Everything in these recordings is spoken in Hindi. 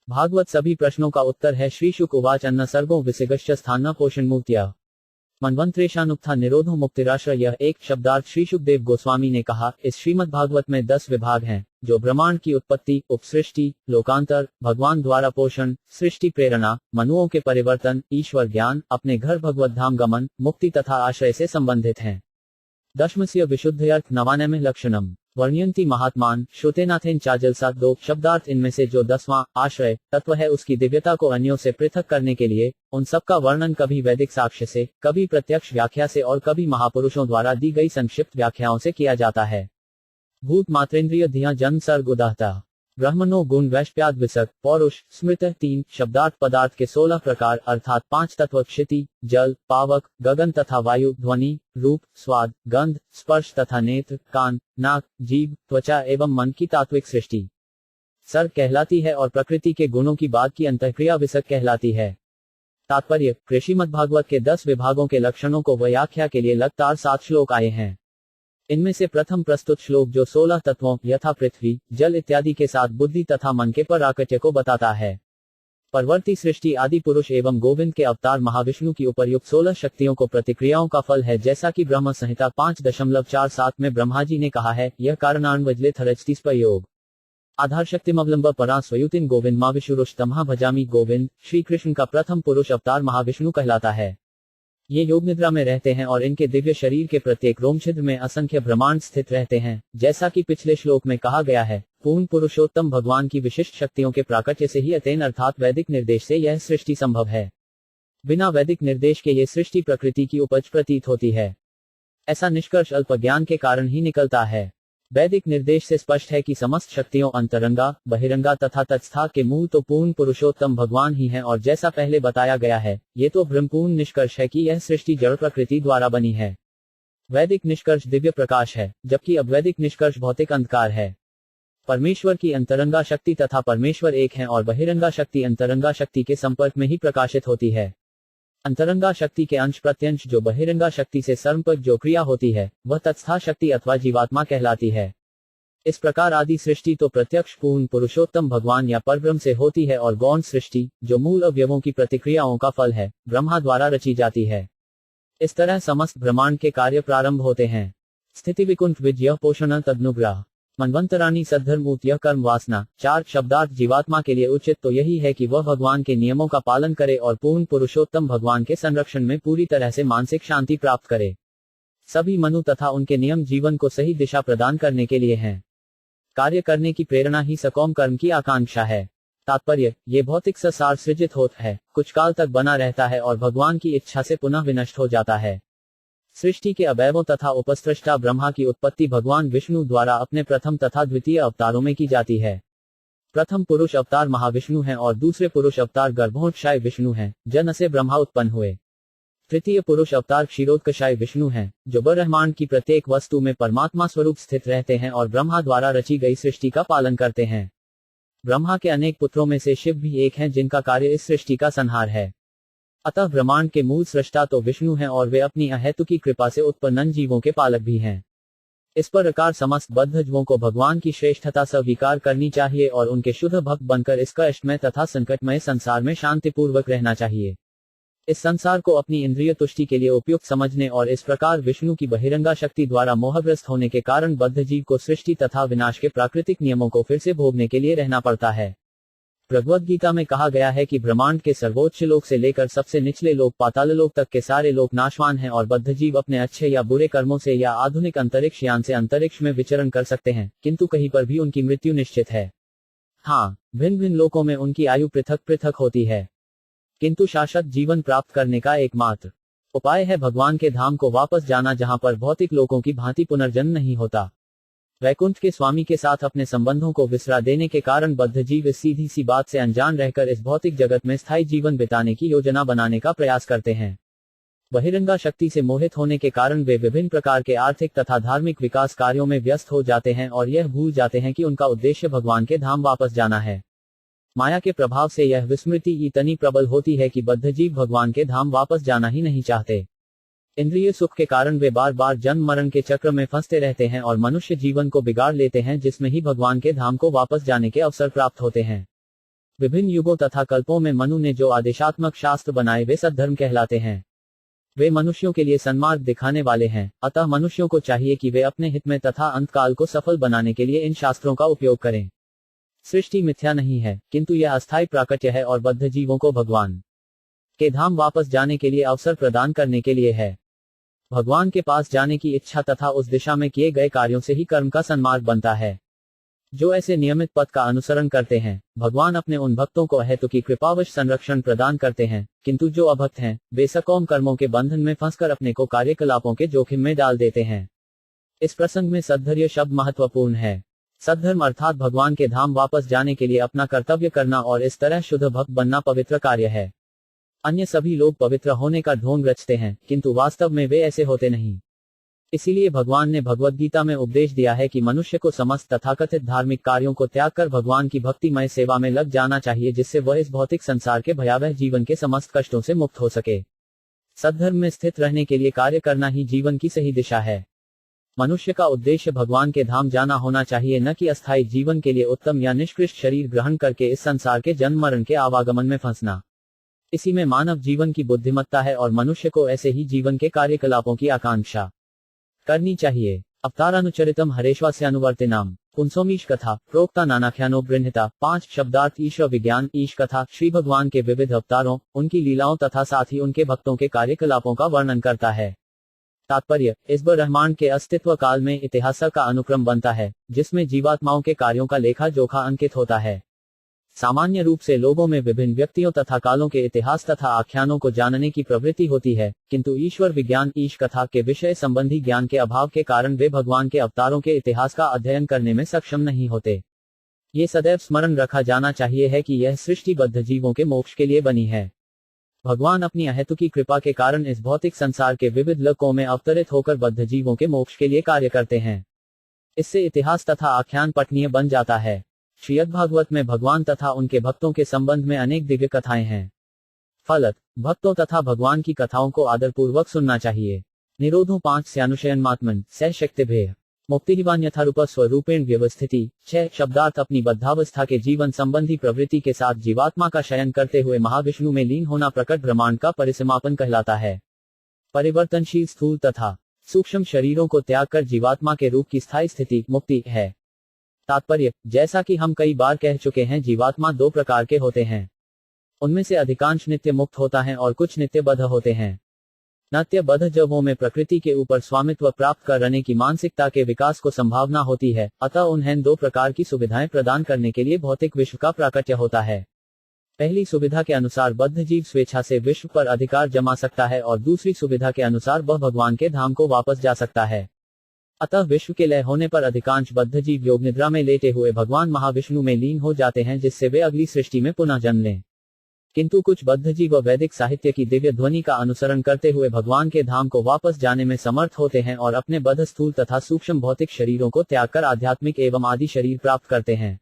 भागवत सभी प्रश्नों का उत्तर है। श्री शुक उवाच अन्न सर्गो विसिगश्च स्थान पोषण मूर्त्या मनवंतरेशानुत्था निरोधो मुक्तिराश्रय। यह एक शब्दार्थ श्री शुकदेव गोस्वामी ने कहा। इस श्रीमद् भागवत में 10 विभाग हैं, जो ब्रह्मांड की उत्पत्ति, उपसृष्टि, लोकांतर, भगवान द्वारा पोषण, सृष्टि प्रेरणा, मनुओं के परिवर्तन, ईश्वर ज्ञान, अपने घर भगवत धाम गमन, मुक्ति तथा आश्रय से संबंधित हैं। दशमस्य विशुद्धयर्थ नवानम्य लक्षणम वर्ण्यन्ति महात्मान श्रुतेनाथेन चाजलसा। 2 शब्दार्थ इनमें से जो 10वां आश्रय तत्व है उसकी दिव्यता को अन्यों से पृथक करने के लिए उन सबका वर्णन कभी वैदिक साक्ष्य से, कभी प्रत्यक्ष व्याख्या से और कभी महापुरुषों द्वारा दी गई संक्षिप्त व्याख्याओं से किया जाता है। भूत मात्रेंद्रिय धिया जन्म सर्ग उदाहता ब्रह्मणो गुण वैश्प्याद विसर्ग पौरुष स्मृत। 3 शब्दार्थ पदार्थ के 16 प्रकार अर्थात 5 तत्व क्षिति, जल, पावक, गगन तथा वायु, ध्वनि, रूप, स्वाद, गंध, स्पर्श तथा नेत्र, कान, नाक, जीभ, त्वचा एवं मन की तात्विक सृष्टि सर्ग कहलाती है और प्रकृति के गुणों की बात की अंतःक्रिया विसर्ग कहलाती है। तात्पर्य: श्रीमद्भागवत के 10 विभागों के लक्षणों को व्याख्या के लिए लगातार 7 श्लोक आए हैं। इनमें से प्रथम प्रस्तुत श्लोक जो 16 तत्वों यथा पृथ्वी, जल इत्यादि के साथ बुद्धि तथा मन के प्राकट्य को बताता है। परवर्ती सृष्टि आदि पुरुष एवं गोविंद के अवतार महाविष्णु की उपर्युक्त 16 शक्तियों को प्रतिक्रियाओं का फल है, जैसा कि ब्रह्म संहिता 5.47 में ब्रह्मा जी ने कहा है। यह कारणान्वजले थरजति स्पयोग आधार शक्तिमवलंब परा स्वयुतिन गोविंद महाविष्णुरुष्तमहा भजामी। गोविंद श्री कृष्ण का प्रथम पुरुष अवतार महाविष्णु कहलाता है। ये योग निद्रा में रहते हैं और इनके दिव्य शरीर के प्रत्येक रोमछिद्र में असंख्य ब्रह्मांड स्थित रहते हैं। जैसा कि पिछले श्लोक में कहा गया है, पूर्ण पुरुषोत्तम भगवान की विशिष्ट शक्तियों के प्राकट्य से ही अतेन अर्थात वैदिक निर्देश से यह सृष्टि संभव है। बिना वैदिक निर्देश के ये सृष्टि प्रकृति की उपज प्रतीत होती है। ऐसा निष्कर्ष अल्प ज्ञान के कारण ही निकलता है। वैदिक निर्देश से स्पष्ट है कि समस्त शक्तियों अंतरंगा, बहिरंगा तथा तत्स्था के मूल तो पूर्ण पुरुषोत्तम भगवान ही हैं। और जैसा पहले बताया गया है, ये तो ब्रह्मपूर्ण निष्कर्ष है कि यह सृष्टि जड़ प्रकृति द्वारा बनी है। वैदिक निष्कर्ष दिव्य प्रकाश है, जबकि अवैदिक निष्कर्ष भौतिक अंधकार है। परमेश्वर की अंतरंगा शक्ति तथा परमेश्वर एक है और बहिरंगा शक्ति अंतरंगा शक्ति के संपर्क में ही प्रकाशित होती है। अंतरंगा शक्ति के अंश प्रत्यंश जो बहिरंगा शक्ति से सर्वपद जो क्रिया होती है, वह तत्स्था शक्ति अथवा जीवात्मा कहलाती है। इस प्रकार आदि सृष्टि तो प्रत्यक्ष पूर्ण पुरुषोत्तम भगवान या परब्रह्म से होती है और गौण सृष्टि, जो मूल अवयवों की प्रतिक्रियाओं का फल है, ब्रह्मा द्वारा रची जाती है। इस तरह समस्त ब्रह्मांड के कार्य प्रारंभ होते हैं। स्थिति विकुंठ विजय पोषण तदनुग्रह मनवंतरानी सद्धर्मूत यह कर्म वासना। 4 शब्दार्थ जीवात्मा के लिए उचित तो यही है कि वह भगवान के नियमों का पालन करे और पूर्ण पुरुषोत्तम भगवान के संरक्षण में पूरी तरह से मानसिक शांति प्राप्त करे। सभी मनु तथा उनके नियम जीवन को सही दिशा प्रदान करने के लिए हैं। कार्य करने की प्रेरणा ही सकौम कर्म की आकांक्षा है। तात्पर्य: ये भौतिक संसार सृजित होता है, कुछ काल तक बना रहता है और भगवान की इच्छा से पुनः विनष्ट हो जाता है। सृष्टि के अवयवों तथा उपस्रष्टा ब्रह्मा की उत्पत्ति भगवान विष्णु द्वारा अपने प्रथम तथा द्वितीय अवतारों में की जाती है। प्रथम पुरुष अवतार महाविष्णु हैं और दूसरे पुरुष अवतार गर्भोत्कर्षाय विष्णु हैं, जन से ब्रह्मा उत्पन्न हुए। तृतीय पुरुष अवतार क्षीरोत्कर्षाय विष्णु हैं, जो ब्रह्मांड की प्रत्येक वस्तु में परमात्मा स्वरूप स्थित रहते हैं और ब्रह्मा द्वारा रची गई सृष्टि का पालन करते हैं। ब्रह्मा के अनेक पुत्रों में से शिव भी एक हैं, जिनका कार्य इस सृष्टि का संहार है। अतः ब्रह्मांड के मूल सृष्टा तो विष्णु हैं और वे अपनी अहेतुकी कृपा से उत्पन्न जीवों के पालक भी हैं। इस प्रकार समस्त बद्ध जीवों को भगवान की श्रेष्ठता स्वीकार करनी चाहिए और उनके शुद्ध भक्त बनकर इस कष्टमय तथा संकटमय संसार में शांतिपूर्वक रहना चाहिए। इस संसार को अपनी इंद्रिय तुष्टि के लिए उपयुक्त समझने और इस प्रकार विष्णु की बहिरंगा शक्ति द्वारा मोहग्रस्त होने के कारण बद्ध जीव को सृष्टि तथा विनाश के प्राकृतिक नियमों को फिर से भोगने के लिए रहना पड़ता है। भगवद गीता में कहा गया है कि ब्रह्मांड के सर्वोच्च लोक से लेकर सबसे निचले लोक पाताल लोक तक के सारे लोक नाशवान हैं और बद्ध जीव अपने अच्छे या बुरे कर्मों से या आधुनिक अंतरिक्ष यान से अंतरिक्ष में विचरण कर सकते हैं, किंतु कहीं पर भी उनकी मृत्यु निश्चित है। हाँ, भिन्न भिन्न लोकों में उनकी आयु पृथक पृथक होती है, किंतु शाश्वत जीवन प्राप्त करने का एकमात्र उपाय है भगवान के धाम को वापस जाना, जहां पर भौतिक लोकों की भांति पुनर्जन्म नहीं होता। वैकुंठ के स्वामी के साथ अपने संबंधों को विसरा देने के कारण बद्ध जीव इस सीधी सी बात से अनजान रहकर इस भौतिक जगत में स्थायी जीवन बिताने की योजना बनाने का प्रयास करते हैं। बहिरंगा शक्ति से मोहित होने के कारण वे विभिन्न प्रकार के आर्थिक तथा धार्मिक विकास कार्यों में व्यस्त हो जाते हैं और यह भूल जाते हैं कि उनका उद्देश्य भगवान के धाम वापस जाना है। माया के प्रभाव से यह विस्मृति इतनी प्रबल होती है कि बद्ध जीव भगवान के धाम वापस जाना ही नहीं चाहते। इंद्रिय सुख के कारण वे बार बार जन्म मरण के चक्र में फंसते रहते हैं और मनुष्य जीवन को बिगाड़ लेते हैं, जिसमें ही भगवान के धाम को वापस जाने के अवसर प्राप्त होते हैं। विभिन्न युगों तथा कल्पों में मनु ने जो आदेशात्मक शास्त्र बनाए वे सद्धर्म कहलाते हैं। वे मनुष्यों के लिए सन्मार्ग दिखाने वाले हैं, अतः मनुष्यों को चाहिए कि वे अपने हित में तथा अंतकाल को सफल बनाने के लिए इन शास्त्रों का उपयोग करें। सृष्टि मिथ्या नहीं है, किंतु यह अस्थायी प्राकट्य है और बद्ध जीवों को भगवान के धाम वापस जाने के लिए अवसर प्रदान करने के लिए है। भगवान के पास जाने की इच्छा तथा उस दिशा में किए गए कार्यों से ही कर्म का सन्मार्ग बनता है। जो ऐसे नियमित पथ का अनुसरण करते हैं, भगवान अपने उन भक्तों को अहेतु की कृपावश संरक्षण प्रदान करते हैं, किंतु जो अभक्त हैं, वे सकौम कर्मों के बंधन में फंसकर अपने को कार्यकलापों के जोखिम में डाल देते हैं। इस प्रसंग में सद्धर्य शब्द महत्वपूर्ण है। सद्धर्म अर्थात भगवान के धाम वापस जाने के लिए अपना कर्तव्य करना और इस तरह शुद्ध भक्त बनना पवित्र कार्य है। अन्य सभी लोग पवित्र होने का ढोंग रचते हैं, किंतु वास्तव में वे ऐसे होते नहीं। इसीलिए भगवान ने भगवद गीता में उपदेश दिया है कि मनुष्य को समस्त तथाकथित धार्मिक कार्यों को त्याग कर भगवान की भक्तिमय सेवा में लग जाना चाहिए, जिससे वह इस भौतिक संसार के भयावह जीवन के समस्त कष्टों से मुक्त हो सके। सद्धर्म में स्थित रहने के लिए कार्य करना ही जीवन की सही दिशा है। मनुष्य का उद्देश्य भगवान के धाम जाना होना चाहिए, न कि अस्थायी जीवन के लिए उत्तम या निष्कृष्ट शरीर ग्रहण करके इस संसार के जन्म मरण के आवागमन में फंसना। इसी में मानव जीवन की बुद्धिमत्ता है और मनुष्य को ऐसे ही जीवन के कार्यकलापों की आकांक्षा करनी चाहिए। अवतारानुचरितम हरेश्वास्यानुवर्तिनाम पुंसोमीश कथा प्रोक्ता नानाख्यानो गृह्णिता। 5 शब्दार्थ ईश्वर विज्ञान। ईश कथा श्री भगवान के विविध अवतारों, उनकी लीलाओं तथा साथ ही उनके भक्तों के कार्यकलापों का वर्णन करता है। तात्पर्य, इस ब्रह्मांड के अस्तित्व काल में इतिहास का अनुक्रम बनता है, जिसमें जीवात्माओं के कार्यों का लेखा जोखा अंकित होता है। सामान्य रूप से लोगों में विभिन्न व्यक्तियों तथा कालों के इतिहास तथा आख्यानों को जानने की प्रवृत्ति होती है, किंतु ईश्वर विज्ञान ईश कथा के विषय संबंधी ज्ञान के अभाव के कारण वे भगवान के अवतारों के इतिहास का अध्ययन करने में सक्षम नहीं होते। ये सदैव स्मरण रखा जाना चाहिए है कि यह सृष्टि बद्ध जीवों के मोक्ष के लिए बनी है। भगवान अपनी अहेतुकी कृपा के कारण इस भौतिक संसार के विविध लोकों में अवतरित होकर बद्ध जीवों के मोक्ष के लिए कार्य करते हैं। इससे इतिहास तथा आख्यान पठनीय बन जाता है। श्रीमद्भागवत में भगवान तथा उनके भक्तों के संबंध में अनेक दिव्य कथाएं हैं। फलत, भक्तों तथा भगवान की कथाओं को आदरपूर्वक सुनना चाहिए। निरोधो 5 स्यानुशयनमात्मन सह शक्तिभेय मुक्तिवान यथारूप स्वरूपेण व्यवस्थिति। 6 शब्दार्थ अपनी बद्धावस्था के जीवन संबंधी प्रवृत्ति के साथ जीवात्मा का शयन करते हुए महाविष्णु में लीन होना प्रकट ब्रह्मांड का परिसमापन कहलाता है। परिवर्तनशील स्थूल तथा सूक्ष्म शरीरों को त्याग कर जीवात्मा के रूप की स्थायी स्थिति मुक्ति है। तात्पर्य, जैसा कि हम कई बार कह चुके हैं, जीवात्मा 2 प्रकार के होते हैं। उनमें से अधिकांश नित्य मुक्त होता है और कुछ नित्य बद्ध होते हैं। नित्य बद्ध जबों में प्रकृति के ऊपर स्वामित्व प्राप्त करने की मानसिकता के विकास को संभावना होती है, अतः उन्हें 2 प्रकार की सुविधाएं प्रदान करने के लिए भौतिक विश्व का प्राकट्य होता है। पहली सुविधा के अनुसार बद्ध जीव स्वेच्छा से विश्व पर अधिकार जमा सकता है और दूसरी सुविधा के अनुसार वह भगवान के धाम को वापस जा सकता है। अतः विश्व के लय होने पर अधिकांश बद्ध जीव योग निद्रा में लेटे हुए भगवान महाविष्णु में लीन हो जाते हैं, जिससे वे अगली सृष्टि में पुनः जन्म लें। किंतु कुछ बद्ध जीव वैदिक साहित्य की दिव्य ध्वनि का अनुसरण करते हुए भगवान के धाम को वापस जाने में समर्थ होते हैं और अपने बद्ध स्थूल तथा सूक्ष्म भौतिक शरीरों को त्याग कर आध्यात्मिक एवं आदि शरीर प्राप्त करते हैं।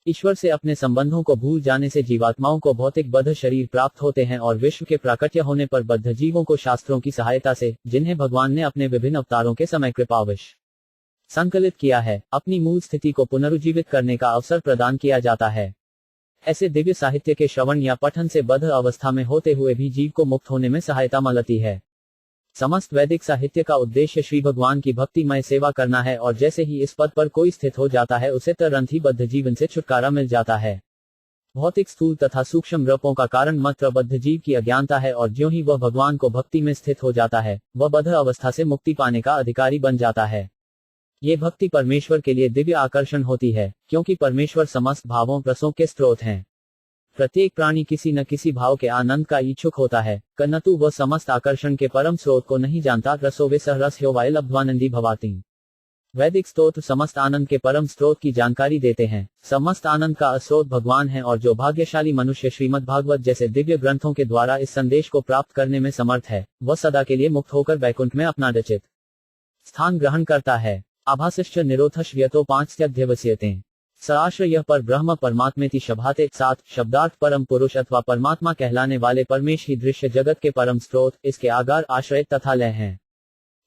ईश्वर से अपने संबंधों को भूल जाने से जीवात्माओं को भौतिक बद्ध शरीर प्राप्त होते हैं और विश्व के प्राकट्य होने पर बद्ध जीवों को शास्त्रों की सहायता से, जिन्हें भगवान ने अपने विभिन्न अवतारों के समय कृपावश संकलित किया है, अपनी मूल स्थिति को पुनरुज्जीवित करने का अवसर प्रदान किया जाता है। ऐसे दिव्य साहित्य के श्रवण या पठन से बद्ध अवस्था में होते हुए भी जीव को मुक्त होने में सहायता मिलती है। समस्त वैदिक साहित्य का उद्देश्य श्री भगवान की भक्तिमय सेवा करना है और जैसे ही इस पद पर कोई स्थित हो जाता है, उसे तुरंत ही बद्ध जीवन से छुटकारा मिल जाता है। भौतिक स्थूल तथा सूक्ष्म रूपों का कारण मात्र बद्ध जीव की अज्ञानता है और ज्यों ही वह भगवान को भक्ति में स्थित हो जाता है, वह बद्ध अवस्था से मुक्ति पाने का अधिकारी बन जाता है। ये भक्ति परमेश्वर के लिए दिव्य आकर्षण होती है, क्योंकि परमेश्वर समस्त भावों रसों के स्रोत हैं। प्रत्येक प्राणी किसी न किसी भाव के आनंद का इच्छुक होता है, किंतु वह समस्त आकर्षण के परम स्रोत को नहीं जानता। रसो वे सहरस ह्योवाय लब्ध्वानंदी भवाति। वैदिक स्तोत्र समस्त आनंद के परम स्रोत की जानकारी देते हैं। समस्त आनंद का स्रोत भगवान है और जो भाग्यशाली मनुष्य श्रीमद् भागवत जैसे दिव्य ग्रंथों के द्वारा इस संदेश को प्राप्त करने में समर्थ है, वह सदा के लिए मुक्त होकर वैकुंठ में अपना रचित स्थान ग्रहण करता है। आभासश्च निरोधश व्यतो 5 सराश्रय पर ब्रह्म परमात्मेति शभाते। 7 शब्दार्थ परम पुरुष अथवा परमात्मा कहलाने वाले परमेश ही दृश्य जगत के परम स्रोत, इसके आगार, आश्रय तथा लय हैं।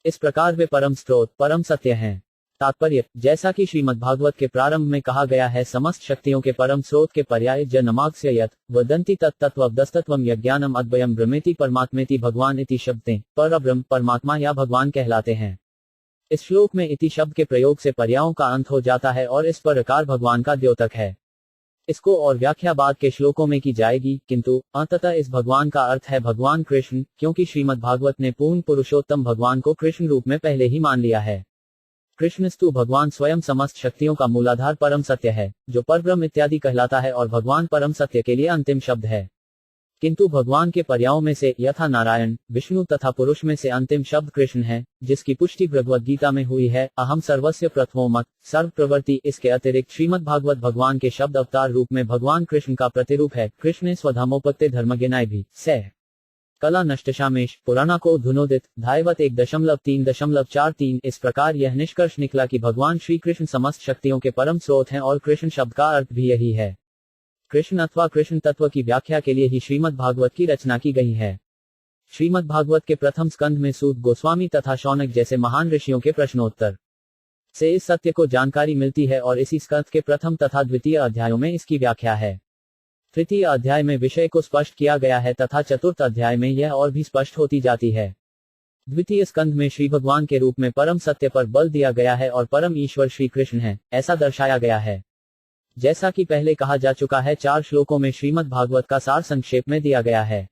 इस प्रकार वे परम स्रोत, परम सत्य हैं। तात्पर्य, जैसा कि श्रीमद्भागवत के प्रारंभ में कहा गया है, समस्त शक्तियों के परम स्रोत के पर्याय जनमागस्य यत् वदन्ति तत्तत्त्वदस्तत्वम यज्ञानम अद्वयम ब्रह्मेति परमात्मेति भगवान इति शब्दें परब्रह्म परमात्मा या भगवान कहलाते हैं। इस श्लोक में इति शब्द के प्रयोग से पर्यायों का अंत हो जाता है और इस पर अकार भगवान का द्योतक है। इसको और व्याख्या बाद के श्लोकों में की जाएगी, किंतु अंततः इस भगवान का अर्थ है भगवान कृष्ण, क्योंकि श्रीमद्भागवत ने पूर्ण पुरुषोत्तम भगवान को कृष्ण रूप में पहले ही मान लिया है। कृष्णस्तु भगवान स्वयं समस्त शक्तियों का मूलाधार परम सत्य है, जो परब्रह्म इत्यादि कहलाता है, और भगवान परम सत्य के लिए अंतिम शब्द है। किंतु भगवान के पर्यायों में से यथा नारायण, विष्णु तथा पुरुष में से अंतिम शब्द कृष्ण है, जिसकी पुष्टि भगवद गीता में हुई है, अहम सर्वस्य प्रथमो मत सर्व प्रवृत्ति। इसके अतिरिक्त श्रीमद्भागवत भगवान के शब्द अवतार रूप में भगवान कृष्ण का प्रतिरूप है। कृष्ण स्वधामोपत्ते धर्मज्ञानाय भी सह कला नष्टशामेश पुराणा को धुनोदित धायवत 1.3.43। इस प्रकार यह निष्कर्ष निकला कि भगवान श्री कृष्ण समस्त शक्तियों के परम स्रोत हैं और कृष्ण शब्द का अर्थ भी यही है। कृष्ण अथवा कृष्ण तत्व की व्याख्या के लिए ही श्रीमद्भागवत की रचना की गई है। श्रीमद्भागवत के प्रथम स्कंध में सूत गोस्वामी तथा शौनक जैसे महान ऋषियों के प्रश्नोत्तर से इस सत्य को जानकारी मिलती है, और इसी स्कंध के प्रथम तथा द्वितीय अध्यायों में इसकी व्याख्या है। तृतीय अध्याय में विषय को स्पष्ट किया गया है तथा चतुर्थ अध्याय में यह और भी स्पष्ट होती जाती है। द्वितीय स्कंध में श्री भगवान के रूप में परम सत्य पर बल दिया गया है और परम ईश्वर श्री कृष्ण है, ऐसा दर्शाया गया है। जैसा कि पहले कहा जा चुका है, 4 श्लोकों में श्रीमद्भागवत का सार संक्षेप में दिया गया है।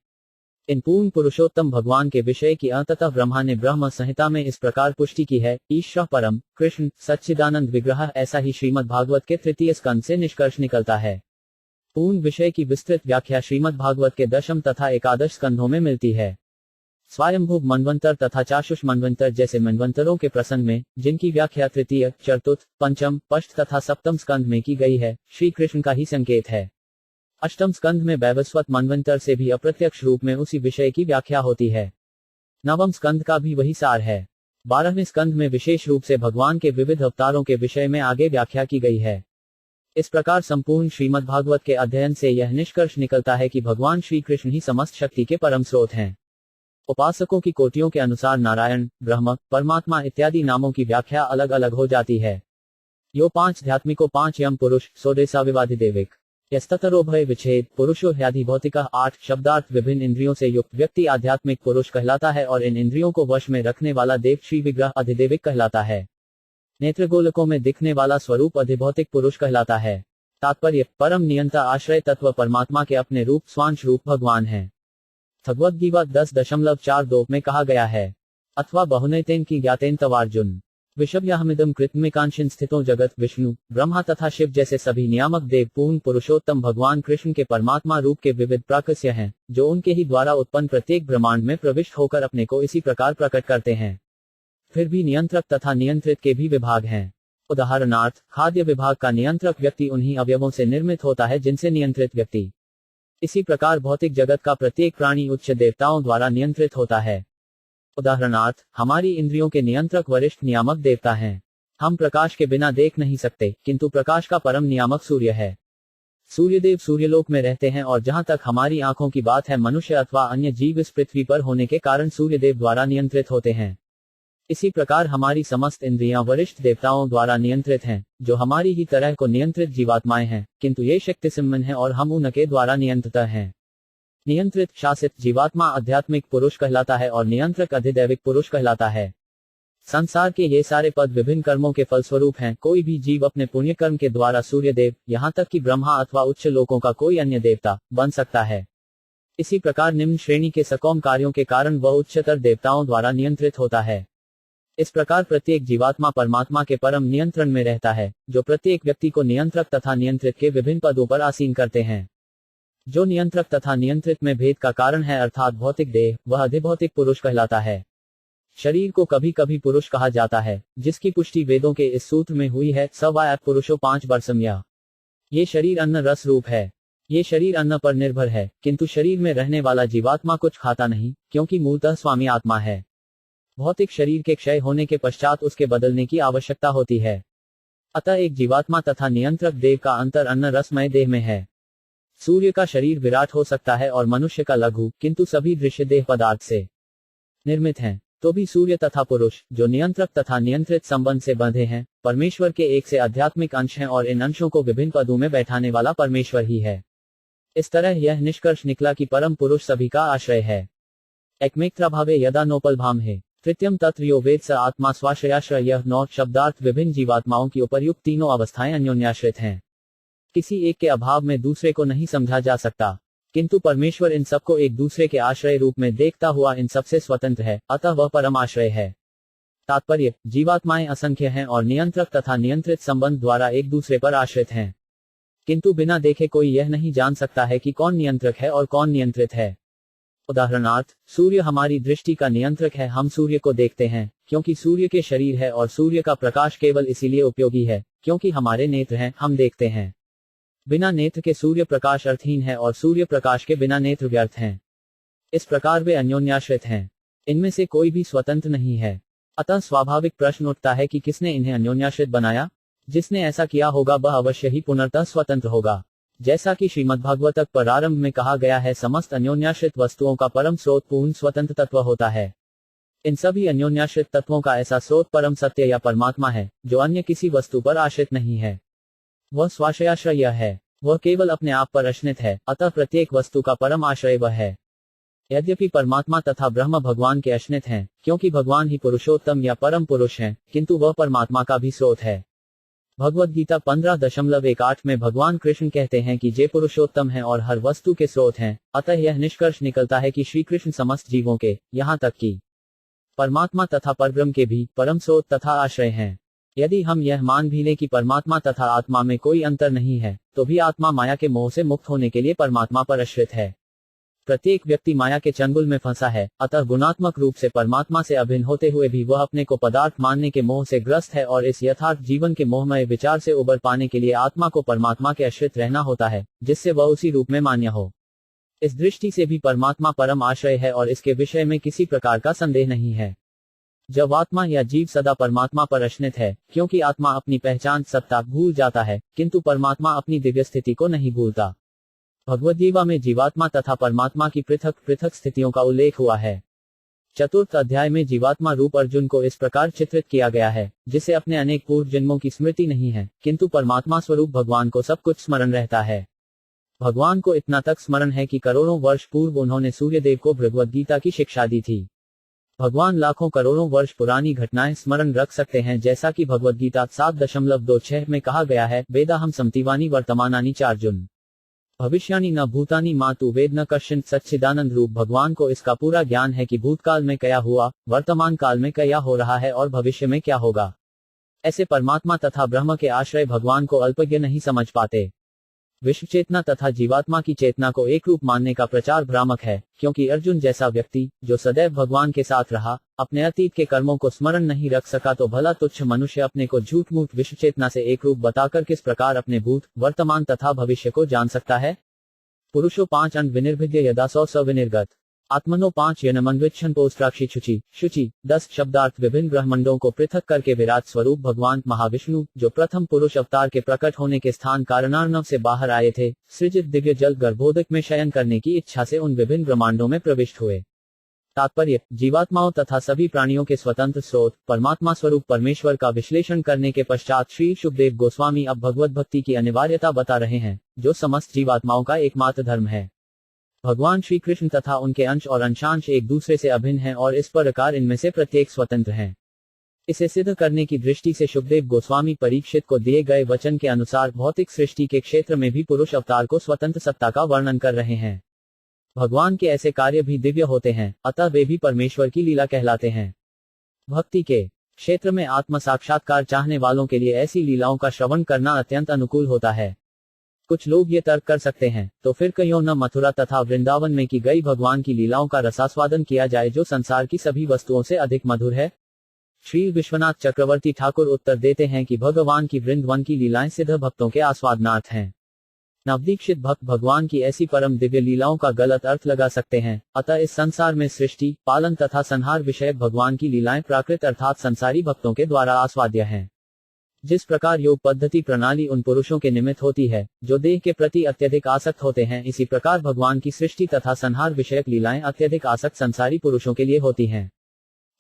इन पूर्ण पुरुषोत्तम भगवान के विषय की अंततः ब्रह्मा ने ब्रह्म संहिता में इस प्रकार पुष्टि की है, ईश्वर परम कृष्ण सच्चिदानंद विग्रह। ऐसा ही श्रीमद्भागवत के तृतीय स्कंध से निष्कर्ष निकलता है। पूर्ण विषय की विस्तृत व्याख्या श्रीमद्भागवत के दशम तथा एकादश स्कंधों में मिलती है। स्वयंभुव मनवंतर तथा चाशुष मनवंतर जैसे मनवंतरों के प्रसंग में, जिनकी व्याख्या तृतीय, चतुर्थ, पंचम, षष्ठ तथा सप्तम स्कंध में की गई है, श्री कृष्ण का ही संकेत है। अष्टम स्कंध में वैवस्वत मनवंतर से भी अप्रत्यक्ष रूप में उसी विषय की व्याख्या होती है। नवम स्कंध का भी वही सार है। 12वें स्कंध में विशेष रूप से भगवान के विविध अवतारों के विषय में आगे व्याख्या की गई है। इस प्रकार संपूर्ण श्रीमद्भागवत के अध्ययन से यह निष्कर्ष निकलता है कि भगवान श्री कृष्ण ही समस्त शक्ति के परम स्रोत हैं। उपासकों की कोटियों के अनुसार नारायण, ब्रह्म, परमात्मा इत्यादि नामों की व्याख्या अलग अलग हो जाती है। यो 5 ध्यात्मिको 5 यम पुरुष सोदेसा विवाधिदेविक यस्ततरोभय विच्छेद पुरुषो ह्याधि भौतिका। 8 शब्दार्थ विभिन्न इंद्रियों से युक्त व्यक्ति आध्यात्मिक पुरुष कहलाता है, और इन इंद्रियों को वश में रखने वाला देव श्री विग्रह अधिदेविक कहलाता है। नेत्रगोलकों में दिखने वाला स्वरूप अधिभौतिक पुरुष कहलाता है। तात्पर्य, परम नियंता आश्रय तत्व परमात्मा के अपने रूप स्वांश रूप भगवान है। भगवद गीता 10.42 में कहा गया है, अथवा बहुनैतेन की ज्ञातेन तवार्जुन विषव्याहमिदम कृतमिकांशिन स्थितो जगत। विष्णु, ब्रह्मा तथा शिव जैसे सभी नियामक देव पूर्ण पुरुषोत्तम भगवान कृष्ण के परमात्मा रूप के विविध प्राकस्य हैं, जो उनके ही द्वारा उत्पन्न प्रत्येक ब्रह्मांड में प्रविष्ट होकर अपने को इसी प्रकार प्रकट करते हैं। फिर भी नियंत्रक तथा नियंत्रित के भी विभाग हैं। उदाहरणार्थ, खाद्य विभाग का नियंत्रक व्यक्ति उन्हीं अवयवों से निर्मित होता है जिनसे नियंत्रित व्यक्ति। इसी प्रकार भौतिक जगत का प्रत्येक प्राणी उच्च देवताओं द्वारा नियंत्रित होता है। उदाहरणार्थ, हमारी इंद्रियों के नियंत्रक वरिष्ठ नियामक देवता हैं। हम प्रकाश के बिना देख नहीं सकते, किंतु प्रकाश का परम नियामक सूर्य है। सूर्यदेव सूर्यलोक में रहते हैं, और जहां तक हमारी आंखों की बात है, मनुष्य अथवा अन्य जीव इस पृथ्वी पर होने के कारण सूर्यदेव द्वारा नियंत्रित होते हैं। इसी प्रकार हमारी समस्त इंद्रियां वरिष्ठ देवताओं द्वारा नियंत्रित हैं, जो हमारी ही तरह को नियंत्रित जीवात्माएं हैं, किंतु ये शक्ति सम्मन है और हम उनके द्वारा नियंत्रित हैं। नियंत्रित शासित जीवात्मा आध्यात्मिक पुरुष कहलाता है और नियंत्रक अधिदैविक पुरुष कहलाता है। संसार के ये सारे पद विभिन्न कर्मों के फलस्वरूप हैं। कोई भी जीव अपने पुण्य कर्म के द्वारा सूर्यदेव, यहाँ तक कि ब्रह्मा अथवा उच्च लोकों का कोई अन्य देवता बन सकता है। इसी प्रकार निम्न श्रेणी के सकौम कार्यों के कारण वह उच्चतर देवताओं द्वारा नियंत्रित होता है। इस प्रकार प्रत्येक जीवात्मा परमात्मा के परम नियंत्रण में रहता है, जो प्रत्येक व्यक्ति को नियंत्रक तथा नियंत्रित के विभिन्न पदों पर आसीन करते हैं। जो नियंत्रक तथा नियंत्रित में भेद का कारण है, अर्थात भौतिक देह, वह अधिभौतिक पुरुष कहलाता है। शरीर को कभी कभी पुरुष कहा जाता है, जिसकी पुष्टि वेदों के इस सूत्र में हुई है, सवाय पुरुषो 5 वर्षम यह। ये शरीर अन्न रस रूप है। ये शरीर अन्न पर निर्भर है, किंतु शरीर में रहने वाला जीवात्मा कुछ खाता नहीं, क्योंकि मूलतः स्वामी आत्मा है। भौतिक शरीर के क्षय होने के पश्चात उसके बदलने की आवश्यकता होती है। अतः एक जीवात्मा तथा नियंत्रक देव का अंतर अन्न रसमय देह में है। सूर्य का शरीर विराट हो सकता है और मनुष्य का लघु, किंतु सभी दृश्य देह पदार्थ से निर्मित हैं। तो भी सूर्य तथा पुरुष, जो नियंत्रक तथा नियंत्रित संबंध से बंधे हैं, परमेश्वर के एक से आध्यात्मिक अंश हैं और इन अंशों को विभिन्न पदों में बैठाने वाला परमेश्वर ही है। इस तरह यह निष्कर्ष निकला कि परम पुरुष सभी का आश्रय है। एकमेक्त्राभावे यदा नोपलभाम है तृतीयम तत्र यो वेद स आत्मा स्वाश्रयाश्रय। यह 9 शब्दार्थ विभिन्न जीवात्माओं की उपर्युक्त तीनों अवस्थाएं अन्योन्याश्रित हैं। किसी एक के अभाव में दूसरे को नहीं समझा जा सकता, किंतु परमेश्वर इन सबको एक दूसरे के आश्रय रूप में देखता हुआ इन सबसे स्वतंत्र है, अतः वह परम आश्रय है। तात्पर्य, जीवात्माएं असंख्य हैं और नियंत्रक तथा नियंत्रित संबंध द्वारा एक दूसरे पर आश्रित हैं, किंतु बिना देखे कोई यह नहीं जान सकता है कि कौन नियंत्रक है और कौन नियंत्रित है। उदाहरणार्थ, सूर्य हमारी दृष्टि का नियंत्रक है। हम सूर्य को देखते हैं क्योंकि सूर्य के शरीर है, और सूर्य का प्रकाश केवल इसीलिए उपयोगी है क्योंकि हमारे नेत्र हैं, हम देखते हैं। बिना नेत्र के सूर्य प्रकाश अर्थहीन है और सूर्य प्रकाश के बिना नेत्र व्यर्थ हैं। इस प्रकार वे अन्योन्याश्रित हैं, इनमें से कोई भी स्वतंत्र नहीं है। अतः स्वाभाविक प्रश्न उठता है कि किसने इन्हें अन्योन्याश्रित बनाया। जिसने ऐसा किया होगा वह अवश्य ही पुनर्तः स्वतंत्र होगा। जैसा कि श्रीमद्भागवतक प्रारंभ में कहा गया है, समस्त अन्योन्याश्रित वस्तुओं का परम स्रोत पूर्ण स्वतंत्र तत्व होता है। इन सभी अन्योन्याश्रित तत्वों का ऐसा स्रोत परम सत्य या परमात्मा है, जो अन्य किसी वस्तु पर आश्रित नहीं है। वह स्वाश्रयाश्रय है, वह केवल अपने आप पर आश्रित है, अतः प्रत्येक वस्तु का परम आश्रय वह है। यद्यपि परमात्मा तथा ब्रह्म भगवान के आश्रित हैं, क्योंकि भगवान ही पुरुषोत्तम या परम पुरुष हैं, किंतु वह परमात्मा का भी स्रोत है। भगवद गीता 15.18 में भगवान कृष्ण कहते हैं कि जे पुरुषोत्तम हैं और हर वस्तु के स्रोत हैं। अतः यह निष्कर्ष निकलता है कि श्री कृष्ण समस्त जीवों के, यहाँ तक कि परमात्मा तथा परब्रह्म के भी परम स्रोत तथा आश्रय हैं। यदि हम यह मान भी लें कि परमात्मा तथा आत्मा में कोई अंतर नहीं है, तो भी आत्मा माया के मोह से मुक्त होने के लिए परमात्मा पर आश्रित है। प्रत्येक व्यक्ति माया के चंगुल में फंसा है, अतः गुणात्मक रूप से परमात्मा से अभिन्न होते हुए भी वह अपने को पदार्थ मानने के मोह से ग्रस्त है, और इस यथार्थ जीवन के मोहमय विचार से उबर पाने के लिए आत्मा को परमात्मा के आश्रित रहना होता है, जिससे वह उसी रूप में मान्य हो। इस दृष्टि से भी परमात्मा परम आश्रय है और इसके विषय में किसी प्रकार का संदेह नहीं है। जब आत्मा या जीव सदा परमात्मा पर आश्रित है, क्योंकि आत्मा अपनी पहचान सत्ता भूल जाता है, किंतु परमात्मा अपनी दिव्य स्थिति को नहीं भूलता। भगवद्गीता में जीवात्मा तथा परमात्मा की पृथक पृथक स्थितियों का उल्लेख हुआ है। चतुर्थ अध्याय में जीवात्मा रूप अर्जुन को इस प्रकार चित्रित किया गया है, जिसे अपने अनेक पूर्व जन्मों की स्मृति नहीं है, किंतु परमात्मा स्वरूप भगवान को सब कुछ स्मरण रहता है। भगवान को इतना तक स्मरण है कि करोड़ों वर्ष पूर्व उन्होंने सूर्यदेव को भगवद्गीता की शिक्षा दी थी। भगवान लाखों करोड़ों वर्ष पुरानी घटनाएं स्मरण रख सकते हैं, जैसा कि भगवद्गीता 7.26 में कहा गया है, वेदाहम समतिवानी वर्तमानानि चार्जुन भविष्यानि न भूतानि मातु वेद न कश्चिन। सच्चिदानंद रूप भगवान को इसका पूरा ज्ञान है कि भूतकाल में क्या हुआ, वर्तमान काल में क्या हो रहा है और भविष्य में क्या होगा। ऐसे परमात्मा तथा ब्रह्म के आश्रय भगवान को अल्पज्ञ नहीं समझ पाते। विश्व चेतना तथा जीवात्मा की चेतना को एक रूप मानने का प्रचार भ्रामक है, क्योंकि अर्जुन जैसा व्यक्ति, जो सदैव भगवान के साथ रहा, अपने अतीत के कर्मों को स्मरण नहीं रख सका, तो भला तुच्छ मनुष्य अपने को झूठ मूठ विश्व चेतना से एक रूप बताकर किस प्रकार अपने भूत, वर्तमान तथा भविष्य को जान सकता है। पुरुषो 5 अंग विनिर्भिद्य यदा सौ विनिर्गत आत्मनो 5 यनमन्विच्छन पोस्त्राक्षी शुचि 10 शब्दार्थ विभिन्न ब्रह्मंडों को पृथक करके विराट स्वरूप भगवान महाविष्णु, जो प्रथम पुरुष अवतार के प्रकट होने के स्थान कारणार्णव से बाहर आए थे, सृजित दिव्य जल गर्भोदक में शयन करने की इच्छा से उन विभिन्न ब्रह्मांडों में प्रविष्ट हुए। तात्पर्य, जीवात्माओं तथा सभी प्राणियों के स्वतंत्र स्रोत परमात्मा स्वरूप परमेश्वर का विश्लेषण करने के पश्चात श्री शुकदेव गोस्वामी अब भगवत भक्ति की अनिवार्यता बता रहे हैं, जो समस्त जीवात्माओं का एकमात्र धर्म है। भगवान श्री कृष्ण तथा उनके अंश और अंशांश एक दूसरे से अभिन्न हैं और इस प्रकार इनमें से प्रत्येक स्वतंत्र हैं। इसे सिद्ध करने की दृष्टि से शुकदेव गोस्वामी परीक्षित को दिए गए वचन के अनुसार भौतिक सृष्टि के क्षेत्र में भी पुरुष अवतार को स्वतंत्र सत्ता का वर्णन कर रहे हैं। भगवान के ऐसे कार्य भी दिव्य होते हैं, अतः वे भी परमेश्वर की लीला कहलाते हैं। भक्ति के क्षेत्र में आत्म साक्षात्कार चाहने वालों के लिए ऐसी लीलाओं का श्रवण करना अत्यंत अनुकूल होता है। कुछ लोग ये तर्क कर सकते हैं, तो फिर क्यों न मथुरा तथा वृंदावन में की गई भगवान की लीलाओं का रसास्वादन किया जाए, जो संसार की सभी वस्तुओं से अधिक मधुर है। श्री विश्वनाथ चक्रवर्ती ठाकुर उत्तर देते हैं कि भगवान की वृंदावन की लीलाएं सिद्ध भक्तों के आस्वादनार्थ हैं। नवदीक्षित भक्त भगवान की ऐसी परम दिव्य लीलाओं का गलत अर्थ लगा सकते हैं। अतः इस संसार में सृष्टि, पालन तथा संहार विषयक भगवान की लीलाएं प्राकृत अर्थात संसारी भक्तों के द्वारा आस्वाद्य हैं। जिस प्रकार योग पद्धति प्रणाली उन पुरुषों के निमित्त होती है जो देह के प्रति अत्यधिक आसक्त होते हैं, इसी प्रकार भगवान की सृष्टि तथा संहार विषयक लीलाएं अत्यधिक आसक्त संसारी पुरुषों के लिए होती हैं।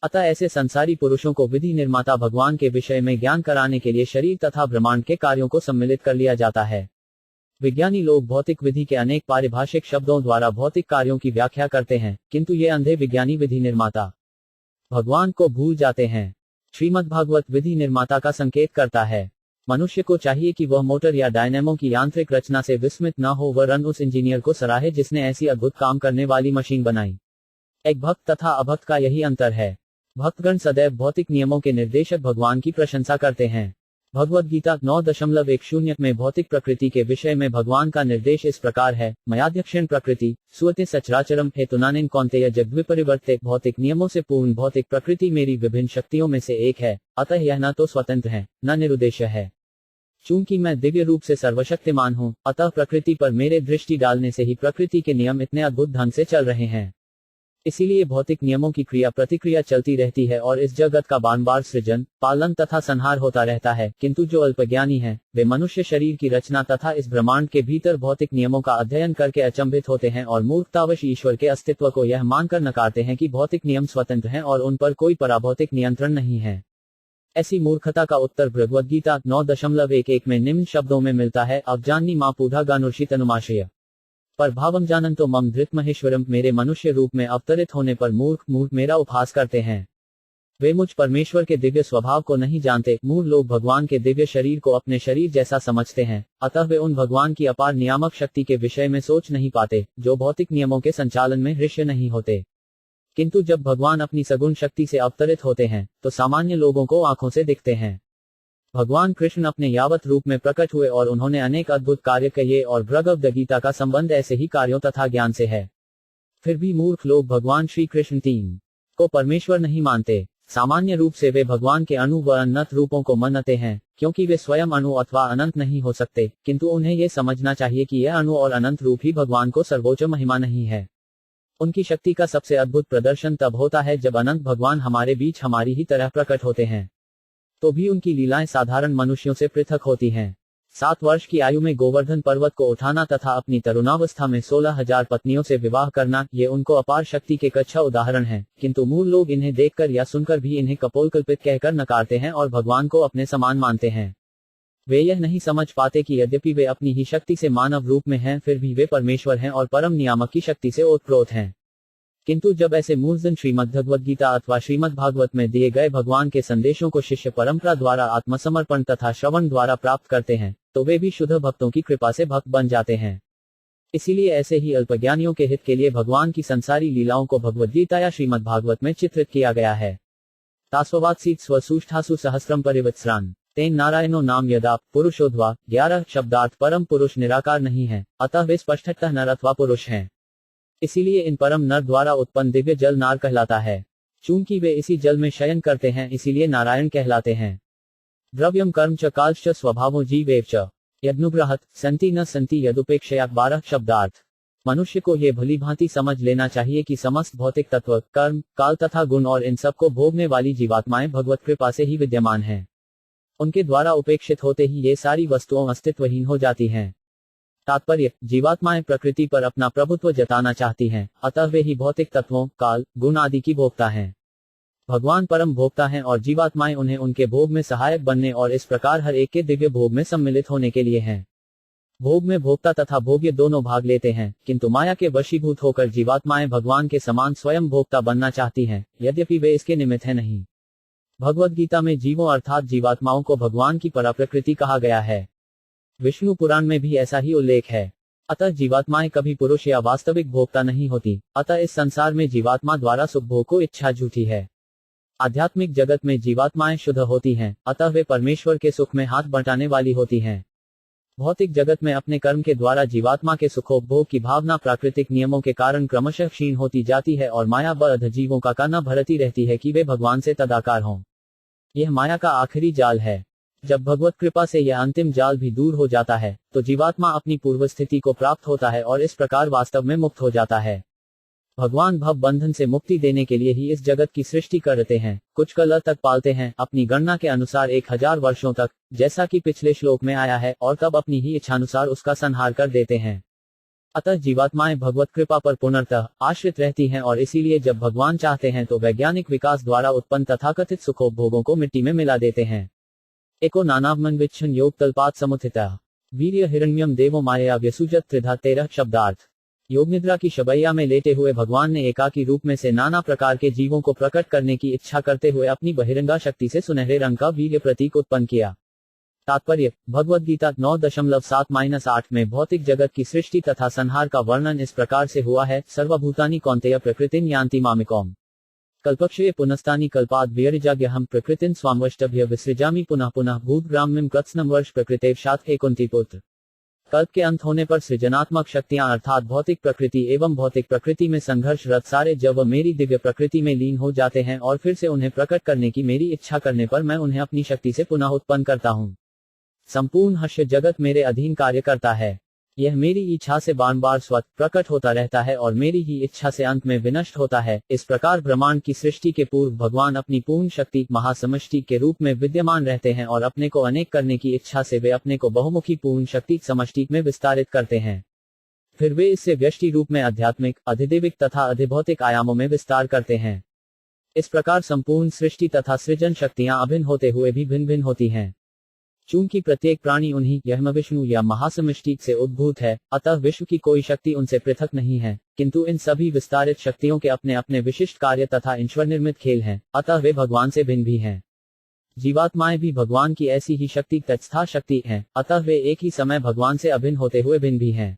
अतः ऐसे संसारी पुरुषों को विधि निर्माता भगवान के विषय में ज्ञान कराने के लिए शरीर तथा ब्रह्मांड के कार्यों को सम्मिलित कर लिया जाता है। विज्ञानी लोग भौतिक विधि के अनेक पारिभाषिक शब्दों द्वारा भौतिक कार्यों की व्याख्या करते हैं, किंतु ये अंधे विज्ञानी विधि निर्माता भगवान को भूल जाते हैं। श्रीमद्भागवत विधि निर्माता का संकेत करता है। मनुष्य को चाहिए कि वह मोटर या डायनेमो की यांत्रिक रचना से विस्मित न हो, वरन उस इंजीनियर को सराहे जिसने ऐसी अद्भुत काम करने वाली मशीन बनाई। एक भक्त तथा अभक्त का यही अंतर है। भक्तगण सदैव भौतिक नियमों के निर्देशक भगवान की प्रशंसा करते हैं। भगवद गीता 9.10 में भौतिक प्रकृति के विषय में भगवान का निर्देश इस प्रकार है, मयाध्यक्षेण प्रकृति सुअते सचराचरम हेतुनानेन कौन्तेय जगद्विपरिवर्ते। भौतिक नियमों से पूर्ण भौतिक प्रकृति मेरी विभिन्न शक्तियों में से एक है, अतः यह न तो स्वतंत्र है न निरुद्देश्य है। चूंकि मैं दिव्य रूप से सर्वशक्तिमान हूँ, अतः प्रकृति पर मेरे दृष्टि डालने से ही प्रकृति के नियम इतने अद्भुत ढंग से चल रहे हैं। इसीलिए भौतिक नियमों की क्रिया प्रतिक्रिया चलती रहती है और इस जगत का बार बार सृजन, पालन तथा संहार होता रहता है। किंतु जो अल्पज्ञानी हैं, वे मनुष्य शरीर की रचना तथा इस ब्रह्मांड के भीतर भौतिक नियमों का अध्ययन करके अचंभित होते हैं और मूर्खतावश ईश्वर के अस्तित्व को यह मानकर नकारते हैं कि भौतिक नियम स्वतंत्र हैं और उन पर कोई पराभौतिक नियंत्रण नहीं है। ऐसी मूर्खता का उत्तर भगवद गीता 9.11 में निम्न शब्दों में मिलता है, अवजानी मां पूधा गानुर्षित अनुमाशय पर भावम जानंतो मम धृत महेश्वरम। मेरे मनुष्य रूप में अवतरित होने पर मूर्ख मेरा उपहास करते हैं। वे मुझ परमेश्वर के दिव्य स्वभाव को नहीं जानते। मूढ़ लोग भगवान के दिव्य शरीर को अपने शरीर जैसा समझते हैं, अतः वे उन भगवान की अपार नियामक शक्ति के विषय में सोच नहीं पाते, जो भौतिक नियमों के संचालन में दृश्य नहीं होते। किंतु जब भगवान अपनी सगुण शक्ति से अवतरित होते हैं, तो सामान्य लोगों को आंखों से दिखते हैं। भगवान कृष्ण अपने यावत रूप में प्रकट हुए और उन्होंने अनेक अद्भुत कार्य किए और भगवद गीता का संबंध ऐसे ही कार्यों तथा ज्ञान से है। फिर भी मूर्ख लोग भगवान श्री कृष्ण तीन को परमेश्वर नहीं मानते। सामान्य रूप से वे भगवान के अणु व अनंत रूपों को मानते हैं, क्योंकि वे स्वयं अणु अथवा अनंत नहीं हो सकते। किंतु उन्हें यह समझना चाहिए कि यह अणु और अनंत रूप ही भगवान को सर्वोच्च महिमा नहीं है। उनकी शक्ति का सबसे अद्भुत प्रदर्शन तब होता है जब अनंत भगवान हमारे बीच हमारी ही तरह प्रकट होते हैं। तो भी उनकी लीलाएं साधारण मनुष्यों से पृथक होती हैं। 7 वर्ष की आयु में गोवर्धन पर्वत को उठाना तथा अपनी तरुणावस्था में 16,000 पत्नियों से विवाह करना, ये उनको अपार शक्ति के अच्छा उदाहरण है। किंतु मूल लोग इन्हें देखकर या सुनकर भी इन्हें कपोलकल्पित कहकर नकारते हैं और भगवान को अपने समान मानते हैं। वे यह नहीं समझ पाते कि यद्यपि वे अपनी ही शक्ति से मानव रूप में हैं, फिर भी वे परमेश्वर हैं और परम नियामक की शक्ति से ओतप्रोत हैं। किंतु जब ऐसे मूर्खजन श्रीमद्भगवद गीता अथवा श्रीमद् भागवत में दिए गए भगवान के संदेशों को शिष्य परंपरा द्वारा आत्मसमर्पण तथा श्रवण द्वारा प्राप्त करते हैं, तो वे भी शुद्ध भक्तों की कृपा से भक्त बन जाते हैं। इसीलिए ऐसे ही अल्पज्ञानियों के हित के लिए भगवान की संसारी लीलाओं को भगवद गीता या श्रीमद् भागवत में चित्रित किया गया है। तास्ववात्सीत स्वसूष्ठासु सहस्रम परिवत्सरान तेन नारायणो नाम यदा पुरुषोद्वा। 11 शब्दार्थ परम पुरुष निराकार नहीं है, अतः वे स्पष्टतः नर अथवा पुरुष हैं। इसीलिए इन परम नर द्वारा उत्पन्न दिव्य जल नार कहलाता है। चूंकि वे इसी जल में शयन करते हैं, इसीलिए नारायण कहलाते हैं। द्रव्यम कर्म च कालश्च स्वभावो जीवेव च यदनुग्रहत संति न संति यदुपेक्षया। 12 शब्दार्थ। मनुष्य को ये भली भांति समझ लेना चाहिए कि समस्त भौतिक तत्व, कर्म, काल तथा गुण और इन सब को भोगने वाली जीवात्माएं भगवत कृपा से ही विद्यमान हैं। उनके द्वारा उपेक्षित होते ही ये सारी वस्तुओं अस्तित्वहीन हो जाती हैं। तात्पर्य, जीवात्माएं प्रकृति पर अपना प्रभुत्व जताना चाहती हैं, अतः वे ही भौतिक तत्वों, काल, गुण आदि की भोक्ता हैं। भगवान परम भोक्ता हैं और जीवात्माएं उन्हें उनके भोग में सहायक बनने और इस प्रकार हर एक के दिव्य भोग में सम्मिलित होने के लिए हैं। भोग में भोक्ता तथा भोग्य दोनों भाग लेते हैं, किंतु माया के वशीभूत होकर जीवात्माएं भगवान के समान स्वयं भोक्ता बनना चाहती हैं, यद्यपि वे इसके निमित्त हैं नहीं। भगवद गीता में जीवों अर्थात जीवात्माओं को भगवान की पराप्रकृति कहा गया है। विष्णु पुराण में भी ऐसा ही उल्लेख है। अतः जीवात्माएं कभी पुरुष या वास्तविक भोक्ता नहीं होती। अतः इस संसार में जीवात्मा द्वारा सुख भोग को इच्छा झूठी है। आध्यात्मिक जगत में जीवात्माएं शुद्ध होती हैं, अतः वे परमेश्वर के सुख में हाथ बंटाने वाली होती हैं। भौतिक जगत में अपने कर्म के द्वारा जीवात्मा के सुखोपभोग की भावना प्राकृतिक नियमों के कारण क्रमशः क्षीण होती जाती है और माया बद्ध जीवों का काना भरती रहती है कि वे भगवान से तदाकार हों। यह माया का आखिरी जाल है। जब भगवत कृपा से यह अंतिम जाल भी दूर हो जाता है, तो जीवात्मा अपनी पूर्व स्थिति को प्राप्त होता है और इस प्रकार वास्तव में मुक्त हो जाता है। भगवान भव बंधन से मुक्ति देने के लिए ही इस जगत की सृष्टि करते हैं। कुछ काल तक पालते हैं, अपनी गणना के अनुसार 1000 वर्षों तक, जैसा कि पिछले श्लोक में आया है, और तब अपनी ही इच्छानुसार उसका संहार कर देते हैं। अतः जीवात्माएं भगवत कृपा पर पूर्णतः आश्रित रहती हैं और इसीलिए जब भगवान चाहते हैं तो वैज्ञानिक विकास द्वारा उत्पन्न तथाकथित सुखोपभोगों को मिट्टी में मिला देते हैं। एको नानावमन विच्छन योग तल्पात समुत्थिता वीर्य हिरण्यम देवो माया व्यसुजत त्रिधा 13 शब्दार्थ। योग निद्रा की शबैया में लेटे हुए भगवान ने एकाकी रूप में से नाना प्रकार के जीवों को प्रकट करने की इच्छा करते हुए अपनी बहिरंगा शक्ति से सुनहरे रंग का वीर्य प्रतीक उत्पन्न किया। तात्पर्य, भगवद गीता 9.7-8 में भौतिक जगत की सृष्टि तथा संहार का वर्णन इस प्रकार से हुआ है। सर्वभूतानि कौन्तेय प्रकृतिं यान्ति मामिकौम कल्पक्षये पुनस्तानि कल्पाद् व्यरिजाग्यहं प्रकृतिं स्वामवष्टभ्य विसृजामि पुनः पुनः भूतग्राम्यं कृत्स्नं वर्ष प्रकृतेर्षात् एकुंती पुत्र। कल्प के अंत होने पर सृजनात्मक शक्तियां अर्थात भौतिक प्रकृति एवं भौतिक प्रकृति में संघर्षरत सारे जब मेरी दिव्य प्रकृति में लीन हो जाते हैं और फिर से उन्हें प्रकट करने की मेरी इच्छा करने पर मैं उन्हें अपनी शक्ति से पुनः उत्पन्न करता हूँ। संपूर्ण हर्ष जगत मेरे अधीन कार्य करता है। यह मेरी इच्छा से बार बार स्वतः प्रकट होता रहता है और मेरी ही इच्छा से अंत में विनष्ट होता है। इस प्रकार ब्रह्मांड की सृष्टि के पूर्व भगवान अपनी पूर्ण शक्ति महासमष्टि के रूप में विद्यमान रहते हैं और अपने को अनेक करने की इच्छा से वे अपने को बहुमुखी पूर्ण शक्ति समष्टि में विस्तारित करते हैं। फिर वे इससे व्यष्टि रूप में आध्यात्मिक, अधिदैविक तथा अधिभौतिक आयामों में विस्तार करते हैं। इस प्रकार संपूर्ण सृष्टि तथा सृजन शक्तियां अभिन्न होते हुए भी भिन्न भिन्न होती हैं। चूंकि प्रत्येक प्राणी उन्हीं यह विष्णु या महासमष्टि से उद्भूत है, अतः विश्व की कोई शक्ति उनसे पृथक नहीं है, किंतु इन सभी विस्तारित शक्तियों के अपने अपने विशिष्ट कार्य तथा ईश्वर निर्मित खेल हैं, अतः वे भगवान से भिन्न भी हैं। जीवात्माएं भी भगवान की ऐसी ही शक्ति तत्स्था शक्ति हैं, अतः वे एक ही समय भगवान से अभिन्न होते हुए भिन्न भी हैं।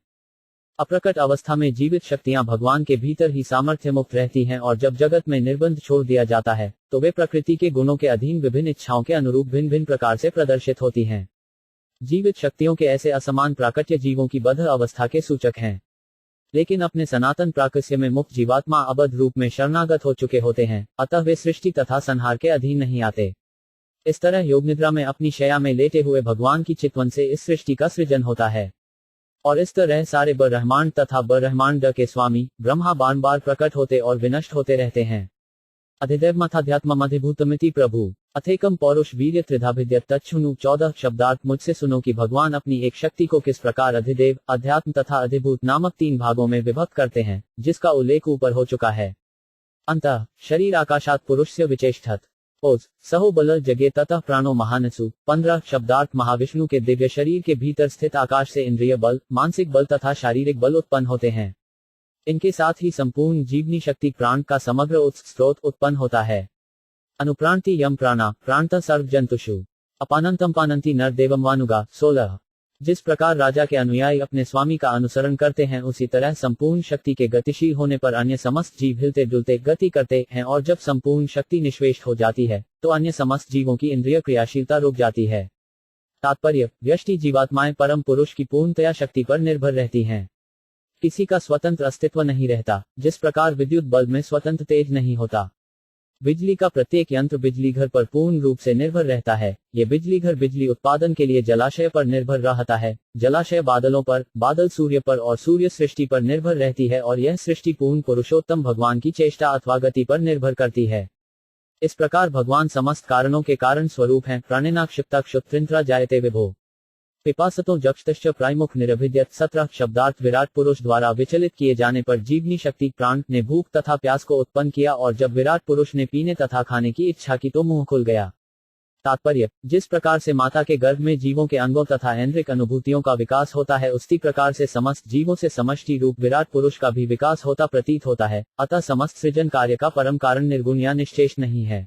अप्रकट अवस्था में जीवित शक्तियां भगवान के भीतर ही सामर्थ्य मुक्त रहती हैं और जब जगत में निर्बंध छोड़ दिया जाता है तो वे प्रकृति के गुणों के अधीन विभिन्न इच्छाओं के अनुरूप भिन्न भिन्न प्रकार से प्रदर्शित होती हैं। जीवित शक्तियों के ऐसे असमान प्राकट्य जीवों की बद्ध अवस्था के सूचक हैं, लेकिन अपने सनातन प्राकट्य में मुक्त जीवात्मा अबद्ध रूप में शरणागत हो चुके होते हैं, अतः वे सृष्टि तथा संहार के अधीन नहीं आते। इस तरह योग निद्रा में अपनी शैया में लेटे हुए भगवान की चितवन से इस सृष्टि का सृजन होता है और इस तरह सारे ब्रह्मांड तथा ब्रह्मांड के स्वामी ब्रह्मा बार बार प्रकट होते और विनष्ट होते रहते हैं। अधिदैवमथाध्यात्ममधिभूतमिति प्रभु अथेकम पौरुष वीर्य त्रिधाभिद्यत तच्छृणु 14 शब्दार्थ। मुझसे सुनो कि भगवान अपनी एक शक्ति को किस प्रकार अधिदेव, अध्यात्म तथा अधिभूत नामक 3 भागों में विभक्त करते हैं, जिसका उल्लेख ऊपर हो चुका है। अंतः शरीर आकाशात पुरुषस्य विचेष्टत ओज सहो बल जगे ततः प्राणो महानसु। 15 शब्दार्थ। महाविष्णु के दिव्य शरीर के भीतर स्थित आकाश से इंद्रिय बल, मानसिक बल तथा शारीरिक बल उत्पन्न होते हैं। इनके साथ ही संपूर्ण जीवनी शक्ति प्राण का समग्र उत्स स्रोत उत्पन्न होता है। अनुप्रांति यम प्राणा प्राणतः सर्व जंतुषु अपानंतम पानंती नर देवम वानुगा। 16। जिस प्रकार राजा के अनुयायी अपने स्वामी का अनुसरण करते हैं, उसी तरह संपूर्ण शक्ति के गतिशील होने पर अन्य समस्त जीव हिलते डुलते गति करते हैं और जब संपूर्ण शक्ति निष्वेष्ट हो जाती है तो अन्य समस्त जीवों की इंद्रिय क्रियाशीलता रुक जाती है। तात्पर्य, व्यष्टि जीवात्माएं परम पुरुष की पूर्णतया शक्ति पर निर्भर रहती हैं। किसी का स्वतंत्र अस्तित्व नहीं रहता। जिस प्रकार विद्युत बल्ब में स्वतंत्र तेज नहीं होता, बिजली का प्रत्येक यंत्र बिजली घर पर पूर्ण रूप से निर्भर रहता है। ये बिजली घर बिजली उत्पादन के लिए जलाशय पर निर्भर रहता है, जलाशय बादलों पर, बादल सूर्य पर और सूर्य सृष्टि पर निर्भर रहती है और यह सृष्टि पूर्ण पुरुषोत्तम भगवान की चेष्टा अथवा गति पर निर्भर करती है। इस प्रकार भगवान समस्त कारणों के कारण स्वरूप हैं। प्राणिनाक्षिप्ता क्षुत्रिंत्रा जायते विभो पिपासतो जक्षतश्च प्रायमुख निरभिद्यत। 17 शब्दार्थ। विराट पुरुष द्वारा विचलित किए जाने पर जीवनी शक्ति प्राण ने भूख तथा प्यास को उत्पन्न किया और जब विराट पुरुष ने पीने तथा खाने की इच्छा की तो मुंह खुल गया। तात्पर्य, जिस प्रकार से माता के गर्भ में जीवों के अंगों तथा ऐन्द्रिक अनुभूतियों का विकास होता है, उसी प्रकार से समस्त जीवों से समष्टि रूप विराट पुरुष का भी विकास होता प्रतीत होता है। अतः समस्त सृजन कार्य का परम कारण निर्गुण या निश्चेष नहीं है।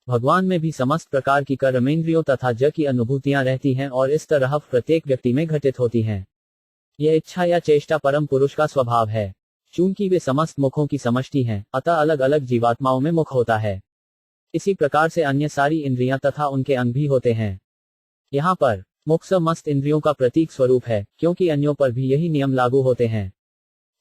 भगवान में भी समस्त प्रकार की कर्मेंद्रियों तथा ज की अनुभूतियां रहती हैं और इस तरह प्रत्येक व्यक्ति में घटित होती हैं। यह इच्छा या चेष्टा परम पुरुष का स्वभाव है। चूंकि वे समस्त मुखों की समष्टि हैं, अतः अलग अलग जीवात्माओं में मुख होता है। इसी प्रकार से अन्य सारी इंद्रियां तथा उनके अंग भी होते हैं। यहाँ पर मुख समस्त इंद्रियों का प्रतीक स्वरूप है, क्योंकि अन्यों पर भी यही नियम लागू होते हैं।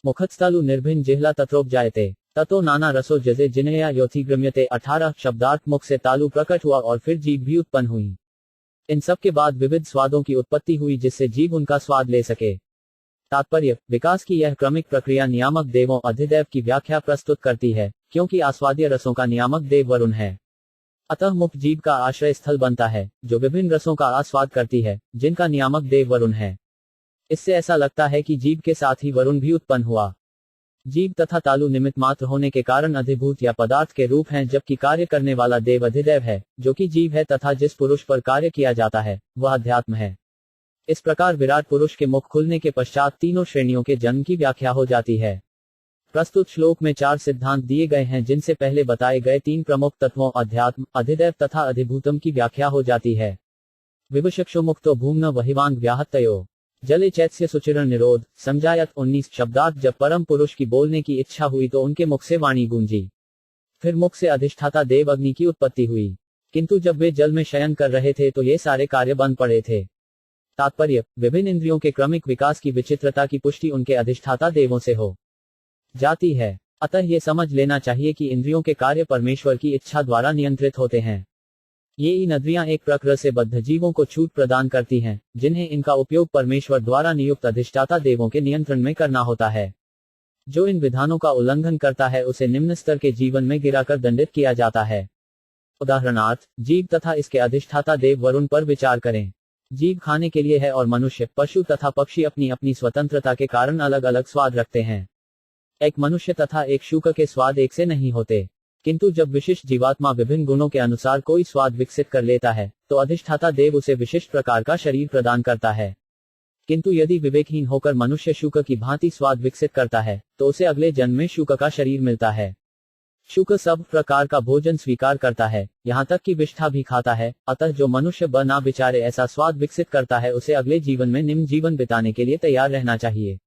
मुखत्स्थालु निर्भिन्न जिह्ला तत्रोपजायते ततो नाना रसो जजे जिनया योथिग्रम्यते। 18 शब्दार्थ। मुख से तालु प्रकट हुआ और फिर जीभ भी उत्पन्न हुई। इन सब के बाद विविध स्वादों की उत्पत्ति हुई जिससे जीभ उनका स्वाद ले सके। तात्पर्य, विकास की यह क्रमिक प्रक्रिया नियामक देवों अधिदैव की व्याख्या प्रस्तुत करती है, क्योंकि आस्वाद्य रसों का नियामक देव वरुण है। अतः मुख जीभ का आश्रय स्थल बनता है, जो विभिन्न रसों का आस्वाद करती है, जिनका नियामक देव वरुण है। इससे ऐसा लगता है कि जीव के साथ ही वरुण भी उत्पन्न हुआ। जीव तथा तालु निमित्त मात्र होने के कारण अधिभूत या पदार्थ के रूप हैं, जबकि कार्य करने वाला देव अधिदेव है, जो कि जीव है तथा जिस पुरुष पर कार्य किया जाता है वह अध्यात्म है। इस प्रकार विराट पुरुष के मुख खुलने के पश्चात तीनों श्रेणियों के जन्म की व्याख्या हो जाती है। प्रस्तुत श्लोक में 4 सिद्धांत दिए गए हैं, जिनसे पहले बताए गए 3 प्रमुख तत्वों अध्यात्म, अधिदैव तथा अधिभूतम की व्याख्या हो जाती है। विवशक्षो मुक्तो भूम्न वहिवांग व्याहतयो जले चैत्स्य सुचिरण निरोध समझायत 19 शब्दार्थ। जब परम पुरुष की बोलने की इच्छा हुई तो उनके मुख से वाणी गूंजी। फिर मुख से अधिष्ठाता देव अग्नि की उत्पत्ति हुई, किंतु जब वे जल में शयन कर रहे थे तो ये सारे कार्य बंद पड़े थे। तात्पर्य, विभिन्न इंद्रियों के क्रमिक विकास की विचित्रता की पुष्टि उनके अधिष्ठाता देवों से हो जाती है। अतः ये समझ लेना चाहिए कि इंद्रियों के कार्य परमेश्वर की इच्छा द्वारा नियंत्रित होते हैं। ये इंद्रियां एक प्रकृति से बद्ध जीवों को छूट प्रदान करती हैं, जिन्हें इनका उपयोग परमेश्वर द्वारा नियुक्त अधिष्ठाता देवों के नियंत्रण में करना होता है। जो इन विधानों का उल्लंघन करता है उसे निम्न स्तर के जीवन में गिराकर दंडित किया जाता है। उदाहरणार्थ, जीव तथा इसके अधिष्ठाता देव वरुण पर विचार करें। जीव खाने के लिए है और मनुष्य, पशु तथा पक्षी अपनी अपनी स्वतंत्रता के कारण अलग अलग स्वाद रखते हैं। एक मनुष्य तथा एक शूक के स्वाद एक से नहीं होते, किंतु जब विशिष्ट जीवात्मा विभिन्न गुणों के अनुसार कोई स्वाद विकसित कर लेता है तो अधिष्ठाता देव उसे विशिष्ट प्रकार का शरीर प्रदान करता है। किंतु यदि विवेकहीन होकर मनुष्य शूक की भांति स्वाद विकसित करता है तो उसे अगले जन्म में शूक का शरीर मिलता है। शूक सब प्रकार का भोजन स्वीकार करता है, यहाँ तक कि विष्ठा भी खाता है। अतः जो मनुष्य बना बिचारे ऐसा स्वाद विकसित करता है उसे अगले जीवन में निम्न जीवन बिताने के लिए तैयार रहना चाहिए।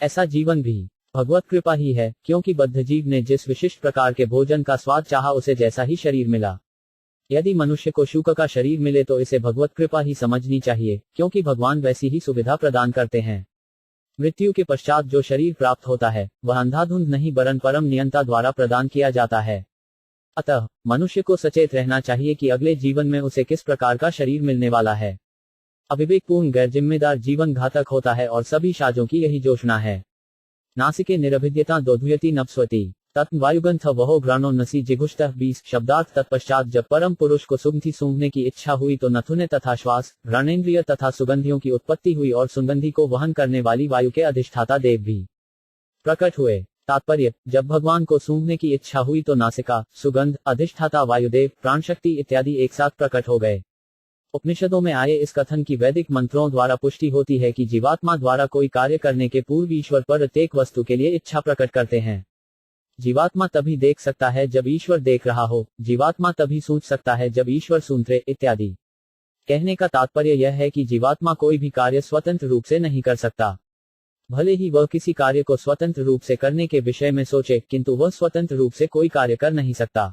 ऐसा जीवन भी भगवत कृपा ही है, क्योंकि बद्ध जीव ने जिस विशिष्ट प्रकार के भोजन का स्वाद चाहा उसे जैसा ही शरीर मिला। यदि मनुष्य को शूक का शरीर मिले तो इसे भगवत कृपा ही समझनी चाहिए, क्योंकि भगवान वैसी ही सुविधा प्रदान करते हैं। मृत्यु के पश्चात जो शरीर प्राप्त होता है वह अंधाधुंध नहीं वरन परम नियंता द्वारा प्रदान किया जाता है। अतः मनुष्य को सचेत रहना चाहिए कि अगले जीवन में उसे किस प्रकार का शरीर मिलने वाला है। अविवेकपूर्ण गैर जिम्मेदार जीवन घातक होता है और सभी साजों की यही जोशना है। नासिके निरभिद्यता दोधुयति नप्स्वती तत्व वायुगंथ वहो घ्राणो नसी जिघुष्टः 20 शब्दार्थ। तत्पश्चात जब परम पुरुष को सुगंधि सूंघने की इच्छा हुई तो नथुने तथा श्वास, घ्राणेन्द्रिय तथा सुगंधियों की उत्पत्ति हुई और सुगंधि को वहन करने वाली वायु के अधिष्ठाता देव भी प्रकट हुए। तात्पर्य, जब भगवान को सूंघने की इच्छा हुई तो नासिका, सुगंध, अधिष्ठाता वायुदेव, प्राणशक्ति इत्यादि एक साथ प्रकट हो गए। उपनिषदों में आए इस कथन की वैदिक मंत्रों द्वारा पुष्टि होती है कि जीवात्मा द्वारा कोई कार्य करने के पूर्व ईश्वर पर प्रत्येक वस्तु के लिए इच्छा प्रकट करते हैं। जीवात्मा तभी देख सकता है जब ईश्वर देख रहा हो, जीवात्मा तभी सूंघ सकता है जब ईश्वर सूंघे इत्यादि। कहने का तात्पर्य यह है कि जीवात्मा कोई भी कार्य स्वतंत्र रूप से नहीं कर सकता। भले ही वह किसी कार्य को स्वतंत्र रूप से करने के विषय में सोचे, किंतु वह स्वतंत्र रूप से कोई कार्य कर नहीं सकता।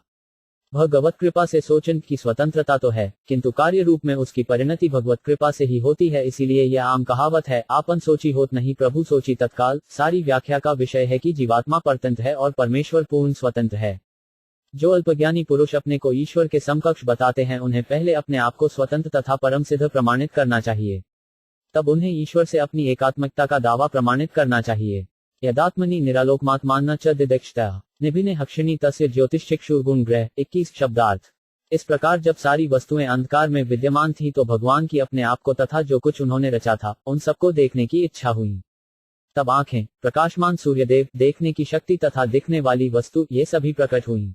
भगवत कृपा से सोचन की स्वतंत्रता तो है, किंतु कार्य रूप में उसकी परिणति भगवत कृपा से ही होती है। इसीलिए यह आम कहावत है, आपन सोची होत नहीं प्रभु सोची तत्काल। सारी व्याख्या का विषय है कि जीवात्मा परतंत्र है और परमेश्वर पूर्ण स्वतंत्र है। जो अल्पज्ञानी पुरुष अपने को ईश्वर के समकक्ष बताते हैं उन्हें पहले अपने आप को स्वतंत्र तथा परम सिद्ध प्रमाणित करना चाहिए, तब उन्हें ईश्वर से अपनी एकात्मकता का दावा प्रमाणित करना चाहिए। यदात्मनि निरालोकमात्मान्न च दिदक्षता निभिने हक्षिणी तस्य ज्योतिषिक्षुर्गुण ग्रह 21 शब्दार्थ। इस प्रकार जब सारी वस्तुएं अंधकार में विद्यमान थी तो भगवान की अपने आप को तथा जो कुछ उन्होंने रचा था उन सबको देखने की इच्छा हुई। तब आंखें, प्रकाशमान सूर्यदेव, देखने की शक्ति तथा दिखने वाली वस्तु, ये सभी प्रकट हुई।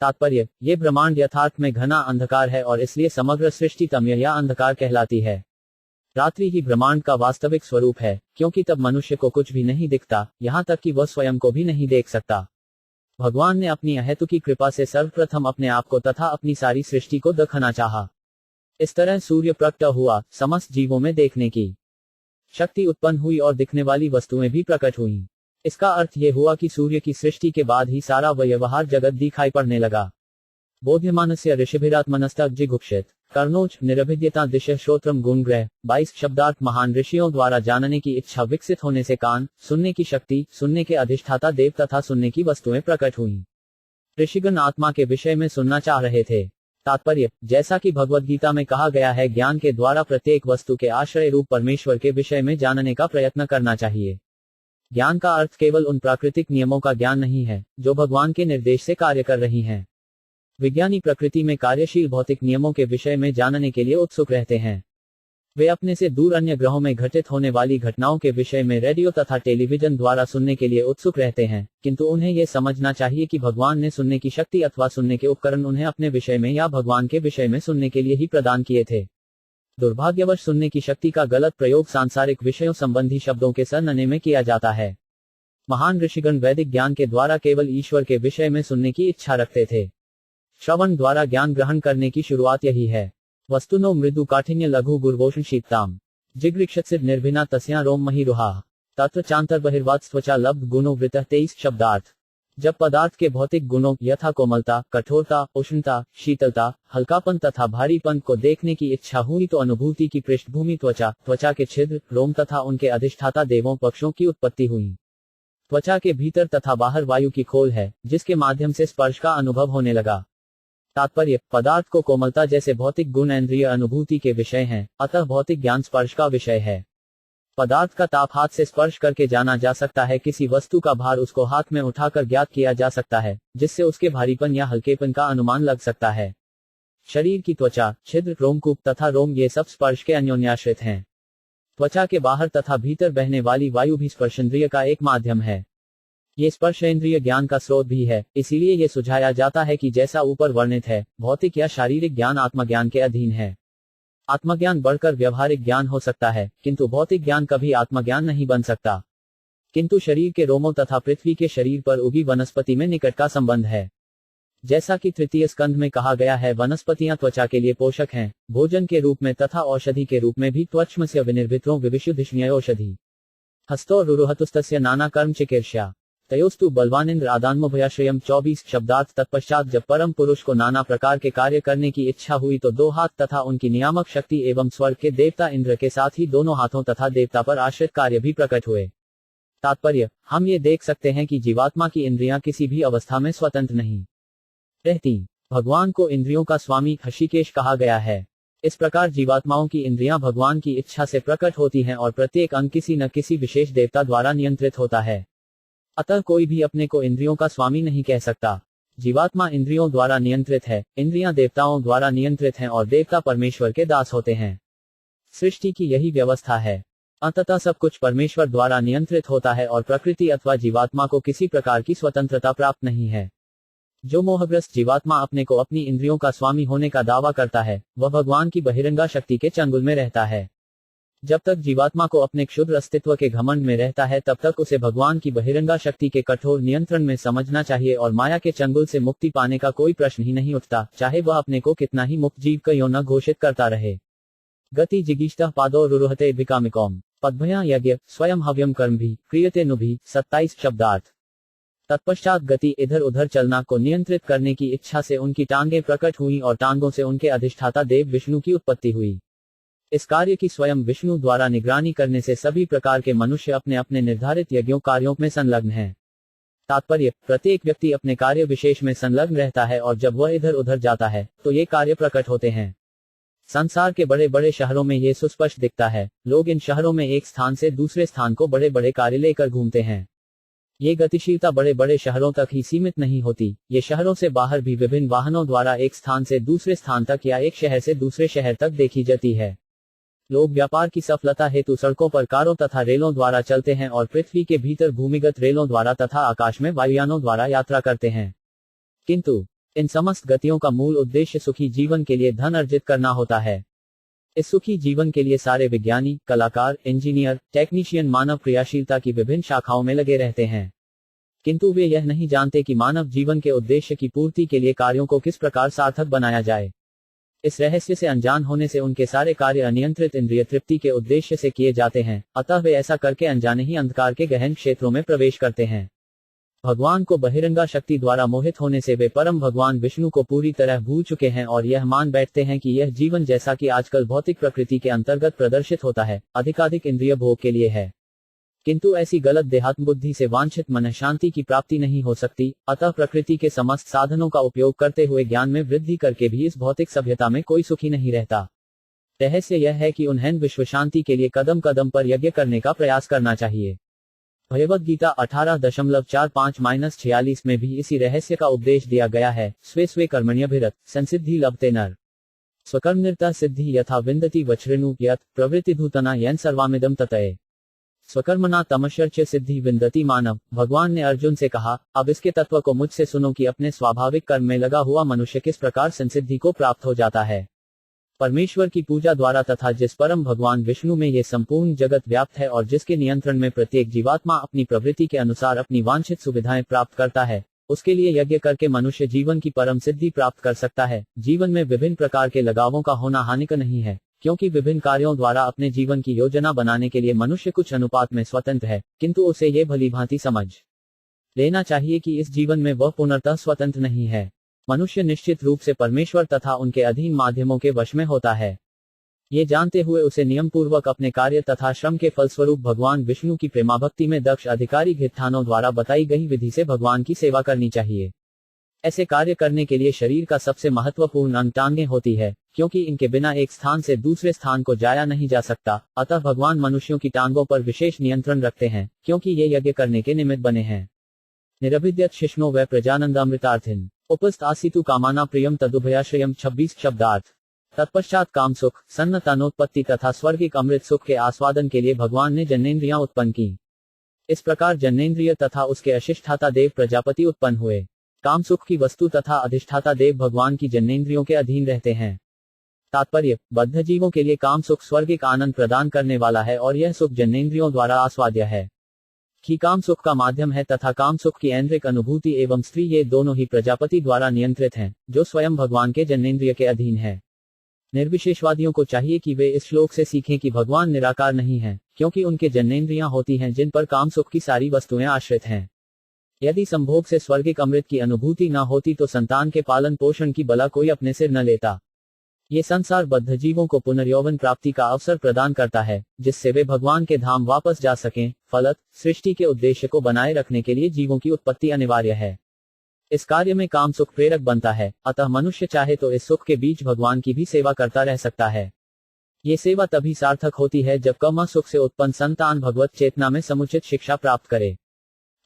तात्पर्य, ये ब्रह्मांड यथार्थ में घना अंधकार है और इसलिए समग्र सृष्टि तमय या अंधकार कहलाती है। रात्रि ही ब्रह्मांड का वास्तविक स्वरूप है, क्योंकि तब मनुष्य को कुछ भी नहीं दिखता, यहाँ तक कि वह स्वयं को भी नहीं देख सकता। भगवान ने अपनी अहेतुकी कृपा से सर्वप्रथम अपने आप को तथा अपनी सारी सृष्टि को दिखाना चाहा। इस तरह सूर्य प्रकट हुआ, समस्त जीवों में देखने की शक्ति उत्पन्न हुई और दिखने वाली वस्तुएं भी प्रकट हुईं। इसका अर्थ ये हुआ कि सूर्य की सृष्टि के बाद ही सारा व्यवहार जगत दिखाई पड़ने लगा। बोध्यमानस्य ऋषिभिरात्मनस्तक जिगुप्सित कर्णोच निरभिद्यता दिश श्रोत्रम गुणग्रह 22 शब्दार्थ। महान ऋषियों द्वारा जानने की इच्छा विकसित होने से कान, सुनने की शक्ति, सुनने के अधिष्ठाता देव तथा सुनने की वस्तुएं प्रकट हुईं। ऋषिगण आत्मा के विषय में सुनना चाह रहे थे। तात्पर्य, जैसा कि भगवद गीता में कहा गया है, ज्ञान के द्वारा प्रत्येक वस्तु के आश्रय रूप परमेश्वर के विषय में जानने का प्रयत्न करना चाहिए। ज्ञान का अर्थ केवल उन प्राकृतिक नियमों का ज्ञान नहीं है जो भगवान के निर्देश से कार्य कर रही हैं। विज्ञानी प्रकृति में कार्यशील भौतिक नियमों के विषय में जानने के लिए उत्सुक रहते हैं। वे अपने से दूर अन्य ग्रहों में घटित होने वाली घटनाओं के विषय में रेडियो तथा टेलीविजन द्वारा सुनने के लिए उत्सुक रहते हैं, किंतु उन्हें यह समझना चाहिए कि भगवान ने सुनने की शक्ति अथवा सुनने के उपकरण उन्हें अपने विषय में या भगवान के विषय में सुनने के लिए ही प्रदान किए थे। दुर्भाग्यवश सुनने की शक्ति का गलत प्रयोग सांसारिक विषयों संबंधी शब्दों के सरनने में किया जाता है। महान ऋषिगण वैदिक ज्ञान के द्वारा केवल ईश्वर के विषय में सुनने की इच्छा रखते थे। श्रवण द्वारा ज्ञान ग्रहण करने की शुरुआत यही है। वस्तुनो मृदु काठिन्य लघु गुर्वोषण शीतताम जिगृक्षसिर निर्भिना तस्या रोम महिरुहा तत्र चांतर बहिर्वात त्वचा लब्ध गुणों वृतः 23 शब्दार्थ। जब पदार्थ के भौतिक गुणों यथा कोमलता, कठोरता, उष्णता, शीतलता, हल्कापन तथा भारीपन को देखने की इच्छा हुई तो अनुभूति की पृष्ठभूमि त्वचा, त्वचा के छिद्र, रोम तथा उनके अधिष्ठाता देवों पक्षों की उत्पत्ति हुई। त्वचा के भीतर तथा बाहर वायु की खोल है, जिसके माध्यम से स्पर्श का अनुभव होने लगा। तात्पर्य, पदार्थ को कोमलता जैसे भौतिक गुण इंद्रिय अनुभूति के विषय हैं, अतः भौतिक ज्ञान स्पर्श का विषय है। पदार्थ का ताप हाथ से स्पर्श करके जाना जा सकता है, किसी वस्तु का भार उसको हाथ में उठाकर ज्ञात किया जा सकता है, जिससे उसके भारीपन या हल्केपन का अनुमान लग सकता है। शरीर की त्वचा, छिद्र, रोमकूप तथा रोम ये सब स्पर्श के अन्योन्याश्रित हैं। त्वचा के बाहर तथा भीतर बहने वाली वायु भी स्पर्शेंद्रिय का एक माध्यम है। ये स्पर्शेंद्रिय ज्ञान का स्रोत भी है, इसीलिए ये सुझाया जाता है कि जैसा ऊपर वर्णित है, भौतिक या शारीरिक ज्ञान आत्मज्ञान के अधीन है। आत्मज्ञान बढ़कर व्यवहारिक ज्ञान हो सकता है, किंतु भौतिक ज्ञान कभी आत्मज्ञान नहीं बन सकता। किंतु शरीर के रोमों तथा पृथ्वी के शरीर पर उगी वनस्पति में निकट का संबंध है। जैसा कि तृतीय स्कंध में कहा गया है, वनस्पतियां त्वचा के लिए पोषक हैं, भोजन के रूप में तथा औषधि के रूप में भी। त्वच्मस्य विनिर्भित्रो विविशुद्धिष्ण्य औषधि हस्तो रुरुहतुस्तस्य नाना कर्म चिकीर्ष्या तयोस्तु बलवानिंद्र आदान्मभयाश्रयम 24 शब्दार्थ। तत्पश्चात जब परम पुरुष को नाना प्रकार के कार्य करने की इच्छा हुई तो 2 हाथ तथा उनकी नियामक शक्ति एवं स्वर्ग के देवता इंद्र के साथ ही दोनों हाथों तथा देवता पर आश्रित कार्य भी प्रकट हुए। तात्पर्य, हम ये देख सकते हैं कि जीवात्मा की इंद्रियां किसी भी अवस्था में स्वतंत्र नहीं रहती। भगवान को इंद्रियों का स्वामी ऋषिकेश कहा गया है। इस प्रकार जीवात्माओं की इंद्रियां भगवान की इच्छा से प्रकट होती हैं और प्रत्येक अंग किसी न किसी विशेष देवता द्वारा नियंत्रित होता है। अतः कोई भी अपने को इंद्रियों का स्वामी नहीं कह सकता। जीवात्मा इंद्रियों द्वारा नियंत्रित है, इंद्रियां देवताओं द्वारा नियंत्रित हैं और देवता परमेश्वर के दास होते हैं। सृष्टि की यही व्यवस्था है। अंततः सब कुछ परमेश्वर द्वारा नियंत्रित होता है और प्रकृति अथवा जीवात्मा को किसी प्रकार की स्वतंत्रता प्राप्त नहीं है। जो मोहग्रस्त जीवात्मा अपने को अपनी इंद्रियों का स्वामी होने का दावा करता है, वह भगवान की बहिरंगा शक्ति के चंगुल में रहता है। जब तक जीवात्मा को अपने क्षुद्र अस्तित्व के घमंड में रहता है, तब तक उसे भगवान की बहिरंगा शक्ति के कठोर नियंत्रण में समझना चाहिए और माया के चंगुल से मुक्ति पाने का कोई प्रश्न ही नहीं उठता, चाहे वह अपने को कितना ही मुक्त जीव क्यों न घोषित करता रहे। गति जिगीष्टः पादो रुरुहते विकामिकौम पद्भया यज्ञ स्वयं हव्यम कर्म भी क्रियते नुभि 27 शब्दार्थ। तत्पश्चात गति, इधर उधर चलना को नियंत्रित करने की इच्छा से उनकी टांगें प्रकट हुई और टांगों से उनके अधिष्ठाता देव विष्णु की उत्पत्ति हुई। इस कार्य की स्वयं विष्णु द्वारा निगरानी करने से सभी प्रकार के मनुष्य अपने अपने निर्धारित यज्ञों कार्यों में संलग्न हैं। तात्पर्य, प्रत्येक व्यक्ति अपने कार्य विशेष में संलग्न रहता है और जब वह इधर उधर जाता है तो ये कार्य प्रकट होते हैं। संसार के बड़े बड़े शहरों में ये सुस्पष्ट दिखता है। लोग इन शहरों में एक स्थान से दूसरे स्थान को बड़े बड़े कार्य लेकर घूमते हैं। ये गतिशीलता बड़े बड़े शहरों तक ही सीमित नहीं होती, ये शहरों से बाहर भी विभिन्न वाहनों द्वारा एक स्थान से दूसरे स्थान तक या एक शहर से दूसरे शहर तक देखी जाती है। लोग व्यापार की सफलता हेतु सड़कों पर कारों तथा रेलों द्वारा चलते हैं और पृथ्वी के भीतर भूमिगत रेलों द्वारा तथा आकाश में वायुयानों द्वारा यात्रा करते हैं। किंतु इन समस्त गतियों का मूल उद्देश्य सुखी जीवन के लिए धन अर्जित करना होता है। इस सुखी जीवन के लिए सारे विज्ञानी, कलाकार, इंजीनियर, टेक्नीशियन मानव क्रियाशीलता की विभिन्न शाखाओं में लगे रहते हैं, किंतु वे यह नहीं जानते कि मानव जीवन के उद्देश्य की पूर्ति के लिए कार्यों को किस प्रकार सार्थक बनाया जाए। इस रहस्य से अनजान होने से उनके सारे कार्य अनियंत्रित इंद्रिय तृप्ति के उद्देश्य से किए जाते हैं, अतः वे ऐसा करके अनजाने ही अंधकार के गहन क्षेत्रों में प्रवेश करते हैं। भगवान को बहिरंगा शक्ति द्वारा मोहित होने से वे परम भगवान विष्णु को पूरी तरह भूल चुके हैं और यह मान बैठते हैं कि यह जीवन जैसा कि आजकल भौतिक प्रकृति के अंतर्गत प्रदर्शित होता है, अधिकाधिक इंद्रिय भोग के लिए है। किंतु ऐसी गलत देहात्म बुद्धि से वांछित मन शांति की प्राप्ति नहीं हो सकती। अतः प्रकृति के समस्त साधनों का उपयोग करते हुए ज्ञान में वृद्धि करके भी इस भौतिक सभ्यता में कोई सुखी नहीं रहता। रहस्य यह है कि उन्हें विश्व शांति के लिए कदम कदम पर यज्ञ करने का प्रयास करना चाहिए। भगवद गीता 18.45-46 में भी इसी रहस्य का उपदेश दिया गया है। स्वे स्वे कर्मण्यभिरत संसिद्धि लभते नर। स्वकर्मनिरता सिद्धि यथा विन्दति वचृणु यत् प्रवृत्तिधूतना येन सर्वामिदं ततये। स्वकर्मणा तमश्चर्य सिद्धि विन्दति मानव। भगवान ने अर्जुन से कहा, अब इसके तत्व को मुझसे सुनो कि अपने स्वाभाविक कर्म में लगा हुआ मनुष्य किस प्रकार संसिद्धि को प्राप्त हो जाता है। परमेश्वर की पूजा द्वारा तथा जिस परम भगवान विष्णु में ये संपूर्ण जगत व्याप्त है और जिसके नियंत्रण में प्रत्येक जीवात्मा अपनी प्रवृत्ति के अनुसार अपनी वांछित सुविधाएं प्राप्त करता है, उसके लिए यज्ञ करके मनुष्य जीवन की परम सिद्धि प्राप्त कर सकता है। जीवन में विभिन्न प्रकार के लगावों का होना हानिकर नहीं है, क्योंकि विभिन्न कार्यों द्वारा अपने जीवन की योजना बनाने के लिए मनुष्य कुछ अनुपात में स्वतंत्र है, किंतु उसे ये भलीभांति समझ लेना चाहिए कि इस जीवन में वह पूर्णतः स्वतंत्र नहीं है। मनुष्य निश्चित रूप से परमेश्वर तथा उनके अधीन माध्यमों के वश में होता है। ये जानते हुए उसे नियम पूर्वक अपने कार्य तथा श्रम के फलस्वरूप भगवान विष्णु की प्रेमाभक्ति में दक्ष अधिकारी घित्थानों द्वारा बताई गई विधि से भगवान की सेवा करनी चाहिए। ऐसे कार्य करने के लिए शरीर का सबसे महत्वपूर्ण अंग टांगें होती है, क्योंकि इनके बिना एक स्थान से दूसरे स्थान को जाया नहीं जा सकता। अतः भगवान मनुष्यों की टांगों पर विशेष नियंत्रण रखते हैं, क्योंकि ये यज्ञ करने के निमित्त बने हैं। निरभिद्यत शिष्णो व प्रजानंदामृतार्थिन उपस्थ आसितु कामाना प्रियम तदुभयाश्रयम 26 शब्दार्थ। तत्पश्चात काम सुख, सन्नतानोत्पत्ति तथा स्वर्गिक अमृत सुख के आस्वादन के लिए भगवान ने जन्नेन्द्रियां उत्पन्न की। इस प्रकार जन्नेन्द्रिय तथा उसके अधिष्ठाता देव प्रजापति उत्पन्न हुए। काम सुख की वस्तु तथा अधिष्ठाता देव भगवान की जन्नेन्द्रियों के अधीन रहते हैं। तात्पर्य, बद्ध जीवों के लिए काम सुख स्वर्गिक आनंद प्रदान करने वाला है और यह सुख जन्नेन्द्रियों द्वारा आस्वाद्य है। कि काम सुख का माध्यम है तथा काम सुख की ऐन्द्रिक अनुभूति एवं स्त्री ये दोनों ही प्रजापति द्वारा नियंत्रित हैं, जो स्वयं भगवान के जन्नेन्द्रिय के अधीन है। निर्विशेषवादियों को चाहिए कि वे इस श्लोक से सीखें कि भगवान निराकार नहीं हैं, क्योंकि उनके जन्नेन्द्रियां होती हैं जिन पर काम सुख की सारी वस्तुएं आश्रित हैं। यदि संभोग से स्वर्गिक अमृत की अनुभूति न होती तो संतान के पालन पोषण की बला कोई अपने सिर न लेता। ये संसार बद्ध जीवों को पुनर्यौवन प्राप्ति का अवसर प्रदान करता है, जिससे वे भगवान के धाम वापस जा सकें। फलत, सृष्टि के उद्देश्य को बनाए रखने के लिए जीवों की उत्पत्ति अनिवार्य है। इस कार्य में काम सुख प्रेरक बनता है, अतः मनुष्य चाहे तो इस सुख के बीच भगवान की भी सेवा करता रह सकता है। ये सेवा तभी सार्थक होती है जब काम सुख से उत्पन्न संतान भगवत चेतना में समुचित शिक्षा प्राप्त करे।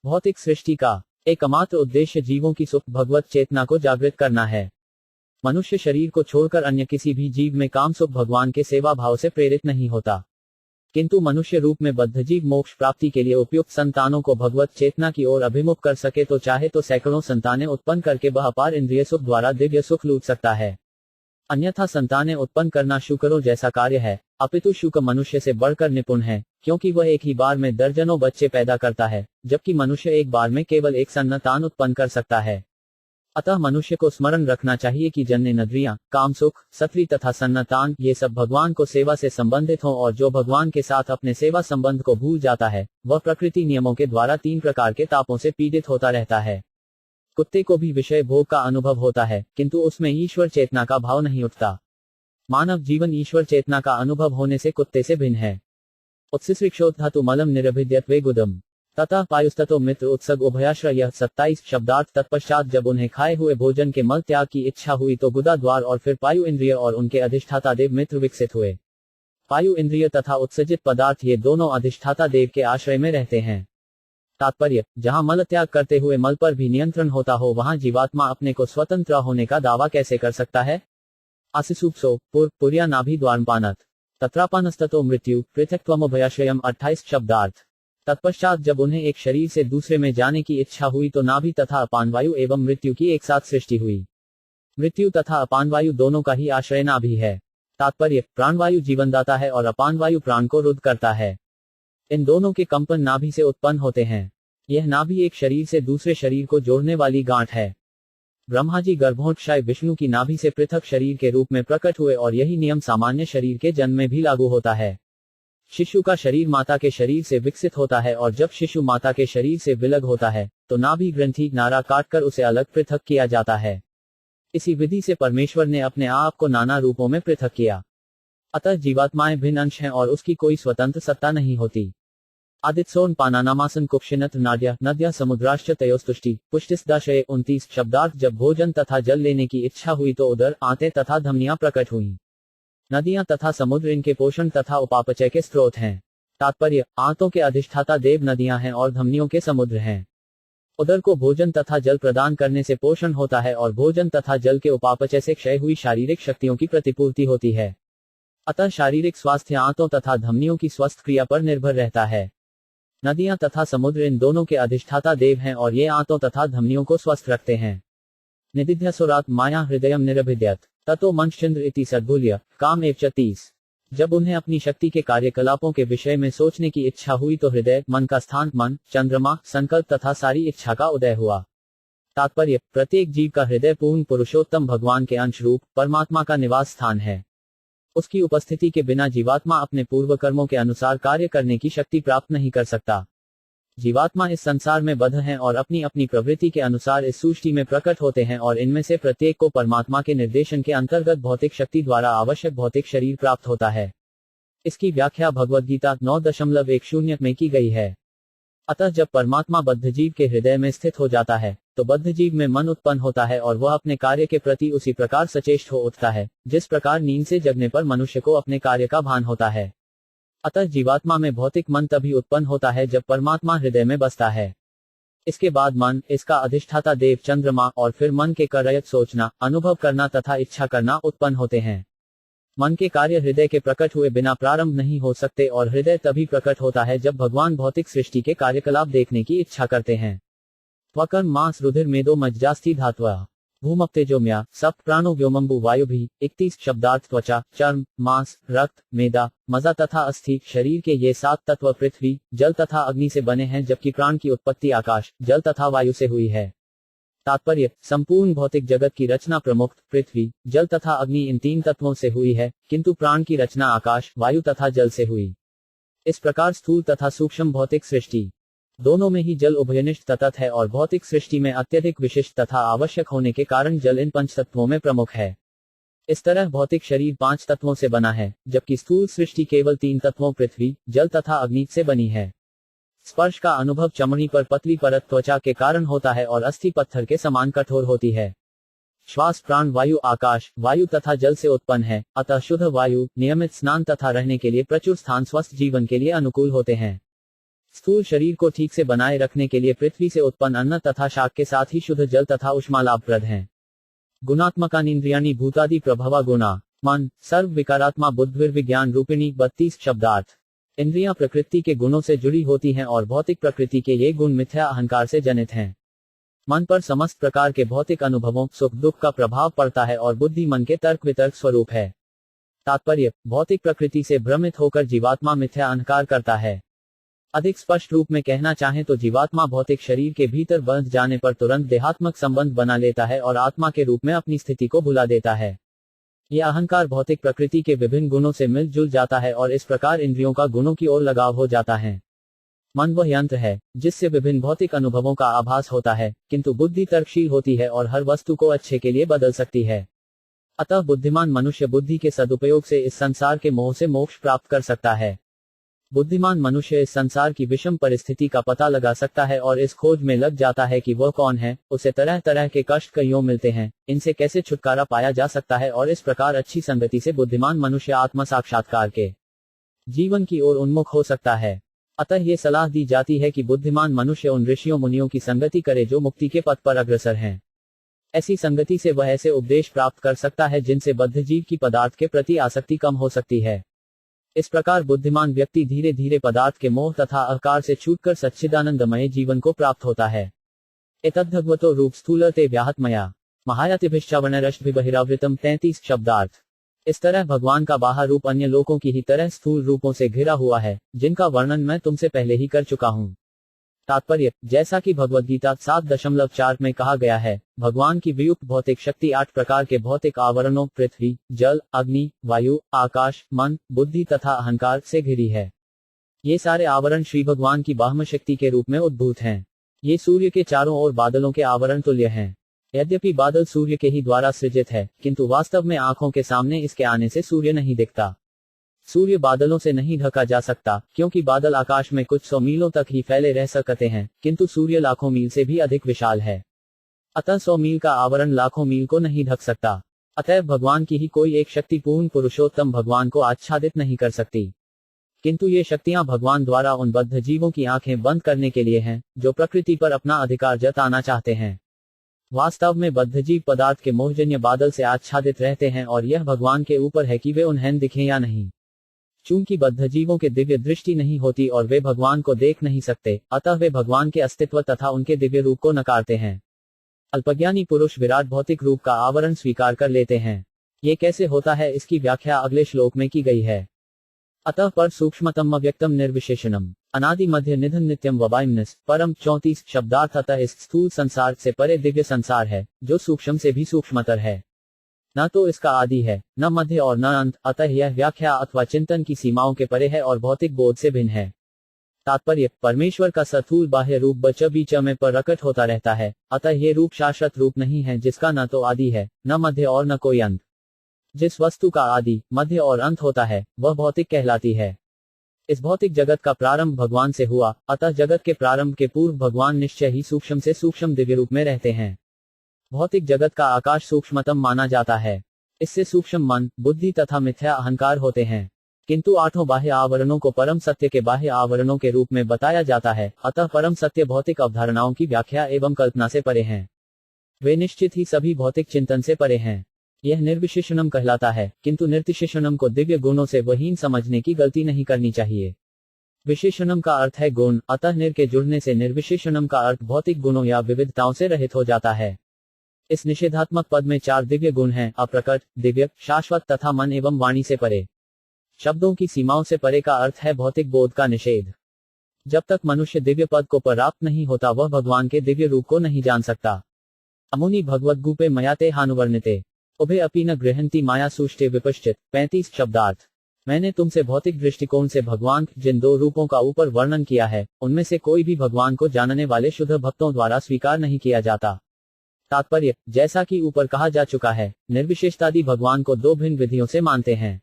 भौतिक सृष्टि का एकमात्र उद्देश्य जीवों की सुख भगवत चेतना को जागृत करना है। मनुष्य शरीर को छोड़कर अन्य किसी भी जीव में काम सुख भगवान के सेवा भाव से प्रेरित नहीं होता, किंतु मनुष्य रूप में बद्ध जीव मोक्ष प्राप्ति के लिए उपयुक्त संतानों को भगवत चेतना की ओर अभिमुख कर सके तो चाहे तो सैकड़ों संतानें उत्पन्न करके वह अपार इंद्रिय सुख द्वारा दिव्य सुख लूट सकता है। अन्यथा संतानें उत्पन्न करना शुकरों जैसा कार्य है, अपितु शुक मनुष्य से बढ़कर निपुण है, क्योंकि वह एक ही बार में दर्जनों बच्चे पैदा करता है, जबकि मनुष्य एक बार में केवल एक संतान उत्पन्न कर सकता है। अतः मनुष्य को स्मरण रखना चाहिए कि जन्नेन्द्रियां, काम सुख, सत्री तथा संतान ये सब भगवान को सेवा से संबंधित हों, और जो भगवान के साथ अपने सेवा संबंध को भूल जाता है वह प्रकृति नियमों के द्वारा 3 प्रकार के तापों से पीड़ित होता रहता है। कुत्ते को भी विषय भोग का अनुभव होता है, किंतु उसमें ईश्वर चेतना का भाव नहीं उठता। मानव जीवन ईश्वर चेतना का अनुभव होने से कुत्ते से भिन्न है। उत्सिसृक्षोत्थातु मलम निरभिद्यत वे गुदम तथा पायुस्ततो मित्र उत्सग उभयाश्रय 27 शब्दार्थ। तत्पश्चात जब उन्हें खाए हुए भोजन के मल त्याग की इच्छा हुई तो गुदा द्वार और फिर पायु इंद्रिय और उनके अधिष्ठाता देव मित्र विकसित हुए। पायु इंद्रिय तथा उत्सर्जित पदार्थ ये दोनों अधिष्ठाता देव के आश्रय में रहते हैं। तात्पर्य, जहां मल त्याग करते हुए मल पर भी नियंत्रण होता हो वहां जीवात्मा अपने को स्वतंत्र होने का दावा कैसे कर सकता है। आसिसुप्सो पुर्या नाभि द्वारपानत तत्रापानस्ततो मृत्यु पृथक्त्वमुभयाश्रयम 28 शब्दार्थ। तत्पश्चात जब उन्हें एक शरीर से दूसरे में जाने की इच्छा हुई तो नाभि तथा अपानवायु एवं मृत्यु की एक साथ सृष्टि हुई। मृत्यु तथा अपानवायु दोनों का ही आश्रय नाभि है। तात्पर्य, प्राणवायु जीवनदाता है और अपानवायु प्राण को रुद्ध करता है। इन दोनों के कंपन नाभि से उत्पन्न होते हैं। यह नाभि एक शरीर से दूसरे शरीर को जोड़ने वाली गांठ है। ब्रह्मा जी गर्भोत्क्षय विष्णु की नाभि से पृथक शरीर के रूप में प्रकट हुए और यही नियम सामान्य शरीर के जन्म में भी लागू होता है। शिशु का शरीर माता के शरीर से विकसित होता है और जब शिशु माता के शरीर से विलग होता है तो नाभि ग्रंथि नारा काटकर उसे अलग पृथक किया जाता है। इसी विधि से परमेश्वर ने अपने आप को नाना रूपों में पृथक किया। अतः जीवात्माएं भिन्न अंश हैं और उसकी कोई स्वतंत्र सत्ता नहीं होती। आदित्सोन पानानामासन कुक्षिनत नाड्या नद्या समुद्राश्च तयोस्तुष्टि पुष्टिस्दाशय 29 शब्दार्थ। जब भोजन तथा जल लेने की इच्छा हुई तो उदर, आंतें तथा धमनियां प्रकट हुई। नदियां तथा समुद्र इनके पोषण तथा उपापचय के स्रोत हैं। तात्पर्य, आंतों के अधिष्ठाता देव नदियां हैं और धमनियों के समुद्र हैं। उदर को भोजन तथा जल प्रदान करने से पोषण होता है और भोजन तथा जल के उपापचय से क्षय हुई शारीरिक शक्तियों की प्रतिपूर्ति होती है। अतः शारीरिक स्वास्थ्य आंतों तथा धमनियों की स्वस्थ क्रिया पर निर्भर रहता है। नदियां तथा समुद्र इन दोनों के अधिष्ठाता देव हैं और ये आंतों तथा धमनियों को स्वस्थ रखते हैं। निदिध्यासुरात् माया हृदयम निरभिद्यत ततो मंश्चंद्र इति सद्भुल्य काम एव च 30। जब उन्हें अपनी शक्ति के कार्यकलापों के विषय में सोचने की इच्छा हुई तो हृदय मन का स्थान मन, चंद्रमा, संकल्प तथा सारी इच्छा का उदय हुआ। तात्पर्य, प्रत्येक जीव का हृदय पूर्ण पुरुषोत्तम भगवान के अंश रूप परमात्मा का निवास स्थान है। उसकी उपस्थिति के बिना जीवात्मा अपने पूर्व कर्मों के अनुसार कार्य करने की शक्ति प्राप्त नहीं कर सकता। जीवात्मा इस संसार में बद्ध हैं और अपनी अपनी प्रवृत्ति के अनुसार इस सृष्टि में प्रकट होते हैं और इनमें से प्रत्येक को परमात्मा के निर्देशन के अंतर्गत भौतिक शक्ति द्वारा आवश्यक भौतिक शरीर प्राप्त होता है। इसकी व्याख्या भगवद गीता 9.10 में की गई है। अतः जब परमात्मा बद्ध जीव के हृदय में स्थित हो जाता है तो बद्ध जीव में मन उत्पन्न होता है और वह अपने कार्य के प्रति उसी प्रकार सचेष्ट हो उठता है जिस प्रकार नींद से जगने पर मनुष्य को अपने कार्य का भान होता है। अतः जीवात्मा में भौतिक मन तभी उत्पन्न होता है जब परमात्मा हृदय में बसता है। इसके बाद मन, इसका अधिष्ठाता देव, चंद्रमा और फिर मन के करयत सोचना, अनुभव करना तथा इच्छा करना उत्पन्न होते हैं। मन के कार्य हृदय के प्रकट हुए बिना प्रारंभ नहीं हो सकते और हृदय तभी प्रकट होता है जब भगवान भौतिक सृष्टि के कार्यकलाप देखने की इच्छा करते हैं। त्वकर्म मांस रुधिर मेदो मज्जास्थि धात्वः भूमप्तेजोम्या सप्त प्राणो व्योमंबु वायु भी 31 शब्दार्थ त्वचा, चर्म, मांस, रक्त, मेदा, मज्जा तथा अस्थि शरीर के ये 7 तत्व पृथ्वी, जल तथा अग्नि से बने हैं जबकि प्राण की उत्पत्ति आकाश, जल तथा वायु से हुई है। तात्पर्य, संपूर्ण भौतिक जगत की रचना प्रमुख पृथ्वी, जल तथा अग्नि इन 3 तत्वों से हुई है, किंतु प्राण की रचना आकाश, वायु तथा जल से हुई। इस प्रकार स्थूल तथा सूक्ष्म भौतिक सृष्टि दोनों में ही जल उभयनिष्ठ तत्व है और भौतिक सृष्टि में अत्यधिक विशिष्ट तथा आवश्यक होने के कारण जल इन 5 तत्वों में प्रमुख है। इस तरह भौतिक शरीर 5 तत्वों से बना है जबकि स्थूल सृष्टि केवल 3 तत्वों पृथ्वी, जल तथा अग्नि से बनी है। स्पर्श का अनुभव चमड़ी पर पतली परत त्वचा के कारण होता है और अस्थि पत्थर के समान कठोर होती है। श्वास प्राण वायु आकाश, वायु तथा जल से उत्पन्न है, अतः शुद्ध वायु, नियमित स्नान तथा रहने के लिए प्रचुर स्थान स्वस्थ जीवन के लिए अनुकूल होते हैं। स्थूल शरीर को ठीक से बनाए रखने के लिए पृथ्वी से उत्पन्न अन्न तथा शाक के साथ ही शुद्ध जल तथा ऊष्मा लाभप्रद हैं। गुणात्मकानीन्द्रियाणि भूतादि प्रभवा गुणा मन सर्व विकारात्मा बुद्धिर्विज्ञान रूपिणी 32 शब्दार्थ। इंद्रियां प्रकृति के गुणों से जुड़ी होती हैं और भौतिक प्रकृति के ये गुण मिथ्या अहंकार से जनित हैं। मन पर समस्त प्रकार के भौतिक अनुभवों सुख दुख का प्रभाव पड़ता है और बुद्धि मन के तर्क वितर्क स्वरूप है। तात्पर्य, भौतिक प्रकृति से भ्रमित होकर जीवात्मा मिथ्या अहंकार करता है। अधिक स्पष्ट रूप में कहना चाहें तो जीवात्मा भौतिक शरीर के भीतर बंध जाने पर तुरंत देहात्मक संबंध बना लेता है और आत्मा के रूप में अपनी स्थिति को भुला देता है। यह अहंकार भौतिक प्रकृति के विभिन्न गुणों से मिलजुल जाता है और इस प्रकार इंद्रियों का गुणों की ओर लगाव हो जाता है। मन वह यंत्र है जिससे विभिन्न भौतिक अनुभवों का आभास होता है, किंतु बुद्धि तर्कशील होती है और हर वस्तु को अच्छे के लिए बदल सकती है। अतः बुद्धिमान मनुष्य बुद्धि के सदुपयोग से इस संसार के मोह से मोक्ष प्राप्त कर सकता है। बुद्धिमान मनुष्य इस संसार की विषम परिस्थिति का पता लगा सकता है और इस खोज में लग जाता है कि वह कौन है, उसे तरह तरह के कष्ट कईयों मिलते हैं, इनसे कैसे छुटकारा पाया जा सकता है और इस प्रकार अच्छी संगति से बुद्धिमान मनुष्य आत्म साक्षात्कार के जीवन की ओर उन्मुख हो सकता है। अतः ये सलाह दी जाती है कि बुद्धिमान मनुष्य उन ऋषियों मुनियों की संगति करे जो मुक्ति के पथ पर अग्रसर हैं। ऐसी संगति से वह ऐसे उपदेश प्राप्त कर सकता है जिनसे बद्ध जीव की पदार्थ के प्रति आसक्ति कम हो सकती है। इस प्रकार बुद्धिमान व्यक्ति धीरे धीरे पदार्थ के मोह तथा अहंकार से छूटकर सच्चिदानंदमय जीवन को प्राप्त होता है। एतद्भगवतो रूप स्थूलते व्याहतमया महायातिभिश्चावनरश्भिबहिरावृतम 33 शब्दार्थ। इस तरह भगवान का बाहर रूप अन्य लोकों की ही तरह स्थूल रूपों से घिरा हुआ है, जिनका वर्णन मैं तुमसे पहले ही कर चुका हूँ। तात्पर्य, जैसा कि भगवद गीता 7.4 में कहा गया है, भगवान की वियुक्त भौतिक शक्ति 8 प्रकार के भौतिक आवरणों पृथ्वी, जल, अग्नि, वायु, आकाश, मन, बुद्धि तथा अहंकार से घिरी है। ये सारे आवरण श्री भगवान की बाह्य शक्ति के रूप में उद्भूत हैं। ये सूर्य के चारों ओर बादलों के आवरण तुल्य हैं। यद्यपि बादल सूर्य के ही द्वारा सृजित है, किंतु वास्तव में आंखों के सामने इसके आने से सूर्य नहीं दिखता। सूर्य बादलों से नहीं ढका जा सकता, क्योंकि बादल आकाश में कुछ 100 मीलों तक ही फैले रह सकते हैं, किंतु सूर्य लाखों मील से भी अधिक विशाल है। अतः 100 मील का आवरण लाखों मील को नहीं ढक सकता। अतः भगवान की ही कोई एक शक्ति पूर्ण पुरुषोत्तम भगवान को आच्छादित नहीं कर सकती। किंतु ये शक्तियां भगवान द्वारा उन बद्ध जीवों की आंखें बंद करने के लिए हैं, जो प्रकृति पर अपना अधिकार जताना चाहते हैं। वास्तव में बद्ध जीव पदार्थ के मोहजन्य बादल से आच्छादित रहते हैं और यह भगवान के ऊपर है कि वे उन्हें दिखें या नहीं। चूंकि बद्ध जीवों के दिव्य दृष्टि नहीं होती और वे भगवान को देख नहीं सकते, अतः वे भगवान के अस्तित्व तथा उनके दिव्य रूप को नकारते हैं। अल्पज्ञानी पुरुष विराट भौतिक रूप का आवरण स्वीकार कर लेते हैं। ये कैसे होता है, इसकी व्याख्या अगले श्लोक में की गई है। अतः पर सूक्ष्मतम व्यक्तम निर्विशेषणम अनादि मध्य निधन नित्यम वबाइमनस परम 34 शब्दार्थ। अतः इस स्थूल संसार से परे दिव्य संसार है, जो सूक्ष्म से भी सूक्ष्मतर है। न तो इसका आदि है, न मध्य और न अंत। अतः यह व्याख्या अथवा चिंतन की सीमाओं के परे है और भौतिक बोध से भिन्न है। तात्पर्य, परमेश्वर का स्थूल बाह्य रूप बच बीच में प्रकट होता रहता है। अतः ये रूप शाश्वत रूप नहीं है, जिसका न तो आदि है, न मध्य और न कोई अंत। जिस वस्तु का आदि मध्य और अंत होता है, वह भौतिक कहलाती है। इस भौतिक जगत का प्रारंभ भगवान से हुआ, अतः जगत के प्रारंभ के पूर्व भगवान निश्चय ही सूक्ष्म से सूक्ष्म दिव्य रूप में रहते हैं। भौतिक जगत का आकाश सूक्ष्मतम माना जाता है। इससे सूक्ष्म मन, बुद्धि तथा मिथ्या अहंकार होते हैं। किंतु आठों बाह्य आवरणों को परम सत्य के बाह्य आवरणों के रूप में बताया जाता है। अतः परम सत्य भौतिक अवधारणाओं की व्याख्या एवं कल्पना से परे हैं। वे निश्चित ही सभी भौतिक चिंतन से परे हैं। यह निर्विशेषणम कहलाता है, किंतु निर्तिशेषणम को दिव्य गुणों से वहीन समझने की गलती नहीं करनी चाहिए। विशेषणम का अर्थ है गुण, अतः निर के जुड़ने से निर्विशेषणम का अर्थ भौतिक गुणों या विविधताओं से रहित हो जाता है। इस निषेधात्मक पद में 4 दिव्य गुण हैं: अप्रकट, दिव्य, शाश्वत तथा मन एवं वाणी से परे। शब्दों की सीमाओं से परे का अर्थ है भौतिक बोध का निषेध। जब तक मनुष्य दिव्य पद को प्राप्त नहीं होता, वह भगवान के दिव्य रूप को नहीं जान सकता। अमुनि भगवद्गूपे मयाते हानुवर्णिते उभे अपि न गृहन्ति माया सुष्टे विपश्चित 35 शब्दार्थ। मैंने तुमसे भौतिक दृष्टिकोण से भगवान जिन 2 रूपों का ऊपर वर्णन किया है, उनमें से कोई भी भगवान को जानने वाले शुद्ध भक्तों द्वारा स्वीकार नहीं किया जाता। तात्पर्य, जैसा कि ऊपर कहा जा चुका है, निर्विशेषतादि भगवान को 2 भिन्न विधियों से मानते हैं।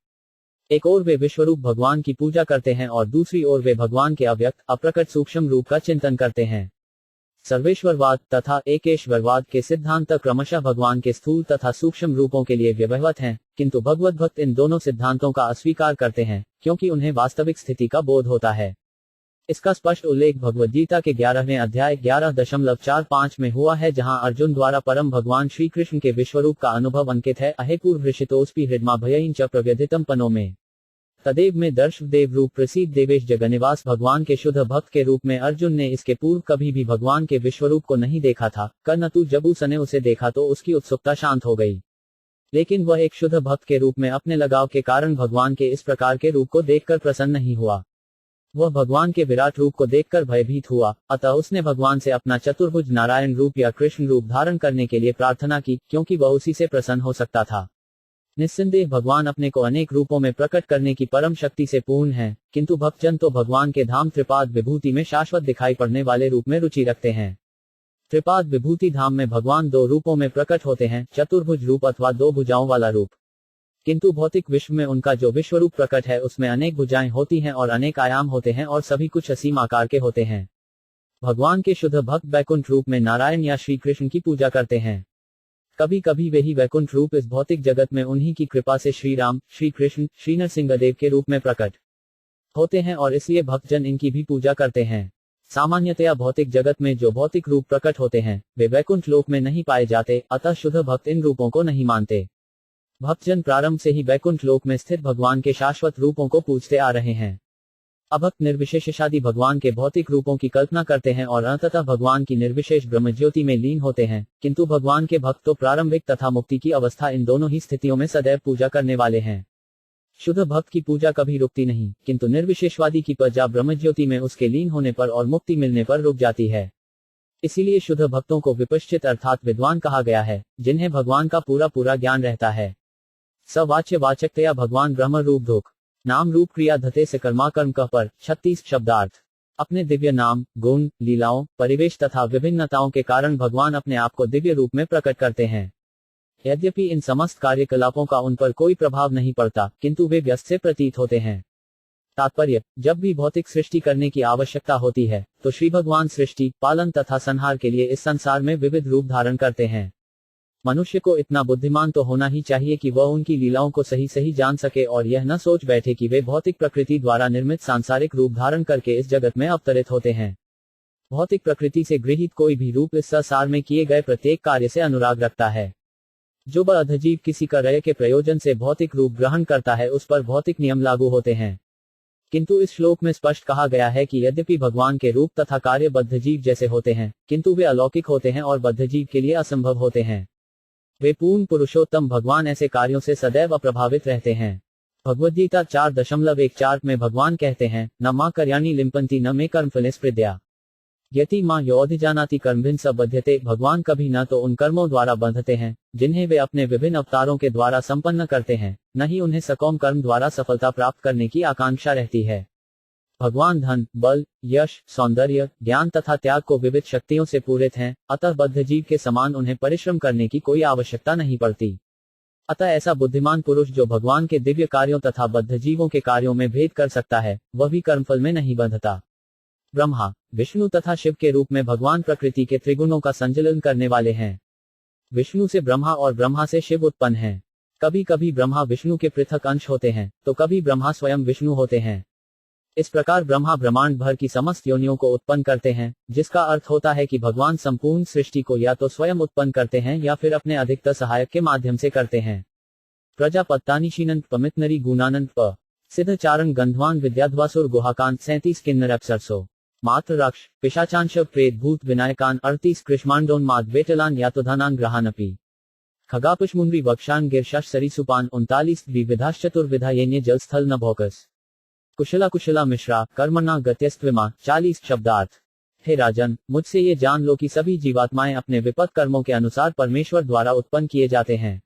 एक ओर वे विश्वरूप भगवान की पूजा करते हैं और दूसरी ओर वे भगवान के अव्यक्त अप्रकट सूक्ष्म रूप का चिंतन करते हैं। सर्वेश्वरवाद तथा एकेश्वरवाद के सिद्धांत क्रमशः भगवान के स्थूल तथा सूक्ष्म रूपों के लिए व्यवहृत हैं, किंतु भगवत भक्त इन दोनों सिद्धांतों का अस्वीकार करते हैं, क्योंकि उन्हें वास्तविक स्थिति का बोध होता है। इसका स्पष्ट उल्लेख भगवद्गीता के 11वें अध्याय 11.45 में हुआ है, जहां अर्जुन द्वारा परम भगवान श्री कृष्ण के विश्वरूप का अनुभव अंकित है। अहे पूर्वहृषितोऽस्पि हृद्मा भयं च प्रव्यथितं पनो में तदेव में दर्श देव रूप प्रसीद देवेश जगन्निवास। भगवान के शुद्ध भक्त के रूप में अर्जुन ने इसके पूर्व कभी भी भगवान के विश्वरूप को नहीं देखा था। कर्णतु जब उसने उसे देखा तो उसकी उत्सुकता शांत हो गई, लेकिन वह एक शुद्ध भक्त के रूप में अपने लगाव के कारण भगवान के इस प्रकार के रूप को देखकर प्रसन्न नहीं हुआ। वह भगवान के विराट रूप को देखकर भयभीत हुआ, अतः उसने भगवान से अपना चतुर्भुज नारायण रूप या कृष्ण रूप धारण करने के लिए प्रार्थना की, क्योंकि वह उसी से प्रसन्न हो सकता था। निस्संदेह भगवान अपने को अनेक रूपों में प्रकट करने की परम शक्ति से पूर्ण है, किंतु भक्तजन तो भगवान के धाम त्रिपाद विभूति में शाश्वत दिखाई पड़ने वाले रूप में रुचि रखते हैं। त्रिपाद विभूति धाम में भगवान 2 रूपों में प्रकट होते हैं, चतुर्भुज रूप अथवा 2 भुजाओं वाला रूप। किंतु भौतिक विश्व में उनका जो विश्वरूप प्रकट है, उसमें अनेक भुजाएं होती हैं और अनेक आयाम होते हैं और सभी कुछ असीम आकार के होते हैं। भगवान के शुद्ध भक्त वैकुंठ रूप में नारायण या श्री कृष्ण की पूजा करते हैं। कभी कभी वही वैकुंठ रूप इस भौतिक जगत में उन्हीं की कृपा से श्री राम, श्री कृष्ण, श्री नरसिंहदेव के रूप में प्रकट होते हैं और इसलिए भक्तजन इनकी भी पूजा करते हैं। सामान्यतया भौतिक जगत में जो भौतिक रूप प्रकट होते हैं, वे वैकुंठ लोक में नहीं पाए जाते, अतः शुद्ध भक्त इन रूपों को नहीं मानते। भक्तजन प्रारंभ से ही वैकुंठ लोक में स्थित भगवान के शाश्वत रूपों को पूजते आ रहे हैं। अभक्त निर्विशेषादि भगवान के भौतिक रूपों की कल्पना करते हैं और अंततः भगवान की निर्विशेष ब्रह्मज्योति में लीन होते हैं, किंतु भगवान के भक्त तो प्रारंभिक तथा मुक्ति की अवस्था इन दोनों ही स्थितियों में सदैव पूजा करने वाले हैं। शुद्ध भक्त की पूजा कभी रुकती नहीं, किंतु निर्विशेषवादी की पूजा ब्रह्मज्योति में उसके लीन होने पर और मुक्ति मिलने पर रुक जाती है। इसीलिए शुद्ध भक्तों को विपश्चित अर्थात विद्वान कहा गया है, जिन्हें भगवान का पूरा ज्ञान रहता है। सवाच्य वाचकतया भगवान ब्रह्म रूप धोक नाम रूप क्रिया धते से कर्माकर्म कह पर 36 शब्दार्थ। अपने दिव्य नाम, गुण, लीलाओं, परिवेश तथा विभिन्नताओं के कारण भगवान अपने आप को दिव्य रूप में प्रकट करते हैं। यद्यपि इन समस्त कार्यकलापों का उन पर कोई प्रभाव नहीं पड़ता, किंतु वे व्यस्त से प्रतीत होते हैं। तात्पर्य, जब भी भौतिक सृष्टि करने की आवश्यकता होती है, तो श्री भगवान सृष्टि, पालन तथा संहार के लिए इस संसार में विविध रूप धारण करते हैं। मनुष्य को इतना बुद्धिमान तो होना ही चाहिए कि वह उनकी लीलाओं को सही सही जान सके और यह न सोच बैठे कि वे भौतिक प्रकृति द्वारा निर्मित सांसारिक रूप धारण करके इस जगत में अवतरित होते हैं। भौतिक प्रकृति से गृहीत कोई भी रूप इस संसार में किए गए प्रत्येक कार्य से अनुराग रखता है। जो अधजीव किसी कार्य के प्रयोजन से भौतिक रूप ग्रहण करता है उस पर भौतिक नियम लागू होते हैं। किंतु इस श्लोक में स्पष्ट कहा गया है कि यद्यपि भगवान के रूप तथा कार्य बद्धजीव जैसे होते हैं, किंतु वे अलौकिक होते हैं और बद्धजीव के लिए असंभव होते हैं। वे पूर्ण पुरुषोत्तम भगवान ऐसे कार्यों से सदैव अप्रभावित रहते हैं। भगवद्गीता 4.14 में भगवान कहते हैं, न मां कर्याणि लिम्पन्ति न मे कर्मफले स्पृद्या यति मां योऽधिजानाति कर्मभिन्न स बध्यते। भगवान कभी न तो उन कर्मों द्वारा बंधते हैं जिन्हें वे अपने विभिन्न अवतारों के द्वारा संपन्न करते हैं, न ही उन्हें सकौम कर्म द्वारा सफलता प्राप्त करने की आकांक्षा रहती है। भगवान धन, बल, यश, सौंदर्य, ज्ञान तथा त्याग को विविध शक्तियों से पूरित हैं, अतः बद्धजीव के समान उन्हें परिश्रम करने की कोई आवश्यकता नहीं पड़ती। अतः ऐसा बुद्धिमान पुरुष जो भगवान के दिव्य कार्यों तथा बद्धजीवों के कार्यों में भेद कर सकता है, वह भी कर्मफल में नहीं बंधता। ब्रह्मा, विष्णु तथा शिव के रूप में भगवान प्रकृति के त्रिगुणों का संचालन करने वाले हैं। विष्णु से ब्रह्मा और ब्रह्मा से शिव उत्पन्न हैं। कभी कभी ब्रह्मा विष्णु के पृथक अंश होते हैं, तो कभी ब्रह्मा स्वयं विष्णु होते हैं। इस प्रकार ब्रह्मा ब्रह्मांड भर की समस्त योनियों को उत्पन्न करते हैं, जिसका अर्थ होता है कि भगवान संपूर्ण सृष्टि को या तो स्वयं उत्पन्न करते हैं या फिर अपने अधिकतर सहायक के माध्यम से करते हैं। प्रजापत्तानीशीनंत पमितनरी गुणानंत प सिद्धचारण गंधवान विद्याध्वासुर गुहाकांत 37 किन्नर अप्सरसो मात्र राक्ष पिशाचांश प्रेत भूत विनायकान 38 कृष्मांडोन्माद वेटलान यातोधानान ग्रहानपि खगापुष्मुंड्री वक्षान गिरशाश सरीसुपान 39 द्विविधाश्चतुर्विधा येन्य जलस्थल न भौकस कुशला कुशला मिश्रा कर्मणा गत्यस्त्विमा 40 शब्दार्थ। हे राजन, मुझसे ये जान लो कि सभी जीवात्माएं अपने विपत्त कर्मों के अनुसार परमेश्वर द्वारा उत्पन्न किए जाते हैं।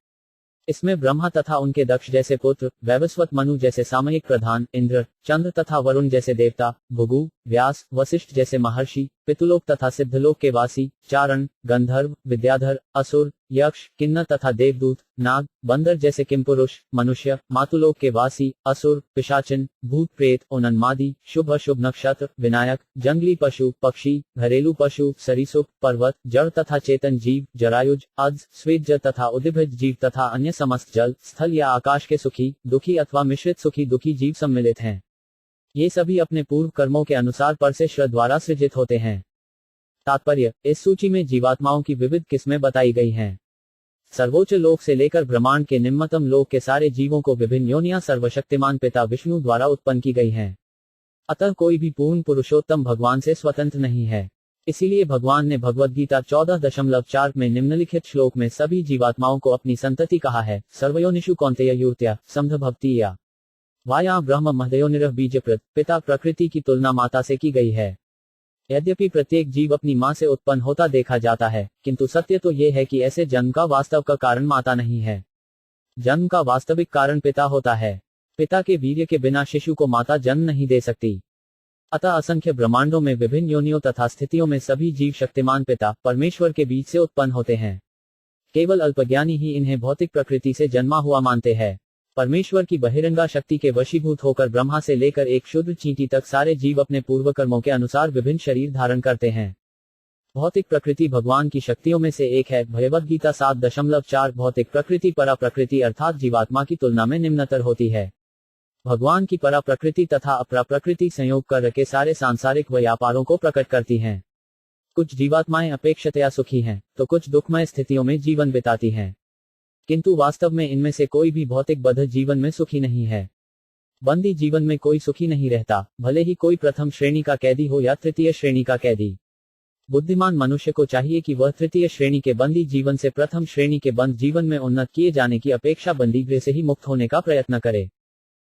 इसमें ब्रह्मा तथा उनके दक्ष जैसे पुत्र, वैवस्वत मनु जैसे सामयिक प्रधान, इंद्र, चंद्र तथा वरुण जैसे देवता, भृगु, व्यास, वशिष्ठ जैसे महर्षि, पितुलोक तथा सिद्धलोक के वासी, चारण, गंधर्व, विद्याधर, असुर, यक्ष, किन्नर तथा देवदूत, नाग, बंदर जैसे किमपुरुष, मनुष्य, मातुलोक के वासी, असुर, पिशाचिन, भूत प्रेत, उन्मादी, शुभ अशुभ नक्षत्र, विनायक, जंगली पशु, पक्षी, घरेलू पशु, सरीसृप, पर्वत, जड़ तथा चेतन जीव, जरायुज, अज, स्वेदज तथा उद्भिज जीव तथा अन्य समस्त जल, स्थल या आकाश के सुखी, दुखी अथवा मिश्रित सुखी दुखी जीव सम्मिलित हैं। ये सभी अपने पूर्व कर्मों के अनुसार परमेश्वर द्वारा सृजित होते हैं। तात्पर्य, इस सूची में जीवात्माओं की विविध किस्में बताई गई हैं। सर्वोच्च लोक से लेकर ब्रह्मांड के निम्नतम लोक के सारे जीवों को विभिन्न योनियां सर्वशक्तिमान पिता विष्णु द्वारा उत्पन्न की गई हैं। अतः कोई भी पूर्ण पुरुषोत्तम भगवान से स्वतंत्र नहीं है। इसीलिए भगवान ने भगवद्गीता 14.4 में निम्नलिखित श्लोक में सभी जीवात्माओं को अपनी संतति कहा है। सर्वयोनिषु कौन्तेय यूर्त्या समध भक्तिया वाया ब्रह्म महदयोनिरः बीजप्रद। पिता प्रकृति की तुलना माता से की गई है। यद्यपि प्रत्येक जीव अपनी मां से उत्पन्न होता देखा जाता है, किंतु सत्य तो यह है कि ऐसे जन्म का वास्तव का कारण माता नहीं है। जन्म का वास्तविक कारण पिता होता है। पिता के वीर्य के बिना शिशु को माता जन्म नहीं दे सकती। अतः असंख्य ब्रह्मांडों में विभिन्न योनियों तथा स्थितियों में सभी जीव शक्तिमान पिता परमेश्वर के बीच से उत्पन्न होते हैं। केवल अल्पज्ञानी ही इन्हें भौतिक प्रकृति से जन्मा हुआ मानते हैं। परमेश्वर की बहिरंगा शक्ति के वशीभूत होकर ब्रह्मा से लेकर एक शुद्ध चींटी तक सारे जीव अपने पूर्व कर्मों के अनुसार विभिन्न शरीर धारण करते हैं। भौतिक प्रकृति भगवान की शक्तियों में से एक है। भगवद्गीता 7.4 भौतिक प्रकृति परा प्रकृति अर्थात जीवात्मा की तुलना में निम्नतर होती है। भगवान की परा प्रकृति तथा अपरा प्रकृति संयोग कर के सारे सांसारिक व्यापारों को प्रकट करती हैं। कुछ जीवात्माएं अपेक्षतया सुखी हैं, तो कुछ दुखमय स्थितियों में जीवन बिताती हैं, किंतु वास्तव में इनमें से कोई भी भौतिक बद्ध जीवन में सुखी नहीं है। बंदी जीवन में कोई सुखी नहीं रहता, भले ही कोई प्रथम श्रेणी का कैदी हो या तृतीय श्रेणी का कैदी। बुद्धिमान मनुष्य को चाहिए कि वह तृतीय श्रेणी के बंदी जीवन से प्रथम श्रेणी के बंद जीवन में उन्नत किए जाने की अपेक्षा बंदी गृह से ही मुक्त होने का प्रयत्न करे।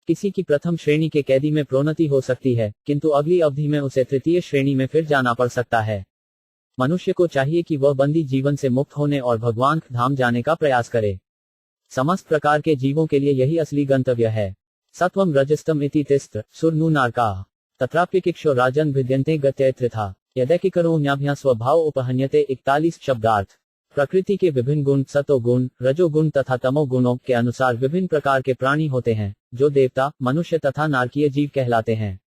किसी की प्रथम श्रेणी के कैदी में प्रोन्नति हो सकती है, किंतु अगली अवधि में उसे तृतीय श्रेणी में फिर जाना पड़ सकता है। मनुष्य को चाहिए कि वह बंदी जीवन से मुक्त होने और भगवान धाम जाने का प्रयास करे। समस्त प्रकार के जीवों के लिए यही असली गंतव्य है। सत्वम रजस्तम इति तिस्त्र सुरनु नारकाः तत्राप्यकिक्षो राजन भिद्यन्ते गत्यैत्रिथा यदैकिकरो न्याभ्यां स्वभाव उपहन्यते। 41 शब्दार्थ। प्रकृति के विभिन्न गुण सतोगुण, रजोगुण तथा तमोगुणों के अनुसार विभिन्न प्रकार के प्राणी होते हैं, जो देवता, मनुष्य तथा नारकीय जीव कहलाते हैं।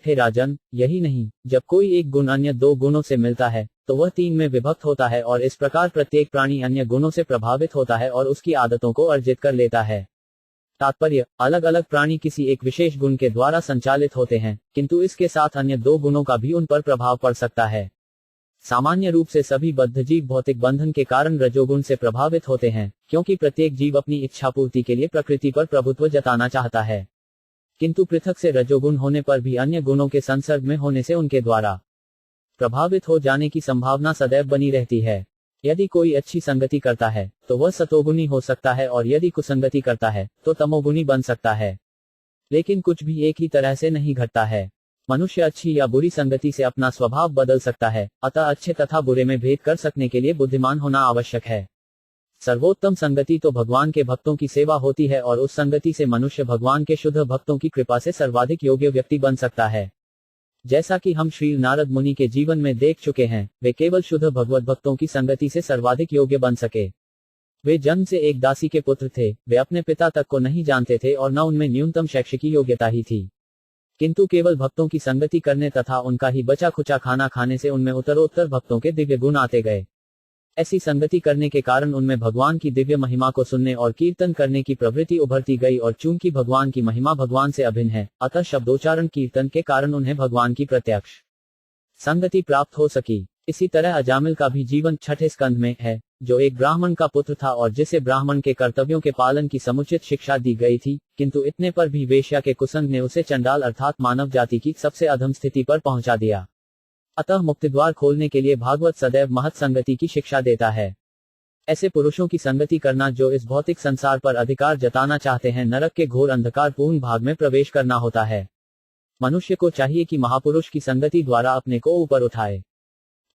हे राजन, यही नहीं, जब कोई एक गुण अन्य दो गुणों से मिलता है तो वह तीन में विभक्त होता है और इस प्रकार प्रत्येक प्राणी अन्य गुणों से प्रभावित होता है और उसकी आदतों को अर्जित कर लेता है। तात्पर्य, अलग अलग प्राणी किसी एक विशेष गुण के द्वारा संचालित होते हैं, किंतु इसके साथ अन्य दो गुणों का भी उन पर प्रभाव पड़ सकता है। सामान्य रूप से सभी बद्ध जीव भौतिक बंधन के कारण रजोगुण से प्रभावित होते हैं, क्योंकि प्रत्येक जीव अपनी इच्छा पूर्ति के लिए प्रकृति पर प्रभुत्व जताना चाहता है। किंतु पृथक से रजोगुण होने पर भी अन्य गुणों के संसर्ग में होने से उनके द्वारा प्रभावित हो जाने की संभावना सदैव बनी रहती है। यदि कोई अच्छी संगति करता है तो वह सतोगुणी हो सकता है और यदि कुसंगति करता है तो तमोगुणी बन सकता है। लेकिन कुछ भी एक ही तरह से नहीं घटता है। मनुष्य अच्छी या बुरी संगति से अपना स्वभाव बदल सकता है, अतः अच्छे तथा बुरे में भेद कर सकने के लिए बुद्धिमान होना आवश्यक है। सर्वोत्तम संगति तो भगवान के भक्तों की सेवा होती है और उस संगति से मनुष्य भगवान के शुद्ध भक्तों की कृपा से सर्वाधिक योग्य व्यक्ति बन सकता है। जैसा कि हम श्री नारद मुनि के जीवन में देख चुके हैं, वे केवल शुद्ध भगवत भक्तों की संगति से सर्वाधिक योग्य बन सके। वे जन्म से एक दासी के पुत्र थे, वे अपने पिता तक को नहीं जानते थे और न उनमें न्यूनतम शैक्षिक योग्यता ही थी, किंतु केवल भक्तों की संगति करने तथा उनका ही बचा खुचा खाना खाने से उनमें उत्तरोत्तर भक्तों के दिव्य गुण आते गए। ऐसी संगति करने के कारण उनमें भगवान की दिव्य महिमा को सुनने और कीर्तन करने की प्रवृत्ति उभरती गई और चूंकि भगवान की महिमा भगवान से अभिन्न है, अतः शब्दोच्चारण कीर्तन के कारण उन्हें भगवान की प्रत्यक्ष संगति प्राप्त हो सकी। इसी तरह अजामिल का भी जीवन छठे स्कंध में है, जो एक ब्राह्मण का पुत्र था और जिसे ब्राह्मण के कर्तव्यों के पालन की समुचित शिक्षा दी गई थी, किंतु इतने पर भी वेश्या के कुसंग ने उसे चंडाल अर्थात मानव जाति की सबसे अधम स्थिति पर पहुंचा दिया। अतः मुक्तिद्वार खोलने के लिए भागवत सदैव महत् संगति की शिक्षा देता है। ऐसे पुरुषों की संगति करना जो इस भौतिक संसार पर अधिकार जताना चाहते हैं, नरक के घोर अंधकार पूर्ण भाग में प्रवेश करना होता है। मनुष्य को चाहिए कि महापुरुष की संगति द्वारा अपने को ऊपर उठाए।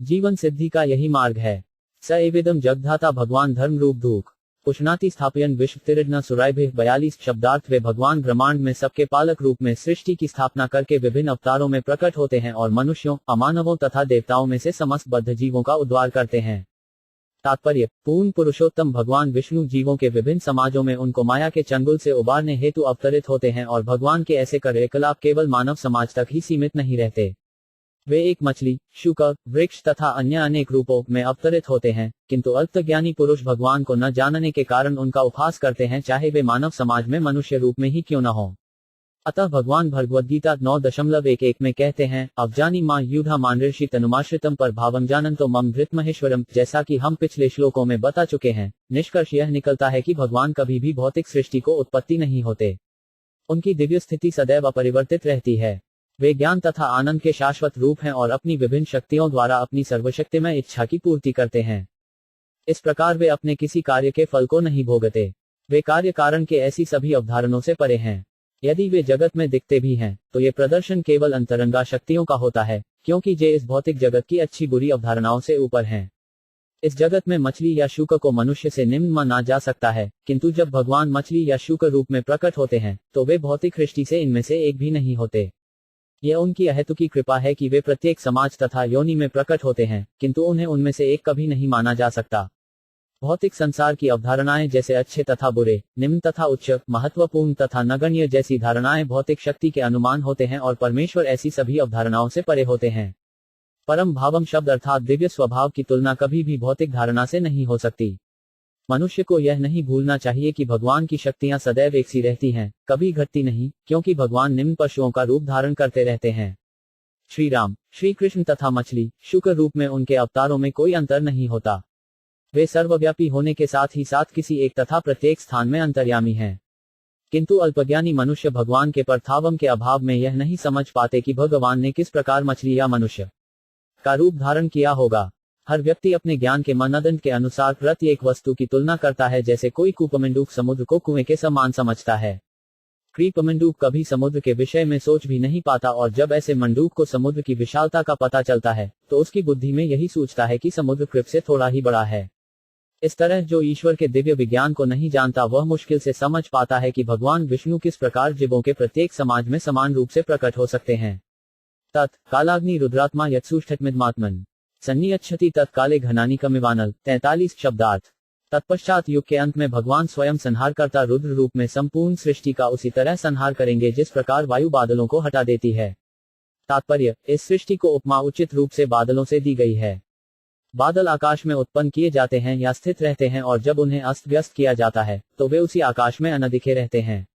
जीवन सिद्धि का यही मार्ग है। स एवेदम जगधाता भगवान धर्म रूप धूक पुष्णाति स्थापयन विश्व तिरड्न सुराइभिः 42 शब्दार्थ। वे भगवान ब्रह्मांड में सबके पालक रूप में सृष्टि की स्थापना करके विभिन्न अवतारों में प्रकट होते हैं और मनुष्यों, अमानवों तथा देवताओं में से समस्त बद्ध जीवों का उद्धार करते हैं। तात्पर्य, पूर्ण पुरुषोत्तम भगवान विष्णु जीवों के विभिन्न समाजों में उनको माया के चंगुल से उबारने हेतु अवतरित होते हैं और भगवान के ऐसे कार्यकलाप केवल मानव समाज तक ही सीमित नहीं रहते। वे एक मछली, शुकर, वृक्ष तथा अन्य अनेक रूपों में अवतरित होते हैं, किंतु अल्पज्ञानी पुरुष भगवान को न जानने के कारण उनका उपहास करते हैं, चाहे वे मानव समाज में मनुष्य रूप में ही क्यों न हो। अतः भगवान भगवद्गीता 9.11 में कहते हैं, अवजानी मां युधा मानऋषि तनुमाश्रितम पर भावम जानंतो मम धृतमहेश्वरम। जैसा कि हम पिछले श्लोकों में बता चुके हैं, निष्कर्ष यह निकलता है कि भगवान कभी भी भौतिक सृष्टि को उत्पत्ति नहीं होते। उनकी दिव्य स्थिति सदैव अपरिवर्तित रहती है। वे ज्ञान तथा आनंद के शाश्वत रूप हैं और अपनी विभिन्न शक्तियों द्वारा अपनी सर्वशक्तिमय इच्छा की पूर्ति करते हैं। इस प्रकार वे अपने किसी कार्य के फल को नहीं भोगते। वे कार्य कारण के ऐसी सभी अवधारणाओं से परे हैं। यदि वे जगत में दिखते भी हैं, तो ये प्रदर्शन केवल अंतरंगा शक्तियों का होता है, क्योंकि जे इस भौतिक जगत की अच्छी बुरी अवधारणाओं से ऊपर हैं। इस जगत में मछली या शुक को मनुष्य से निम्न माना जा सकता है, किंतु जब भगवान मछली या शुक रूप में प्रकट होते हैं, तो वे भौतिक दृष्टि से इनमें से एक भी नहीं होते। यह उनकी अहेतुकी कृपा है कि वे प्रत्येक समाज तथा योनि में प्रकट होते हैं, किंतु उन्हें उनमें से एक कभी नहीं माना जा सकता। भौतिक संसार की अवधारणाएं जैसे अच्छे तथा बुरे, निम्न तथा उच्च, महत्वपूर्ण तथा नगण्य जैसी धारणाएं भौतिक शक्ति के अनुमान होते हैं और परमेश्वर ऐसी सभी अवधारणाओं से परे होते हैं। परम भावम शब्द अर्थात दिव्य स्वभाव की तुलना कभी भी भौतिक धारणा से नहीं हो सकती। मनुष्य को यह नहीं भूलना चाहिए कि भगवान की शक्तियां सदैव एक सी रहती हैं, कभी घटती नहीं, क्योंकि भगवान निम्न पशुओं का रूप धारण करते रहते हैं। श्री राम, श्री कृष्ण तथा मछली, शुक्र रूप में उनके अवतारों में कोई अंतर नहीं होता। वे सर्वव्यापी होने के साथ ही साथ किसी एक तथा प्रत्येक स्थान में अंतर्यामी हैं। किंतु अल्पज्ञानी मनुष्य भगवान के परथावम के अभाव में यह नहीं समझ पाते कि भगवान ने किस प्रकार मछली या मनुष्य का रूप धारण किया होगा। हर व्यक्ति अपने ज्ञान के मानदंड के अनुसार प्रत्येक वस्तु की तुलना करता है, जैसे कोई कूपमंडूक समुद्र को कुएं के समान समझता है। क्रीपमंडूक कभी समुद्र के विषय में सोच भी नहीं पाता और जब ऐसे मंडूक को समुद्र की विशालता का पता चलता है, तो उसकी बुद्धि में यही सोचता है कि समुद्र कृप से थोड़ा ही बड़ा है। इस तरह जो ईश्वर के दिव्य विज्ञान को नहीं जानता, वह मुश्किल से समझ पाता है कि भगवान विष्णु किस प्रकार जीवों के प्रत्येक समाज में समान रूप से प्रकट हो सकते हैं। तत् कालाग्नि रुद्रात्मा यत्सुष्ठमिदमात्मन सन्नियच्छति तत्काले घनानी कमिवानल। 43 शब्दार्थ। तत्पश्चात युग के अंत में भगवान स्वयं संहारकर्ता रुद्र रूप में संपूर्ण सृष्टि का उसी तरह संहार करेंगे जिस प्रकार वायु बादलों को हटा देती है। तात्पर्य, इस सृष्टि को उपमा उचित रूप से बादलों से दी गई है। बादल आकाश में उत्पन्न किए जाते हैं या स्थित रहते हैं और जब उन्हें अस्त व्यस्त किया जाता है तो वे उसी आकाश में अनदिखे रहते हैं।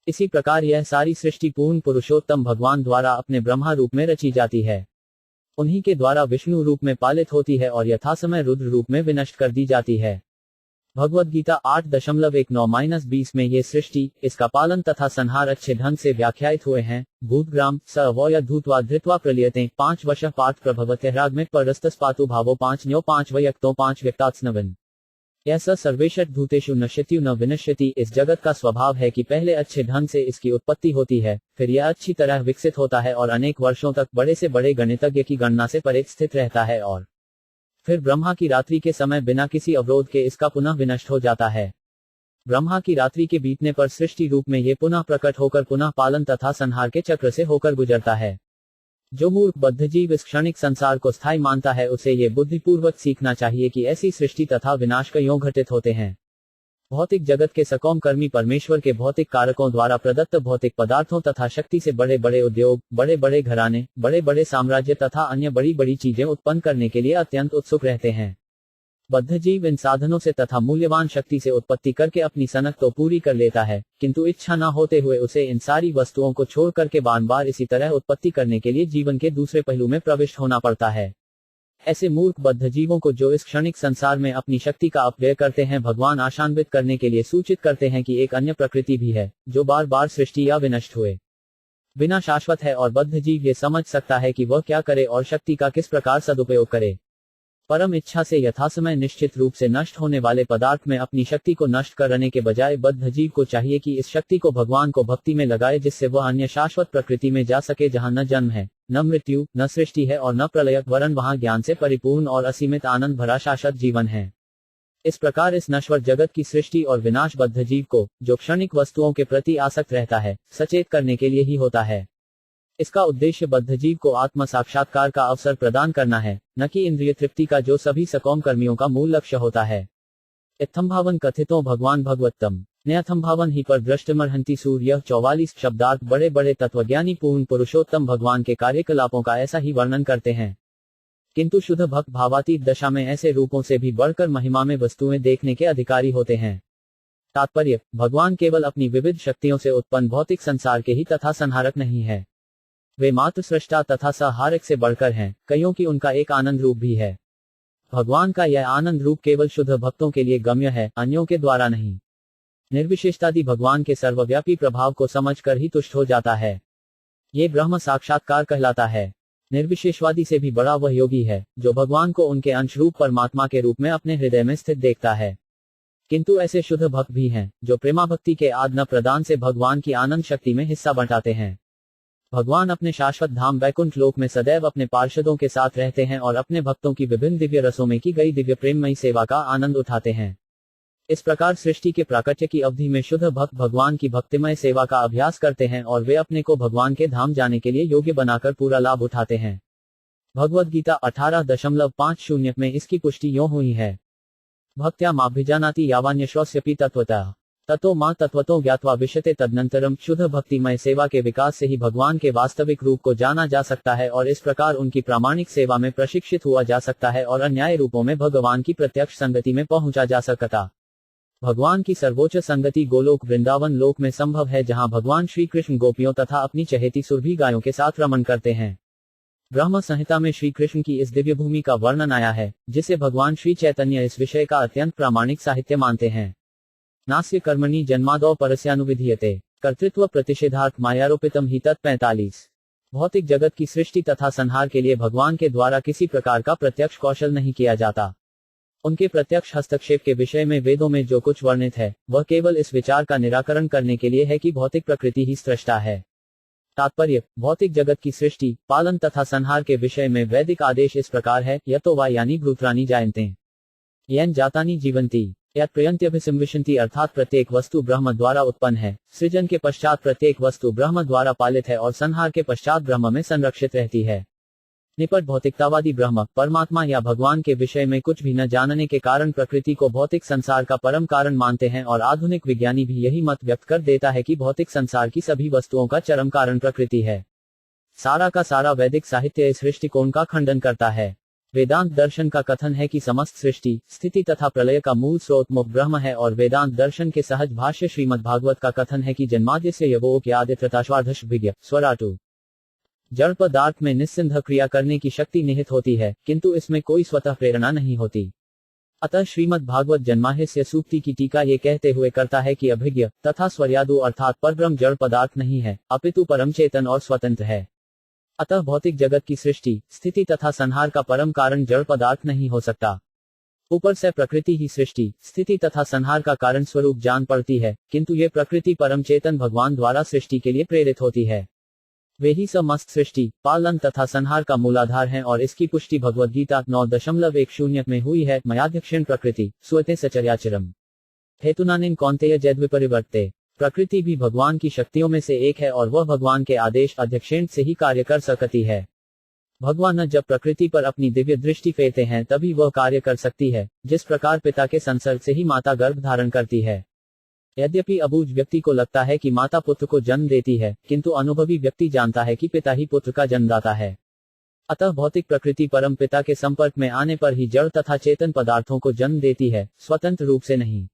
इसी प्रकार यह सारी सृष्टि पूर्ण पुरुषोत्तम भगवान द्वारा अपने ब्रह्मा रूप में रची जाती है। उन्हीं के द्वारा विष्णु रूप में पालित होती है और यथासमय रुद्र रूप में विनष्ट कर दी जाती है। भगवद गीता 8.19-20 में ये सृष्टि, इसका पालन तथा संहार अच्छे ढंग से व्याख्यायित हुए हैं। भूतग्राम स अवय धूतवा धृत्वा प्रलियते 5 वश पाठ प्रभवते रागमे परस्तस्पातु भावो 5 न्यो 5 वयक्तो 5 व्यक्तात्स्नविन। यह सर्वेषट भूतेषु नश्यत्यु न विनश्यति। इस जगत का स्वभाव है कि पहले अच्छे ढंग से इसकी उत्पत्ति होती है, फिर यह अच्छी तरह विकसित होता है और अनेक वर्षों तक बड़े से बड़े गणितज्ञ की गणना से परे स्थित रहता है और फिर ब्रह्मा की रात्रि के समय बिना किसी अवरोध के इसका पुनः विनष्ट हो जाता है। ब्रह्मा की रात्रि के बीतने पर सृष्टि रूप में ये पुनः प्रकट होकर पुनः पालन तथा संहार के चक्र से होकर गुजरता है। जो मूर्ख बद्ध जीव इस क्षणिक संसार को स्थायी मानता है उसे ये बुद्धिपूर्वक सीखना चाहिए कि ऐसी सृष्टि तथा विनाश क्यों घटित होते हैं। भौतिक जगत के सकौम कर्मी परमेश्वर के भौतिक कारकों द्वारा प्रदत्त भौतिक पदार्थों तथा शक्ति से बड़े बड़े उद्योग, बड़े बड़े घराने, बड़े बड़े साम्राज्य तथा अन्य बड़ी बड़ी चीजें उत्पन्न करने के लिए अत्यंत उत्सुक रहते हैं। बद्ध जीव इन साधनों से तथा मूल्यवान शक्ति से उत्पत्ति करके अपनी सनक तो पूरी कर लेता है, किंतु इच्छा न होते हुए उसे इन सारी वस्तुओं को छोड़ करके बार बार इसी तरह उत्पत्ति करने के लिए जीवन के दूसरे पहलू में प्रविष्ट होना पड़ता है। ऐसे मूर्ख बद्ध जीवों को जो इस क्षणिक संसार में अपनी शक्ति का अपव्यय करते हैं, भगवान आशान्वित करने के लिए सूचित करते हैं कि एक अन्य प्रकृति भी है जो बार बार सृष्टि या विनष्ट हुए बिना शाश्वत है और बद्ध जीव ये समझ सकता है कि वह क्या करे और शक्ति का किस प्रकार सदुपयोग करे। परम इच्छा से यथासमय निश्चित रूप से नष्ट होने वाले पदार्थ में अपनी शक्ति को नष्ट करने के बजाय बद्ध जीव को चाहिए कि इस शक्ति को भगवान को भक्ति में लगाए, जिससे वह अन्य शाश्वत प्रकृति में जा सके जहां न जन्म है, न मृत्यु, न सृष्टि है और न प्रलय, वरन वहां ज्ञान से परिपूर्ण और असीमित आनंद भरा शाश्वत जीवन है। इस प्रकार इस नश्वर जगत की सृष्टि और विनाश बद्ध जीव को, जो क्षणिक वस्तुओं के प्रति आसक्त रहता है, सचेत करने के लिए ही होता है। इसका उद्देश्य बद्ध जीव को आत्म साक्षात्कार का अवसर प्रदान करना है, न कि इंद्रिय तृप्ति का जो सभी सकौम कर्मियों का मूल लक्ष्य होता है। इत्थंभावन कथितो भगवान भगवत्तम न्यथंभावन ही पर दृष्टमर्हंति सूर्य 44 शब्दार्थ बड़े बड़े तत्वज्ञानी पूर्ण पुरुषोत्तम भगवान के कार्यकलापों का ऐसा ही वर्णन करते हैं, किंतु शुद्ध भक्त भावातीत दशा में ऐसे रूपों से भी बढ़कर महिमा में वस्तुएं देखने के अधिकारी होते हैं। तात्पर्य, भगवान केवल अपनी विविध शक्तियों से उत्पन्न भौतिक संसार के ही तथा संहारक नहीं है, वे मात्र सृष्टा तथा संहारक से बढ़कर हैं, कईयों की उनका एक आनंद रूप भी है। भगवान का यह आनंद रूप केवल शुद्ध भक्तों के लिए गम्य है, अन्यों के द्वारा नहीं। निर्विशेषतादि भगवान के सर्वव्यापी प्रभाव को समझकर ही तुष्ट हो जाता है, ये ब्रह्म साक्षात्कार कहलाता है। निर्विशेषवादी से भी बड़ा वह योगी है जो भगवान को उनके अंश रूप परमात्मा के रूप में अपने हृदय में स्थित देखता है। किंतु ऐसे शुद्ध भक्त भी हैं जो प्रेमाभक्ति के आदन प्रदान से भगवान की आनंद शक्ति में हिस्सा बंटाते हैं। भगवान अपने शाश्वत धाम वैकुंठ लोक में सदैव अपने पार्षदों के साथ रहते हैं और अपने भक्तों की विभिन्न दिव्य रसों में की गई दिव्य प्रेममयी सेवा का आनंद उठाते हैं। इस प्रकार सृष्टि के प्राकट्य की अवधि में शुद्ध भक्त भगवान की भक्तिमय सेवा का अभ्यास करते हैं और वे अपने को भगवान के धाम जाने के लिए योग्य बनाकर पूरा लाभ उठाते हैं। भगवद गीता 18.50 में इसकी पुष्टि यों हुई है, भक्त्या माभिजानाति यावान्यश्वस्यपि तत्वतः ततो मां तत्वतो ज्ञात्वा विशते। तदनंतरम शुद्ध भक्तिमय सेवा के विकास से ही भगवान के वास्तविक रूप को जाना जा सकता है और इस प्रकार उनकी प्रामाणिक सेवा में प्रशिक्षित हुआ जा सकता है और अन्याय रूपों में भगवान की प्रत्यक्ष संगति में पहुंचा जा सकता। भगवान की सर्वोच्च संगति गोलोक वृंदावन लोक में संभव है, जहां भगवान श्री कृष्ण गोपियों तथा अपनी चहेती सुरभि गायों के साथ रमण करते हैं। ब्रह्म संहिता में श्री कृष्ण की इस दिव्य भूमि का वर्णन आया है, जिसे भगवान श्री चैतन्य इस विषय का अत्यंत प्रामाणिक साहित्य मानते हैं। नास्य कर्मणि जन्मादौ परस्यानुविधीयते कर्तृत्व प्रतिषेधार्थ मायारोपितम ही तत् 45। भौतिक जगत की सृष्टि तथा संहार के लिए भगवान के द्वारा किसी प्रकार का प्रत्यक्ष कौशल नहीं किया जाता। उनके प्रत्यक्ष हस्तक्षेप के विषय में वेदों में जो कुछ वर्णित है वह केवल इस विचार का निराकरण करने के लिए है कि भौतिक प्रकृति ही सृष्टा है। तात्पर्य, भौतिक जगत की सृष्टि, पालन तथा संहार के विषय में वैदिक आदेश इस प्रकार है, यतो वा यानी भूत्राणि जायन्ते येन जातानि जीवन्ति यत् प्रयन्त्यभिसंविशन्ति, अर्थात प्रत्येक वस्तु ब्रह्म द्वारा उत्पन्न है, सृजन के पश्चात प्रत्येक वस्तु ब्रह्म द्वारा पालित है और संहार के पश्चात ब्रह्म में संरक्षित रहती है। निपट भौतिकतावादी ब्रह्म, परमात्मा या भगवान के विषय में कुछ भी न जानने के कारण प्रकृति को भौतिक संसार का परम कारण मानते हैं और आधुनिक विज्ञानी भी यही मत व्यक्त कर देता है कि भौतिक संसार की सभी वस्तुओं का चरम कारण प्रकृति है। सारा का सारा वैदिक साहित्य इस दृष्टिकोण का खंडन करता है। वेदांत दर्शन का कथन है कि समस्त सृष्टि स्थिति तथा प्रलय का मूल स्रोत मुख ब्रह्म है, और वेदांत दर्शन के सहज भाष्य श्रीमद् भागवत का कथन है कि जन्माद्यस्य यवोक्यादित्रताश्वार्धशभिज्ञ स्वराटु। जड़ पदार्थ में निस्सिंध क्रिया करने की शक्ति निहित होती है, किंतु इसमें कोई स्वतः प्रेरणा नहीं होती। अतः श्रीमद् भागवत जन्माह्यस्य सूक्ति की टीका ये कहते हुए करता है कि अभिज्ञ तथा स्वर्यादु अर्थात परब्रह्म जड़ पदार्थ नहीं है, अपितु परम चेतन और स्वतंत्र है। अतः भौतिक जगत की सृष्टि स्थिति तथा संहार का परम कारण जड़ पदार्थ नहीं हो सकता। ऊपर से प्रकृति ही सृष्टि स्थिति तथा संहार का कारण स्वरूप जान पड़ती है, किंतु ये प्रकृति परम चेतन भगवान द्वारा सृष्टि के लिए प्रेरित होती है। वे ही समस्त सृष्टि पालन तथा संहार का मूलाधार हैं, और इसकी पुष्टि भगवद गीता 9.10 में हुई है। मयाध्यक्षेण प्रकृति स्वते सचर्याचरम हेतुनानेन कौन्तेय जद्विपरिवर्ते। प्रकृति भी भगवान की शक्तियों में से एक है, और वह भगवान के आदेश अध्यक्षेण से ही कार्य कर सकती है। भगवान जब प्रकृति पर अपनी दिव्य दृष्टि फेरते हैं तभी वह कार्य कर सकती है, जिस प्रकार पिता के संसर्ग से ही माता गर्भ धारण करती है। यद्यपि अबूझ व्यक्ति को लगता है कि माता पुत्र को जन्म देती है, किंतु अनुभवी व्यक्ति जानता है कि पिता ही पुत्र का जन्मदाता है। अतः भौतिक प्रकृति परम पिता के संपर्क में आने पर ही जड़ तथा चेतन पदार्थों को जन्म देती है, स्वतंत्र रूप से नहीं।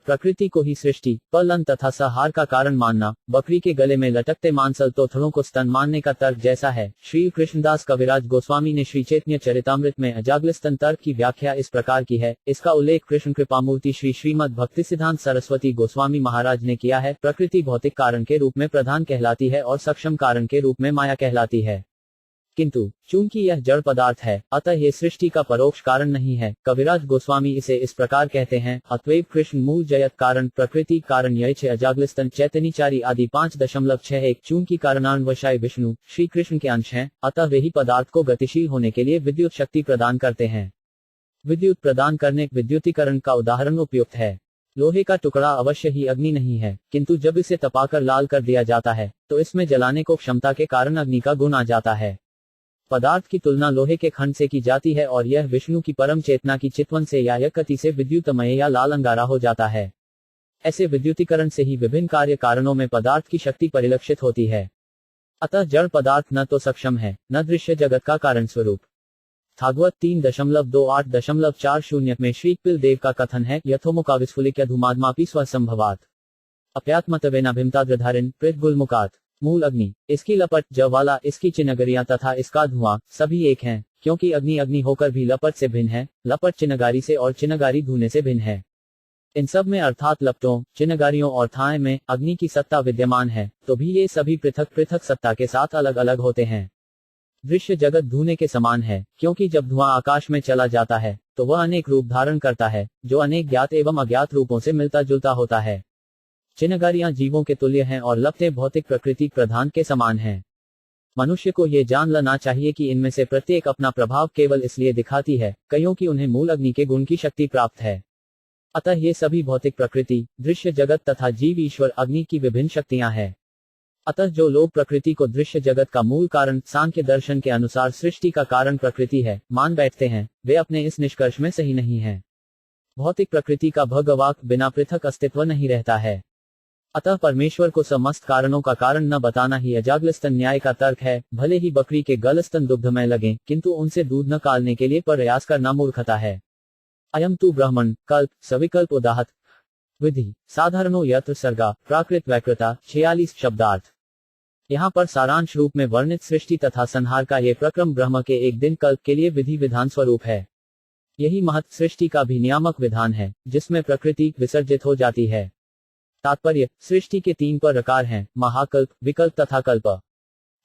प्रकृति को ही सृष्टि पालन तथा संहार का कारण मानना बकरी के गले में लटकते मांसल तोथड़ों को स्तन मानने का तर्क जैसा है। श्री कृष्णदास कविराज गोस्वामी ने श्री चैतन्य चरितामृत में अजागलिस्तन तर्क की व्याख्या इस प्रकार की है। इसका उल्लेख कृष्ण कृपामूर्ति श्री श्रीमद् भक्ति सिद्धांत सरस्वती गोस्वामी महाराज ने किया है। प्रकृति भौतिक कारण के रूप में प्रधान कहलाती है और सक्षम कारण के रूप में माया कहलाती है, किंतु चूंकि यह जड़ पदार्थ है अतः ये सृष्टि का परोक्ष कारण नहीं है। कविराज गोस्वामी इसे इस प्रकार कहते हैं। अतएव कृष्ण मूल जयत कारण प्रकृति कारण यह छे अजागलिस्तन चैतन्यचारी आदि 5.61 चूंकि कारणान्वशाय विष्णु श्री कृष्ण के अंश हैं, अतः वे ही पदार्थ को गतिशील होने के लिए विद्युत शक्ति प्रदान करते हैं। विद्युत प्रदान करने विद्युतीकरण का उदाहरण उपयुक्त है। लोहे का टुकड़ा अवश्य ही अग्नि नहीं है, किंतु जब इसे तपाकर लाल कर दिया जाता है तो इसमें जलाने को क्षमता के कारण अग्नि का गुण आ जाता है। पदार्थ की तुलना लोहे के खंड से की जाती है, और यह विष्णु की परम चेतना की चितवन से या यकति से विद्युतमय या लाल अंगारा हो जाता है। ऐसे विद्युतीकरण से ही विभिन्न कार्य कारणों में पदार्थ की शक्ति परिलक्षित होती है। अतः जड़ पदार्थ न तो सक्षम है न दृश्य जगत का कारण स्वरूप। भागवत 3.28.40 में श्री कपिल देव का कथन है, यथोमुखाविस्फुलिक्य धूमाद्मापि स्वसंभवात् अप्यात्मतवेनाभिमताद्रधारिन् प्रेतगुल्मुखात्। मूल अग्नि, इसकी लपट ज्वाला, इसकी चिनगरियां तथा इसका धुआं सभी एक हैं, क्योंकि अग्नि अग्नि होकर भी लपट से भिन्न है, लपट चिनगारी से और चिनगारी धुएं से भिन्न है। इन सब में अर्थात लपटों चिनगारियों और थाएं में अग्नि की सत्ता विद्यमान है, तो भी ये सभी पृथक पृथक सत्ता के साथ अलग अलग होते हैं। दृश्य जगत धुएं के समान है, क्योंकि जब धुआं आकाश में चला जाता है तो वह अनेक रूप धारण करता है, जो अनेक ज्ञात एवं अज्ञात रूपों से मिलता जुलता होता है। चिनगारियां जीवों के तुल्य हैं और लपटें भौतिक प्रकृति प्रधान के समान हैं। मनुष्य को ये जान लेना चाहिए कि इनमें से प्रत्येक अपना प्रभाव केवल इसलिए दिखाती है क्योंकि उन्हें मूल अग्नि के गुण की शक्ति प्राप्त है। अतः ये सभी भौतिक प्रकृति दृश्य जगत तथा जीव ईश्वर अग्नि की विभिन्न शक्तियां हैं। अतः जो लोग प्रकृति को दृश्य जगत का मूल कारण सांख्य दर्शन के अनुसार सृष्टि का कारण प्रकृति है मान बैठते हैं, वे अपने इस निष्कर्ष में सही नहीं हैं। भौतिक प्रकृति का भगवाक बिना पृथक अस्तित्व नहीं रहता है। अतः परमेश्वर को समस्त कारणों का कारण न बताना ही अजागलिस्तन न्याय का तर्क है। भले ही बकरी के गलस्तन दुग्धमय लगें, किंतु उनसे दूध न कालने के लिए प्रयास करना मूर्खता है। अयम तु ब्राह्मण कल्प सविकल्प उदाहत विधि साधारणो यत्र सर्गा प्राकृत वैकृता 46 शब्दार्थ। यहाँ पर सारांश रूप में वर्णित सृष्टि तथा संहार का ये प्रक्रम ब्रह्म के एक दिन कल्प के लिए विधि विधान स्वरूप है। यही महत् सृष्टि का भी नियामक विधान है, जिसमें प्रकृति विसर्जित हो जाती है। तात्पर्य, सृष्टि के 3 प्रकार हैं, महाकल्प, विकल्प तथा कल्प।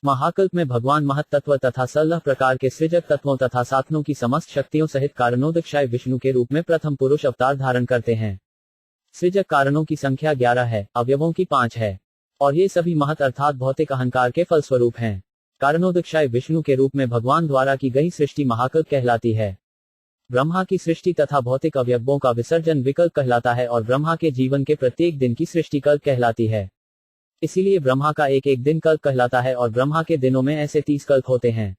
महाकल्प में भगवान महत्तत्व तथा 16 प्रकार के सृजक तत्वों तथा साधनों की समस्त शक्तियों सहित कारणोदक्षाय विष्णु के रूप में प्रथम पुरुष अवतार धारण करते हैं। सृजक कारणों की संख्या 11 है, अवयवों की 5 है, और ये सभी महत् अर्थात भौतिक अहंकार के फलस्वरूप हैं। कारणोदक्षाय विष्णु के रूप में भगवान द्वारा की गई सृष्टि महाकल्प कहलाती है। ब्रह्मा की सृष्टि तथा भौतिक अवयवों का विसर्जन विकल्प कहलाता है, और ब्रह्मा के जीवन के प्रत्येक दिन की सृष्टि कल्प कहलाती है। इसीलिए ब्रह्मा का एक एक दिन कल्प कहलाता है, और ब्रह्मा के दिनों में ऐसे 30 कल्प होते हैं।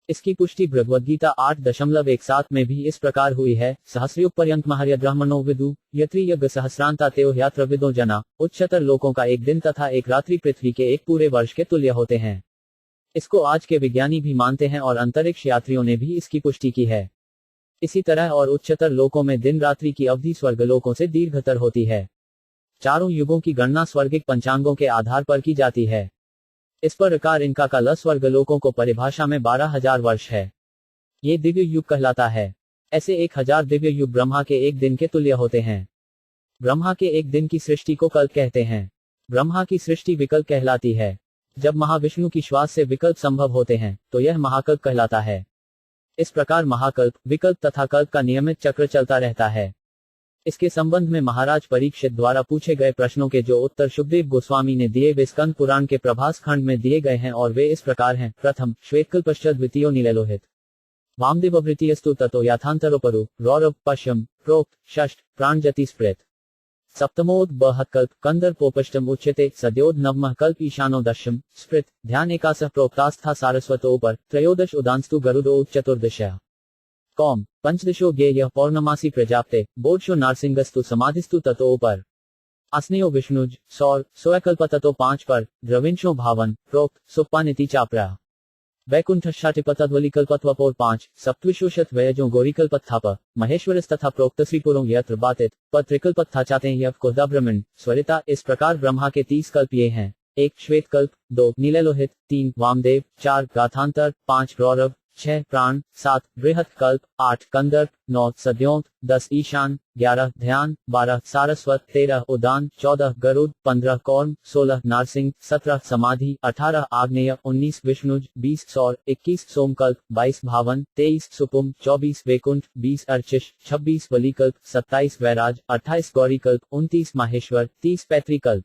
इसकी पुष्टि भगवद्गीता 8.17 में भी इस प्रकार हुई है, सहस्रयुग पर्यंत महर्य ब्राह्मणो विदु यत्रि यज्ञ सहस्रांता तेओ यात्र विदो जना। उच्चतर लोकों का एक दिन तथा एक रात्रि पृथ्वी के एक पूरे वर्ष के तुल्य होते हैं। इसको आज के विज्ञानी भी मानते हैं और अंतरिक्ष यात्रियों ने भी इसकी पुष्टि की है। इसी तरह और उच्चतर लोकों में दिन रात्रि की अवधि स्वर्गलोकों से दीर्घतर होती है। चारों युगों की गणना स्वर्गिक पंचांगों के आधार पर की जाती है। इस प्रकार इनका काल स्वर्गलोकों को परिभाषा में 12,000 वर्ष है। ये दिव्य युग कहलाता है। ऐसे 1000 दिव्य युग ब्रह्मा के एक दिन के तुल्य होते हैं। ब्रह्मा के एक दिन की सृष्टि को कल्प कहते हैं। ब्रह्मा की सृष्टि विकल्प कहलाती है। जब महाविष्णु की श्वास से विकल्प संभव होते हैं तो यह महाकल्प कहलाता है। इस प्रकार महाकल्प, विकल्प तथा कल्प का नियमित चक्र चलता रहता है। इसके संबंध में महाराज परीक्षित द्वारा पूछे गए प्रश्नों के जो उत्तर शुकदेव गोस्वामी ने दिए वे स्कंद पुराण के प्रभास खंड में दिए गए हैं और वे इस प्रकार हैं। प्रथम, श्वेतकल्पश्च द्वितीयो नीललोहित वामदेववृत्तियस्तु ततो याथांतरोपरु रौरव पश्यम प्रोक्त षष्ठ प्राणजति स्प्रेत सप्तमोद बहत्कल्प कंदर्पोपष्टम उच्यते सद्योद नवमः कल्प ईशानो दशम स्पृत ध्यान एकासः प्रोक्तास्था सारस्वतोपर त्रयोदश उदांस्तु गरुडो चतुर्दशः कौम पंचदशो ज्ञेयः पौर्णमासी प्रजाप्ते बोधशो नारसिंगस्तु समाधिस्तु ततोपर आस्नेयो विष्णुज सौर सोयकल्प ततो 5 पर द्रविंशो भावन प्रोक्त सुप्पानिति चाप्रा वैकुंठ शाटिपतद्वलिकल्पत्वपोर 5 सप्तविशोषत वयजो गौरीकल्पत्थाप महेश्वरस्तथा प्रोक्त श्रीपुरों यत्र बातित पत्रिकल्पत्था चाते यव कोदा ब्रह्मण स्वरिता। इस प्रकार ब्रह्मा के 30 कल्प ये हैं। 1 श्वेतकल्प, 2 नीललोहित, 3 वामदेव, 4 गाथांतर, 5 रौरव, 6 प्राण, 7 बृहत कल्प, 8 कंदर्प, 9 सद्योंत, 10 ईशान, 11 ध्यान, 12 सारस्वत, 13 उदान, 14 गरुड़, 15 कौर्म, 16 नारसिंह, 17 समाधि, 18 आग्नेय, 19 विष्णुज, 20 सौर, 21 सोमकल्प, 22 भावन, 23 सुपुम, 24 वैकुंठ, 20 अर्चिश, 26 बलिकल्प, 27 वैराज, 28 गौरीकल्प, 29 माहेश्वर, 30 पैतृकल्प।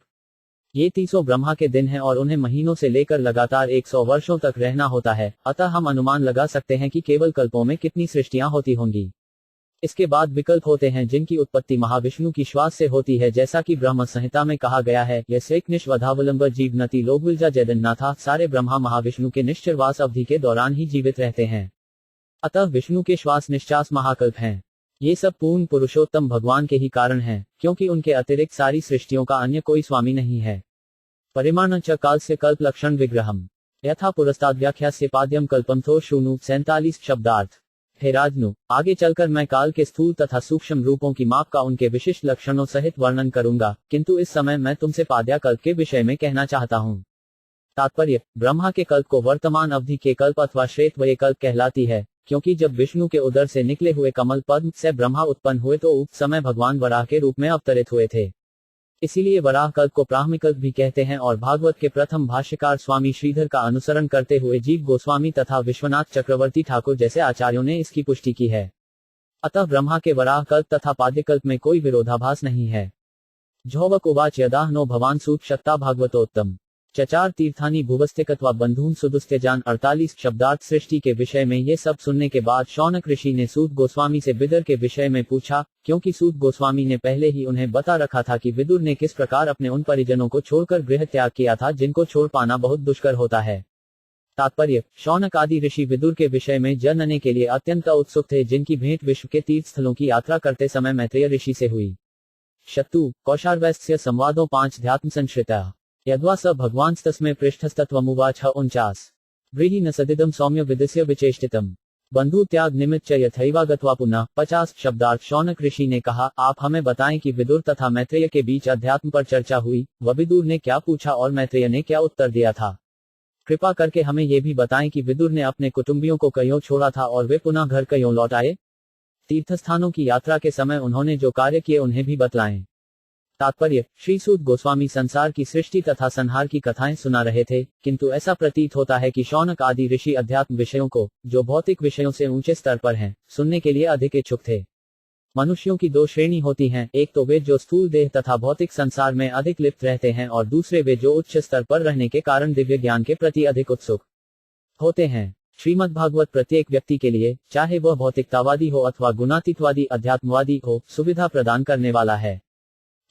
ये 30 ब्रह्मा के दिन हैं और उन्हें महीनों से लेकर लगातार 100 वर्षों तक रहना होता है। अतः हम अनुमान लगा सकते हैं कि केवल कल्पों में कितनी सृष्टियां होती होंगी। इसके बाद विकल्प होते हैं जिनकी उत्पत्ति महाविष्णु की श्वास से होती है, जैसा कि ब्रह्म संहिता में कहा गया है। यह स्वेकनिष्वधावलंब जीवनति लोकविलजा जगन्नाथा। सारे ब्रह्मा महाविष्णु के निश्चरवास अवधि के दौरान ही जीवित रहते हैं। अतः विष्णु के श्वास निश्चास महाकल्प हैं। ये सब पूर्ण पुरुषोत्तम भगवान के ही कारण हैं, क्योंकि उनके अतिरिक्त सारी सृष्टियों का अन्य कोई स्वामी नहीं है। परिमाण च काल से कल्प लक्षण विग्रहम यथा पुरस्ताद व्याख्यास्य पाद्यम कल्पमथो शूनु 47 शब्दार्थ। हे राजनु, आगे चलकर मैं काल के स्थूल तथा सूक्ष्म रूपों की माप का उनके विशिष्ट लक्षणों सहित वर्णन करूंगा, किंतु इस समय मैं तुमसे पाद्या कल्प के विषय में कहना चाहता हूँ। तात्पर्य, ब्रह्मा के कल्प को वर्तमान अवधि के कल्प अथवा श्वेतवय कल्प कहलाती है, क्योंकि जब विष्णु के उदर से निकले हुए कमल पद्म से ब्रह्मा उत्पन्न हुए तो उस समय भगवान वराह के रूप में अवतरित हुए थे। इसीलिए वराह कल्प को ब्राह्मिकल्प भी कहते हैं और भागवत के प्रथम भाष्यकार स्वामी श्रीधर का अनुसरण करते हुए जीव गोस्वामी तथा विश्वनाथ चक्रवर्ती ठाकुर जैसे आचार्यों ने इसकी पुष्टि की है। अतः ब्रह्मा के वराह कल्प तथा पाद्यकल्प में कोई विरोधाभास नहीं है। झौवक उवाच यदाह नो भवान सूत शक्ता भागवतोत्तम चचार तीर्थानी भुवस्तिकत्वा बंधून सुदुस्त्यजान 48 शब्दार्थ। सृष्टि के विषय में ये सब सुनने के बाद शौनक ऋषि ने सूत गोस्वामी से विदुर के विषय में पूछा, क्योंकि सूत गोस्वामी ने पहले ही उन्हें बता रखा था कि विदुर ने किस प्रकार अपने उन परिजनों को छोड़कर गृह त्याग किया था जिनको छोड़ पाना बहुत दुष्कर होता है। तात्पर्य, शौनक आदि ऋषि विदुर के विषय में जानने के लिए अत्यंत उत्सुक थे, जिनकी भेंट विश्व के तीर्थ स्थलों की यात्रा करते समय मैत्रेय ऋषि से हुई। शतु कौशार्वैस्य संवादों 5 ध्यात्म संश्रिता यद्वा स भगवांस्तस्मै पृष्ठस्तत्वमुवाच 49 ब्रीहि न सदिदं सौम्य विदिस्य विचेष्टितम् बंधु त्याग निमित्त च यथैवागत्वा पुनः 50 शब्दार्थ। शौनक ऋषि ने कहा, आप हमें बताएं कि विदुर तथा मैत्रेय के बीच अध्यात्म पर चर्चा हुई, विदुर ने क्या पूछा और मैत्रेय ने क्या उत्तर दिया था। कृपा करके हमें ये भी बताएं कि विदुर ने अपने कुटुंबियों को कयों छोड़ा था और वे पुनः घर कयों लौट आए। तीर्थस्थानों की यात्रा के समय उन्होंने जो कार्य किए उन्हें भी बतलाएं। तात्पर्य, श्री सूत गोस्वामी संसार की सृष्टि तथा संहार की कथाएं सुना रहे थे, किंतु ऐसा प्रतीत होता है कि शौनक आदि ऋषि अध्यात्म विषयों को, जो भौतिक विषयों से ऊंचे स्तर पर हैं, सुनने के लिए अधिक इच्छुक थे। मनुष्यों की 2 श्रेणी होती हैं, एक तो वे जो स्थूल देह तथा भौतिक संसार में अधिक लिप्त रहते हैं और दूसरे वे जो उच्च स्तर पर रहने के कारण दिव्य ज्ञान के प्रति अधिक उत्सुक होते हैं। श्रीमद् भागवत प्रत्येक व्यक्ति के लिए, चाहे वह भौतिकतावादी हो अथवा गुणातीतवादी अध्यात्मवादी हो, सुविधा प्रदान करने वाला है।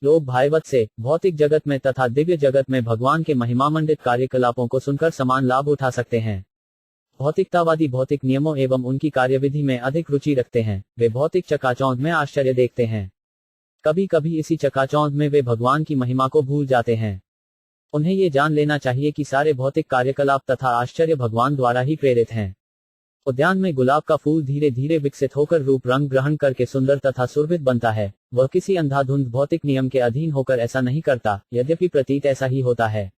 लोग भाईवत से भौतिक जगत में तथा दिव्य जगत में भगवान के महिमामंडित कार्यकलापों को सुनकर समान लाभ उठा सकते हैं। भौतिकतावादी भौतिक नियमों एवं उनकी कार्यविधि में अधिक रुचि रखते हैं। वे भौतिक चकाचौंध में आश्चर्य देखते हैं। कभी कभी इसी चकाचौंध में वे भगवान की महिमा को भूल जाते हैं। उन्हें ये जान लेना चाहिए कि सारे भौतिक कार्यकलाप तथा आश्चर्य भगवान द्वारा ही प्रेरित हैं। उद्यान में गुलाब का फूल धीरे धीरे विकसित होकर रूप रंग ग्रहण करके सुंदर तथा सुरभित बनता है। वह किसी अंधाधुंध भौतिक नियम के अधीन होकर ऐसा नहीं करता, यद्यपि प्रतीत ऐसा ही होता है।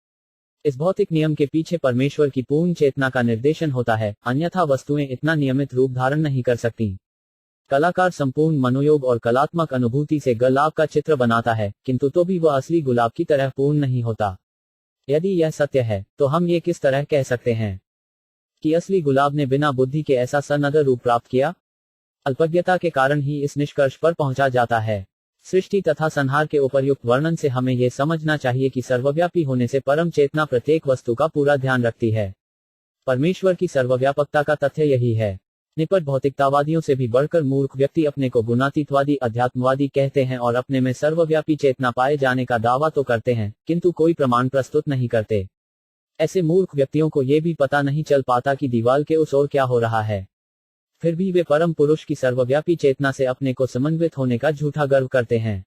इस भौतिक नियम के पीछे परमेश्वर की पूर्ण चेतना का निर्देशन होता है, अन्यथा वस्तुएं इतना नियमित रूप धारण नहीं कर सकती। कलाकार संपूर्ण मनोयोग और कलात्मक अनुभूति से गुलाब का चित्र बनाता है, किंतु तो भी वह असली गुलाब की तरह पूर्ण नहीं होता। यदि यह सत्य है, तो हम ये किस तरह कह सकते हैं कि असली गुलाब ने बिना बुद्धि के ऐसा सनगर रूप प्राप्त किया? अल्पज्ञता के कारण ही इस निष्कर्ष पर पहुंचा जाता है। सृष्टि तथा संहार के उपर्युक्त वर्णन से हमें यह समझना चाहिए कि सर्वव्यापी होने से परम चेतना प्रत्येक वस्तु का पूरा ध्यान रखती है। परमेश्वर की सर्वव्यापकता का तथ्य यही है। निपट भौतिकतावादियों से भी बढ़कर मूर्ख व्यक्ति अपने को गुणातीतवादी अध्यात्मवादी कहते हैं और अपने में सर्वव्यापी चेतना पाए जाने का दावा तो करते हैं, किंतु कोई प्रमाण प्रस्तुत नहीं करते। ऐसे मूर्ख व्यक्तियों को यह भी पता नहीं चल पाता कि दीवाल के उस ओर क्या हो रहा है। फिर भी वे परम पुरुष की सर्वव्यापी चेतना से अपने को समन्वित होने का झूठा गर्व करते हैं।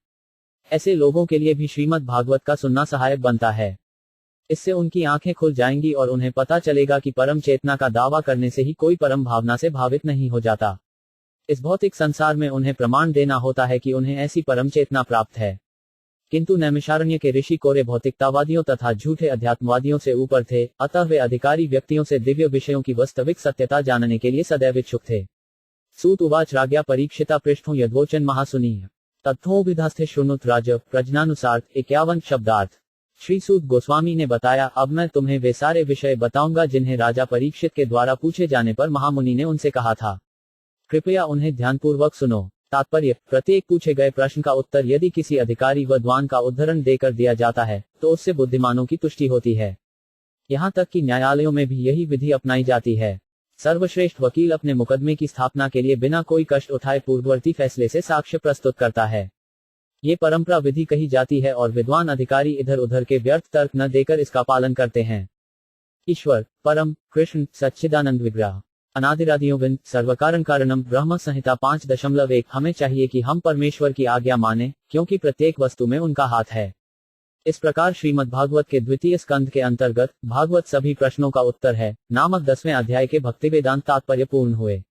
ऐसे लोगों के लिए भी श्रीमद् भागवत का सुनना सहायक बनता है। इससे उनकी आंखें खुल जाएंगी और उन्हें पता चलेगा कि परम चेतना का दावा करने से ही कोई परम भावना से भावित नहीं हो जाता। इस भौतिक संसार में उन्हें प्रमाण देना होता है कि उन्हें ऐसी परम चेतना प्राप्त है। किंतु नैमिषारण्य के ऋषि कोरे भौतिकतावादियों तथा झूठे अध्यात्मवादियों से ऊपर थे, अतः वे अधिकारी व्यक्तियों से दिव्य विषयों की वास्तविक सत्यता जानने के लिए सदैव इच्छुक थे। सूत उवाच राज्ञा परीक्षिता पृष्ठों यद्वोचन महासुनीय तत्थोभिधास्थे शृणुत राज प्रज्ञानुसार 51 शब्दार्थ। श्री सूत गोस्वामी ने बताया, अब मैं तुम्हें वे सारे विषय बताऊंगा जिन्हें राजा परीक्षित के द्वारा पूछे जाने पर महामुनि ने उनसे कहा था। कृपया उन्हें ध्यानपूर्वक सुनो। तात्पर्य, प्रत्येक पूछे गए प्रश्न का उत्तर यदि किसी अधिकारी विद्वान का उद्धरण देकर दिया जाता है, तो उससे बुद्धिमानों की तुष्टि होती है। यहाँ तक कि न्यायालयों में भी यही विधि अपनाई जाती है। सर्वश्रेष्ठ वकील अपने मुकदमे की स्थापना के लिए बिना कोई कष्ट उठाए पूर्ववर्ती फैसले से साक्ष्य प्रस्तुत करता है। ये परंपरा विधि कही जाती है और विद्वान अधिकारी इधर उधर के व्यर्थ तर्क न देकर इसका पालन करते हैं। ईश्वर, परम, कृष्ण, सच्चिदानंद विग्रह, अनादिरादियों विन, सर्वकारण कारणम, ब्रह्म संहिता 5.1। हमें चाहिए कि हम परमेश्वर की आज्ञा माने, क्योंकि प्रत्येक वस्तु में उनका हाथ है। इस प्रकार श्रीमद् भागवत के द्वितीय स्कंध के अंतर्गत भागवत सभी प्रश्नों का उत्तर है नामक 10वें अध्याय के भक्ति वेदांत तात्पर्य पूर्ण हुए।